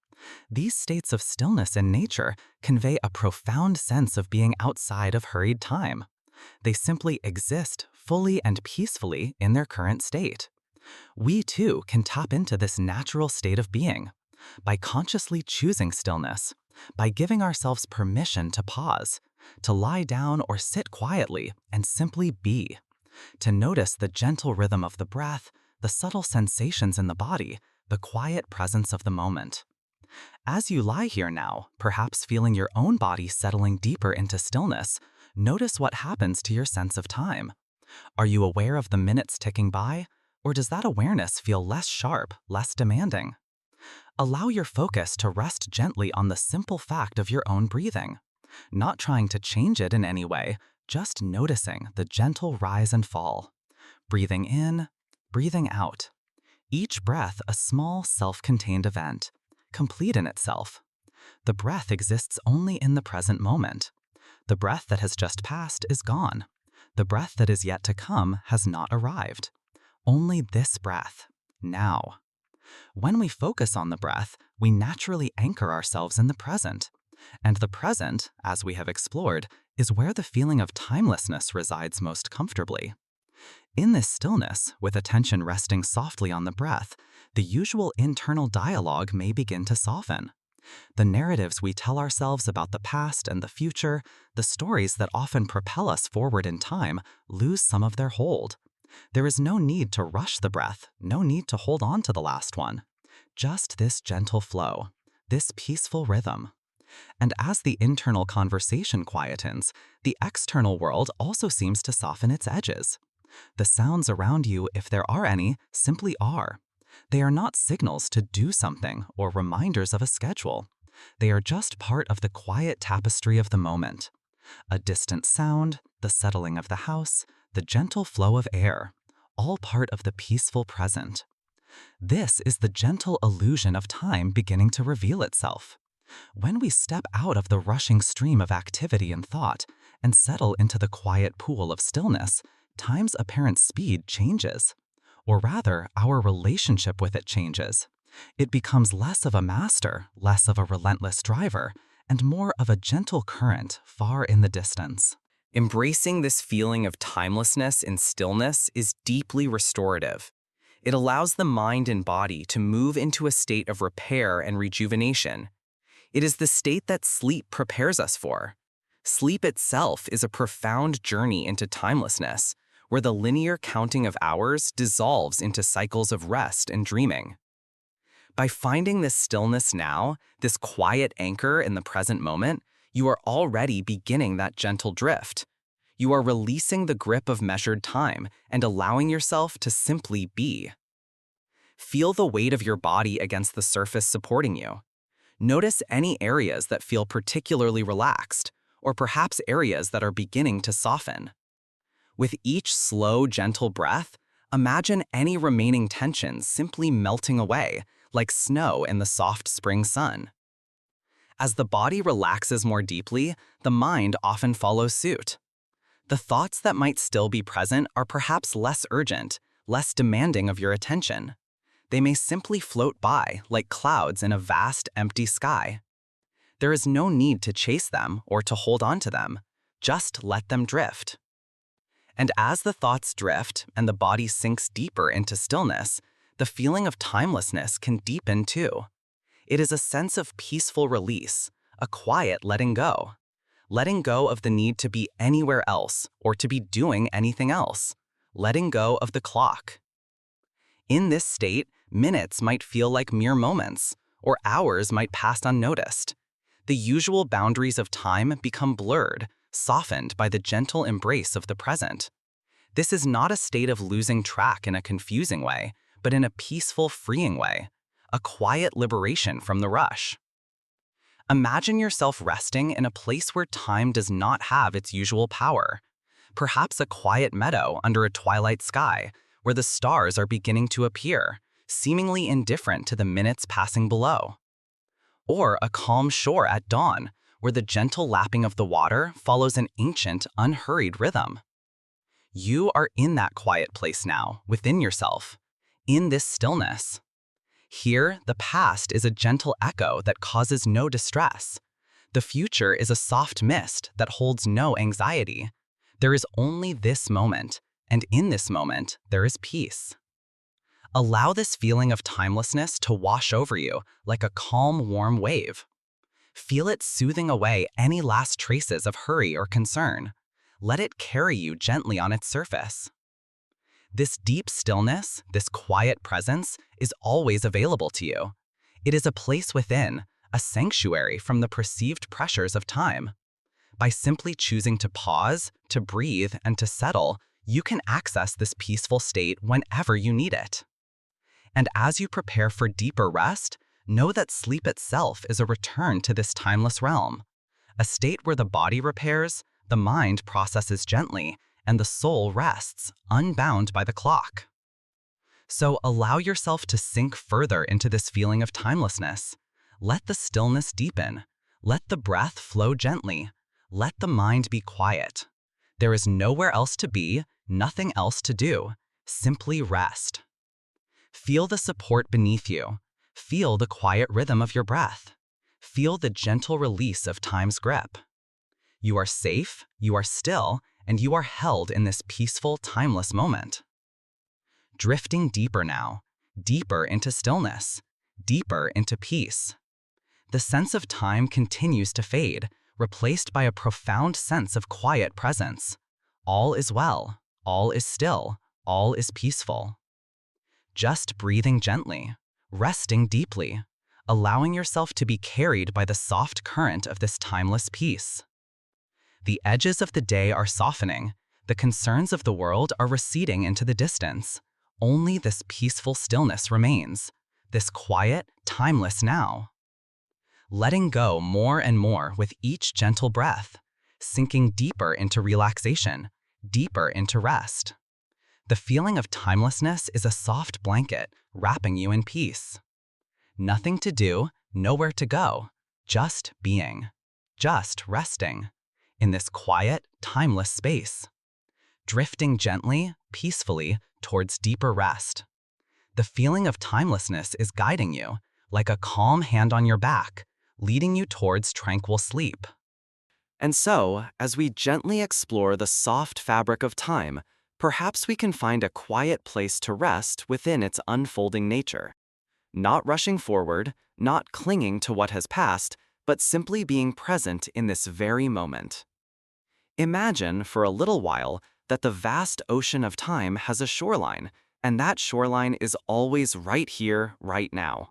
These states of stillness in nature convey a profound sense of being outside of hurried time. They simply exist fully and peacefully in their current state. We too can tap into this natural state of being by consciously choosing stillness, by giving ourselves permission to pause, to lie down or sit quietly and simply be, to notice the gentle rhythm of the breath, the subtle sensations in the body, the quiet presence of the moment. As you lie here now, perhaps feeling your own body settling deeper into stillness, notice what happens to your sense of time. Are you aware of the minutes ticking by, or does that awareness feel less sharp, less demanding? Allow your focus to rest gently on the simple fact of your own breathing, not trying to change it in any way, just noticing the gentle rise and fall. Breathing in, breathing out. Each breath a small, self-contained event, complete in itself. The breath exists only in the present moment. The breath that has just passed is gone. The breath that is yet to come has not arrived. Only this breath, now. When we focus on the breath, we naturally anchor ourselves in the present. And the present, as we have explored, is where the feeling of timelessness resides most comfortably. In this stillness, with attention resting softly on the breath, the usual internal dialogue may begin to soften. The narratives we tell ourselves about the past and the future, the stories that often propel us forward in time, lose some of their hold. There is no need to rush the breath, no need to hold on to the last one. Just this gentle flow, this peaceful rhythm. And as the internal conversation quietens, the external world also seems to soften its edges. The sounds around you, if there are any, simply are. They are not signals to do something or reminders of a schedule. They are just part of the quiet tapestry of the moment. A distant sound, the settling of the house, the gentle flow of air, all part of the peaceful present. This is the gentle illusion of time beginning to reveal itself. When we step out of the rushing stream of activity and thought and settle into the quiet pool of stillness, time's apparent speed changes. Or rather, our relationship with it changes. It becomes less of a master, less of a relentless driver, and more of a gentle current far in the distance. Embracing this feeling of timelessness and stillness is deeply restorative. It allows the mind and body to move into a state of repair and rejuvenation. It is the state that sleep prepares us for. Sleep itself is a profound journey into timelessness, where the linear counting of hours dissolves into cycles of rest and dreaming. By finding this stillness now, this quiet anchor in the present moment, you are already beginning that gentle drift. You are releasing the grip of measured time and allowing yourself to simply be. Feel the weight of your body against the surface supporting you. Notice any areas that feel particularly relaxed, or perhaps areas that are beginning to soften. With each slow, gentle breath, imagine any remaining tensions simply melting away, like snow in the soft spring sun. As the body relaxes more deeply, the mind often follows suit. The thoughts that might still be present are perhaps less urgent, less demanding of your attention. They may simply float by like clouds in a vast, empty sky. There is no need to chase them or to hold on to them. Just let them drift. And as the thoughts drift and the body sinks deeper into stillness, the feeling of timelessness can deepen too. It is a sense of peaceful release, a quiet letting go of the need to be anywhere else or to be doing anything else, letting go of the clock. In this state, minutes might feel like mere moments, or hours might pass unnoticed. The usual boundaries of time become blurred, softened by the gentle embrace of the present. This is not a state of losing track in a confusing way, but in a peaceful, freeing way, a quiet liberation from the rush. Imagine yourself resting in a place where time does not have its usual power. Perhaps a quiet meadow under a twilight sky, where the stars are beginning to appear, seemingly indifferent to the minutes passing below. Or a calm shore at dawn, where the gentle lapping of the water follows an ancient, unhurried rhythm. You are in that quiet place now, within yourself, in this stillness. Here, the past is a gentle echo that causes no distress. The future is a soft mist that holds no anxiety. There is only this moment, and in this moment, there is peace. Allow this feeling of timelessness to wash over you like a calm, warm wave. Feel it soothing away any last traces of hurry or concern. Let it carry you gently on its surface. This deep stillness, this quiet presence, is always available to you. It is a place within, a sanctuary from the perceived pressures of time. By simply choosing to pause, to breathe, and to settle, you can access this peaceful state whenever you need it. And as you prepare for deeper rest, know that sleep itself is a return to this timeless realm, a state where the body repairs, the mind processes gently, and the soul rests, unbound by the clock. So allow yourself to sink further into this feeling of timelessness. Let the stillness deepen. Let the breath flow gently. Let the mind be quiet. There is nowhere else to be, nothing else to do. Simply rest. Feel the support beneath you. Feel the quiet rhythm of your breath. Feel the gentle release of time's grip. You are safe, you are still, and you are held in this peaceful, timeless moment. Drifting deeper now, deeper into stillness, deeper into peace. The sense of time continues to fade, replaced by a profound sense of quiet presence. All is well, all is still, all is peaceful. Just breathing gently, resting deeply, allowing yourself to be carried by the soft current of this timeless peace. The edges of the day are softening, the concerns of the world are receding into the distance. Only this peaceful stillness remains, this quiet, timeless now. Letting go more and more with each gentle breath, sinking deeper into relaxation, deeper into rest. The feeling of timelessness is a soft blanket wrapping you in peace. Nothing to do, nowhere to go, just being, just resting, in this quiet, timeless space, drifting gently, peacefully towards deeper rest. The feeling of timelessness is guiding you, like a calm hand on your back, leading you towards tranquil sleep. And so, as we gently explore the soft fabric of time, Perhaps we can find a quiet place to rest within its unfolding nature. Not rushing forward, not clinging to what has passed, but simply being present in this very moment. Imagine, for a little while, that the vast ocean of time has a shoreline, and that shoreline is always right here, right now.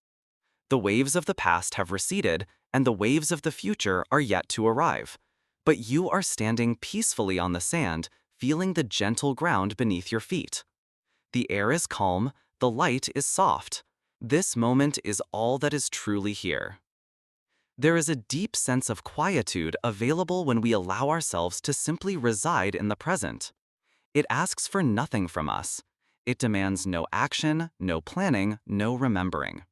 The waves of the past have receded, and the waves of the future are yet to arrive. But you are standing peacefully on the sand, feeling the gentle ground beneath your feet. The air is calm, the light is soft. This moment is all that is truly here. There is a deep sense of quietude available when we allow ourselves to simply reside in the present. It asks for nothing from us. It demands no action, no planning, no remembering.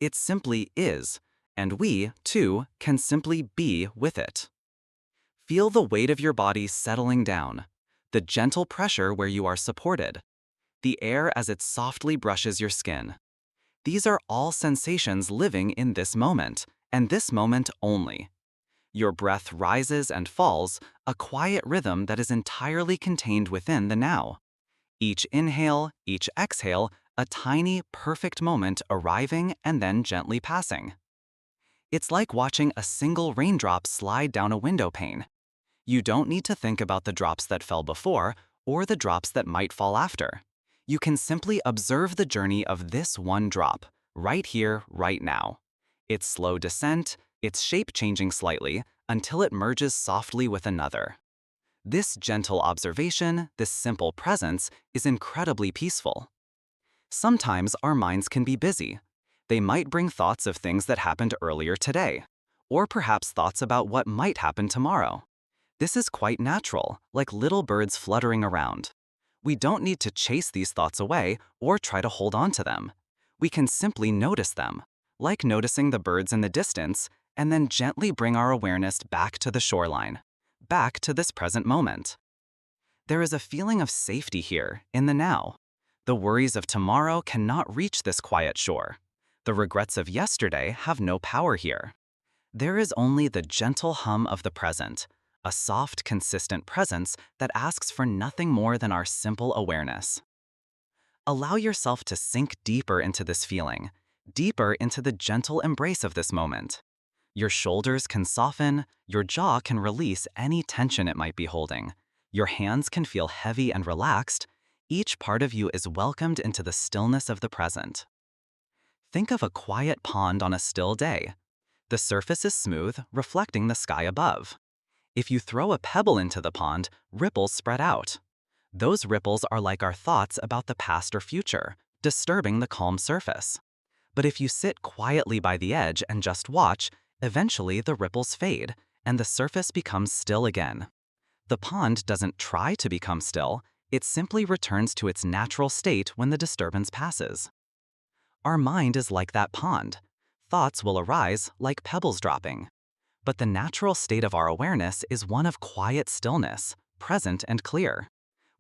It simply is, and we, too, can simply be with it. Feel the weight of your body settling down, the gentle pressure where you are supported, the air as it softly brushes your skin. These are all sensations living in this moment, and this moment only. Your breath rises and falls, a quiet rhythm that is entirely contained within the now. Each inhale, each exhale, a tiny, perfect moment arriving and then gently passing. It's like watching a single raindrop slide down a window pane. You don't need to think about the drops that fell before or the drops that might fall after. You can simply observe the journey of this one drop, right here, right now. Its slow descent, its shape changing slightly until it merges softly with another. This gentle observation, this simple presence, is incredibly peaceful. Sometimes our minds can be busy. They might bring thoughts of things that happened earlier today, or perhaps thoughts about what might happen tomorrow. This is quite natural, like little birds fluttering around. We don't need to chase these thoughts away or try to hold on to them. We can simply notice them, like noticing the birds in the distance, and then gently bring our awareness back to the shoreline, back to this present moment. There is a feeling of safety here, in the now. The worries of tomorrow cannot reach this quiet shore. The regrets of yesterday have no power here. There is only the gentle hum of the present, a soft, consistent presence that asks for nothing more than our simple awareness. Allow yourself to sink deeper into this feeling, deeper into the gentle embrace of this moment. Your shoulders can soften, your jaw can release any tension it might be holding. Your hands can feel heavy and relaxed. Each part of you is welcomed into the stillness of the present. Think of a quiet pond on a still day. The surface is smooth, reflecting the sky above. If you throw a pebble into the pond, ripples spread out. Those ripples are like our thoughts about the past or future, disturbing the calm surface. But if you sit quietly by the edge and just watch, eventually the ripples fade, and the surface becomes still again. The pond doesn't try to become still, it simply returns to its natural state when the disturbance passes. Our mind is like that pond. Thoughts will arise like pebbles dropping. But the natural state of our awareness is one of quiet stillness, present and clear.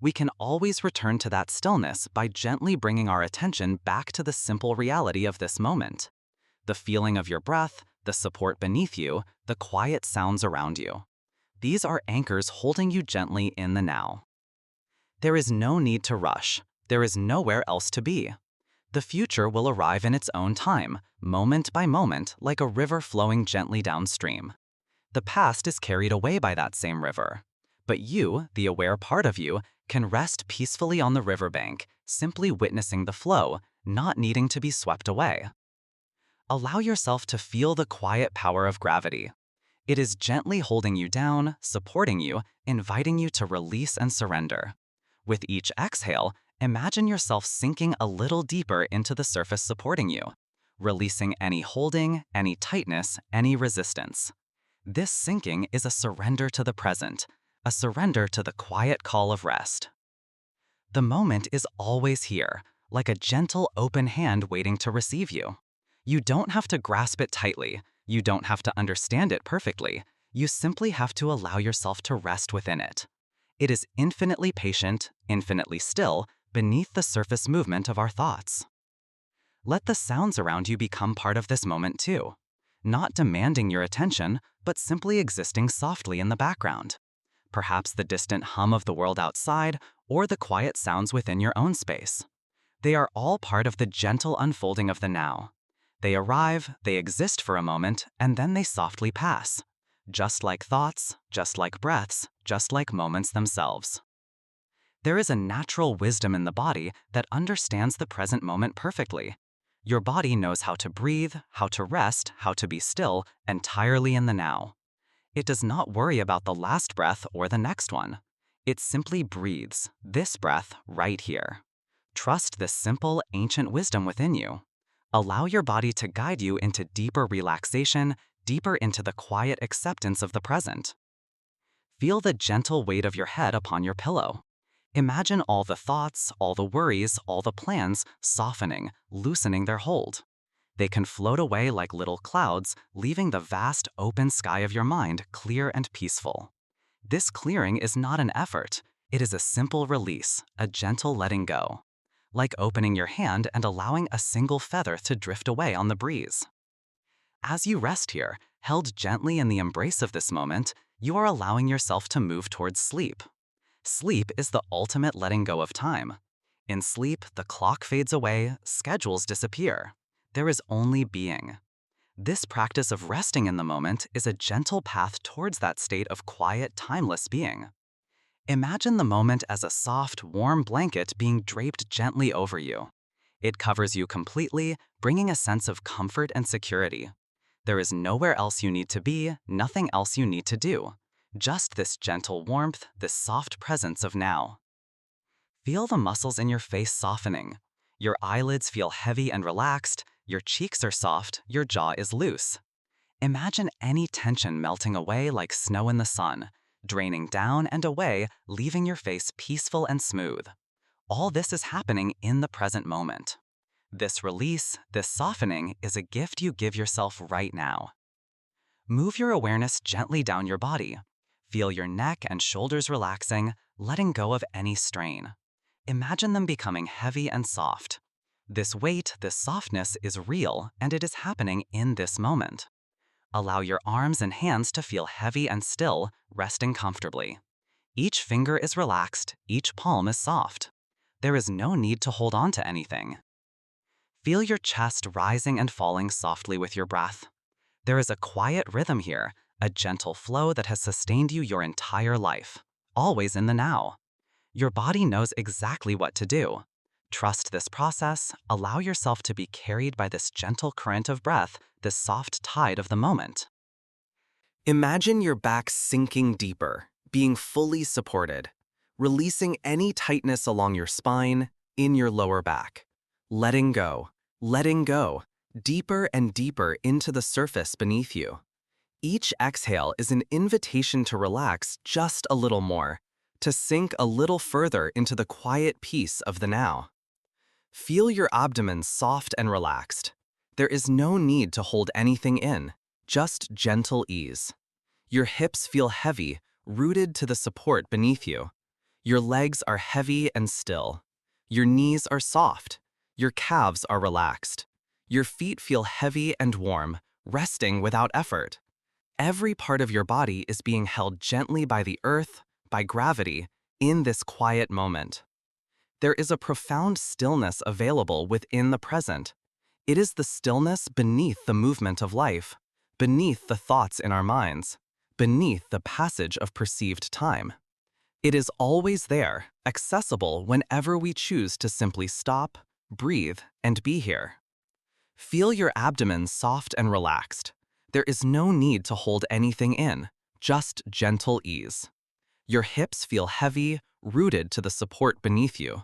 We can always return to that stillness by gently bringing our attention back to the simple reality of this moment. The feeling of your breath, the support beneath you, the quiet sounds around you. These are anchors holding you gently in the now. There is no need to rush. There is nowhere else to be. The future will arrive in its own time, moment by moment, like a river flowing gently downstream. The past is carried away by that same river. But you, the aware part of you, can rest peacefully on the riverbank, simply witnessing the flow, not needing to be swept away. Allow yourself to feel the quiet power of gravity. It is gently holding you down, supporting you, inviting you to release and surrender. With each exhale, imagine yourself sinking a little deeper into the surface supporting you, releasing any holding, any tightness, any resistance. This sinking is a surrender to the present, a surrender to the quiet call of rest. The moment is always here, like a gentle open hand waiting to receive you. You don't have to grasp it tightly, you don't have to understand it perfectly, you simply have to allow yourself to rest within it. It is infinitely patient, infinitely still, beneath the surface movement of our thoughts. Let the sounds around you become part of this moment too, not demanding your attention, but simply existing softly in the background. Perhaps the distant hum of the world outside, or the quiet sounds within your own space. They are all part of the gentle unfolding of the now. They arrive, they exist for a moment, and then they softly pass. Just like thoughts, just like breaths, just like moments themselves. There is a natural wisdom in the body that understands the present moment perfectly. Your body knows how to breathe, how to rest, how to be still, entirely in the now. It does not worry about the last breath or the next one. It simply breathes, this breath right here. Trust this simple, ancient wisdom within you. Allow your body to guide you into deeper relaxation, deeper into the quiet acceptance of the present. Feel the gentle weight of your head upon your pillow. Imagine all the thoughts, all the worries, all the plans softening, loosening their hold. They can float away like little clouds, leaving the vast, open sky of your mind clear and peaceful. This clearing is not an effort. It is a simple release, a gentle letting go. Like opening your hand and allowing a single feather to drift away on the breeze. As you rest here, held gently in the embrace of this moment, you are allowing yourself to move towards sleep. Sleep is the ultimate letting go of time. In sleep, the clock fades away, schedules disappear. There is only being. This practice of resting in the moment is a gentle path towards that state of quiet, timeless being. Imagine the moment as a soft, warm blanket being draped gently over you. It covers you completely, bringing a sense of comfort and security. There is nowhere else you need to be, nothing else you need to do. Just this gentle warmth, this soft presence of now. Feel the muscles in your face softening. Your eyelids feel heavy and relaxed, your cheeks are soft, your jaw is loose. Imagine any tension melting away like snow in the sun, draining down and away, leaving your face peaceful and smooth. All this is happening in the present moment. This release, this softening, is a gift you give yourself right now. Move your awareness gently down your body. Feel your neck and shoulders relaxing, letting go of any strain. Imagine them becoming heavy and soft. This weight, this softness is real, and it is happening in this moment. Allow your arms and hands to feel heavy and still, resting comfortably. Each finger is relaxed, each palm is soft. There is no need to hold on to anything. Feel your chest rising and falling softly with your breath. There is a quiet rhythm here, a gentle flow that has sustained you your entire life, always in the now. Your body knows exactly what to do. Trust this process, allow yourself to be carried by this gentle current of breath, this soft tide of the moment. Imagine your back sinking deeper, being fully supported, releasing any tightness along your spine, in your lower back. Letting go, deeper and deeper into the surface beneath you. Each exhale is an invitation to relax just a little more, to sink a little further into the quiet peace of the now. Feel your abdomen soft and relaxed. There is no need to hold anything in, just gentle ease. Your hips feel heavy, rooted to the support beneath you. Your legs are heavy and still. Your knees are soft. Your calves are relaxed. Your feet feel heavy and warm, resting without effort. Every part of your body is being held gently by the earth, by gravity, in this quiet moment. There is a profound stillness available within the present. It is the stillness beneath the movement of life, beneath the thoughts in our minds, beneath the passage of perceived time. It is always there, accessible whenever we choose to simply stop, breathe, and be here. Feel your abdomen soft and relaxed. There is no need to hold anything in, just gentle ease. Your hips feel heavy, rooted to the support beneath you.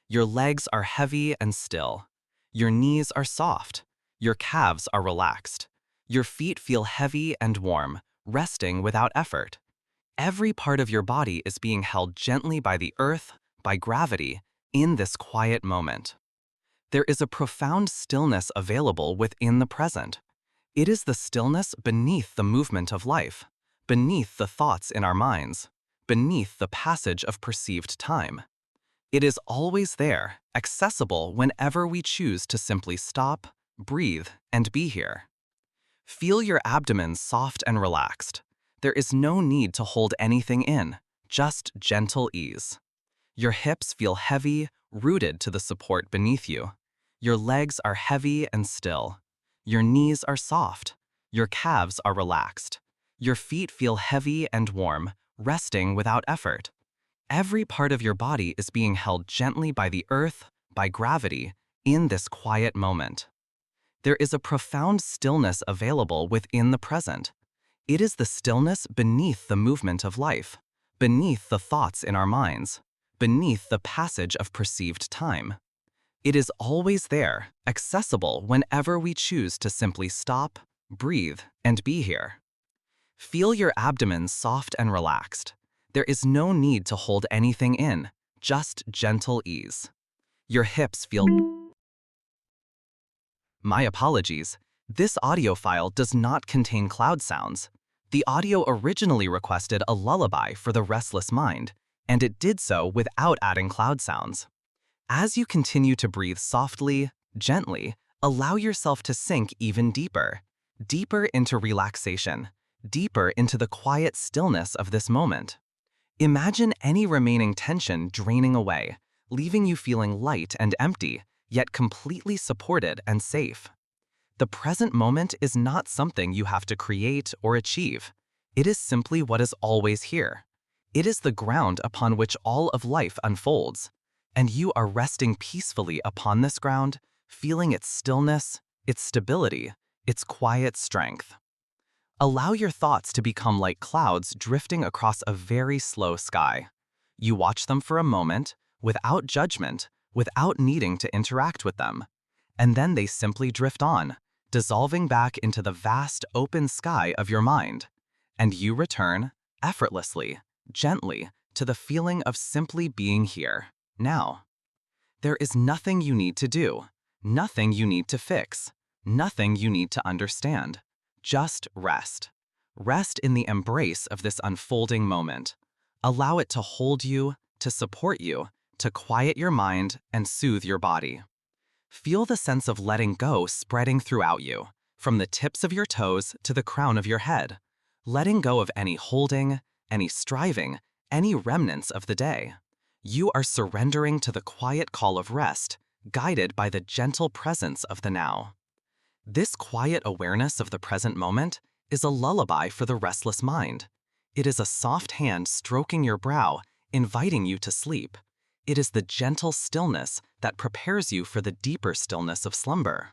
Your legs are heavy and still. Your knees are soft. Your calves are relaxed. Your feet feel heavy and warm, resting without effort. Every part of your body is being held gently by the earth, by gravity, in this quiet moment. There is a profound stillness available within the present. It is the stillness beneath the movement of life, beneath the thoughts in our minds, beneath the passage of perceived time. It is always there, accessible whenever we choose to simply stop, breathe, and be here. Feel your abdomen soft and relaxed. There is no need to hold anything in, just gentle ease. Your hips feel heavy, rooted to the support beneath you. Your legs are heavy and still. Your knees are soft. Your calves are relaxed. Your feet feel heavy and warm, resting without effort. Every part of your body is being held gently by the earth, by gravity, in this quiet moment. There is a profound stillness available within the present. It is the stillness beneath the movement of life, beneath the thoughts in our minds, beneath the passage of perceived time. It is always there, accessible whenever we choose to simply stop, breathe, and be here. Feel your abdomen soft and relaxed. There is no need to hold anything in, just gentle ease. Your hips feel... My apologies. This audio file does not contain cloud sounds. The audio originally requested a lullaby for the restless mind, and it did so without adding cloud sounds. As you continue to breathe softly, gently, allow yourself to sink even deeper, deeper into relaxation, deeper into the quiet stillness of this moment. Imagine any remaining tension draining away, leaving you feeling light and empty, yet completely supported and safe. The present moment is not something you have to create or achieve. It is simply what is always here. It is the ground upon which all of life unfolds, and you are resting peacefully upon this ground, feeling its stillness, its stability, its quiet strength. Allow your thoughts to become like clouds drifting across a very slow sky. You watch them for a moment, without judgment, without needing to interact with them, and then they simply drift on, dissolving back into the vast open sky of your mind, and you return, effortlessly, gently, to the feeling of simply being here, now. There is nothing you need to do, nothing you need to fix, nothing you need to understand. Just rest. Rest in the embrace of this unfolding moment. Allow it to hold you, to support you, to quiet your mind and soothe your body. Feel the sense of letting go spreading throughout you, from the tips of your toes to the crown of your head, letting go of any holding, any striving, any remnants of the day. You are surrendering to the quiet call of rest, guided by the gentle presence of the now. This quiet awareness of the present moment is a lullaby for the restless mind. It is a soft hand stroking your brow, inviting you to sleep. It is the gentle stillness that prepares you for the deeper stillness of slumber.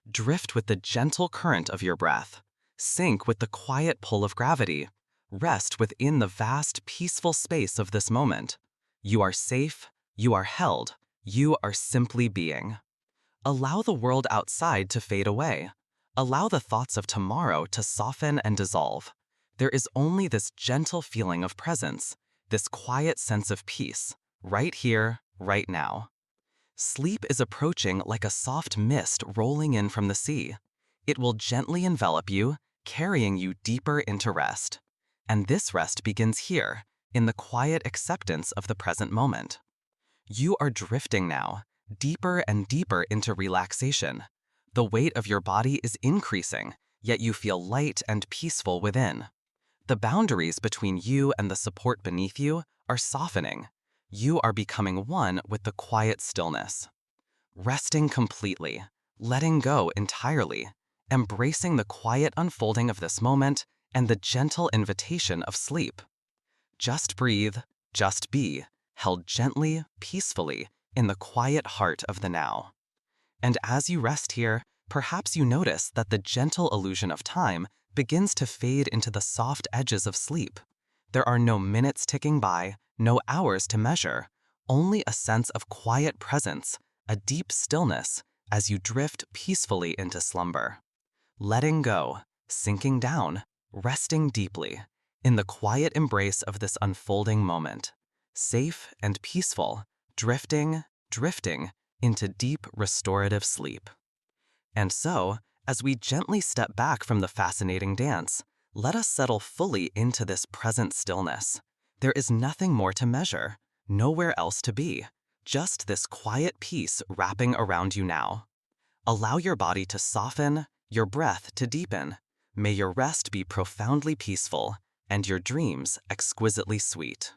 Drift with the gentle current of your breath. Sink with the quiet pull of gravity. Rest within the vast, peaceful space of this moment. You are safe, you are held, you are simply being. Allow the world outside to fade away. Allow the thoughts of tomorrow to soften and dissolve. There is only this gentle feeling of presence, this quiet sense of peace, right here, right now. Sleep is approaching like a soft mist rolling in from the sea. It will gently envelop you, carrying you deeper into rest. And this rest begins here, in the quiet acceptance of the present moment. You are drifting now, deeper and deeper into relaxation. The weight of your body is increasing, yet you feel light and peaceful within. The boundaries between you and the support beneath you are softening. You are becoming one with the quiet stillness. Resting completely, letting go entirely, embracing the quiet unfolding of this moment and the gentle invitation of sleep. Just breathe, just be, held gently, peacefully, in the quiet heart of the now. And as you rest here, perhaps you notice that the gentle illusion of time begins to fade into the soft edges of sleep. There are no minutes ticking by, no hours to measure, only a sense of quiet presence, a deep stillness as you drift peacefully into slumber. Letting go, sinking down, resting deeply, in the quiet embrace of this unfolding moment. Safe and peaceful, drifting, drifting into deep restorative sleep. And so, as we gently step back from the fascinating dance, let us settle fully into this present stillness. There is nothing more to measure, nowhere else to be, just this quiet peace wrapping around you now. Allow your body to soften, your breath to deepen. May your rest be profoundly peaceful, and your dreams exquisitely sweet.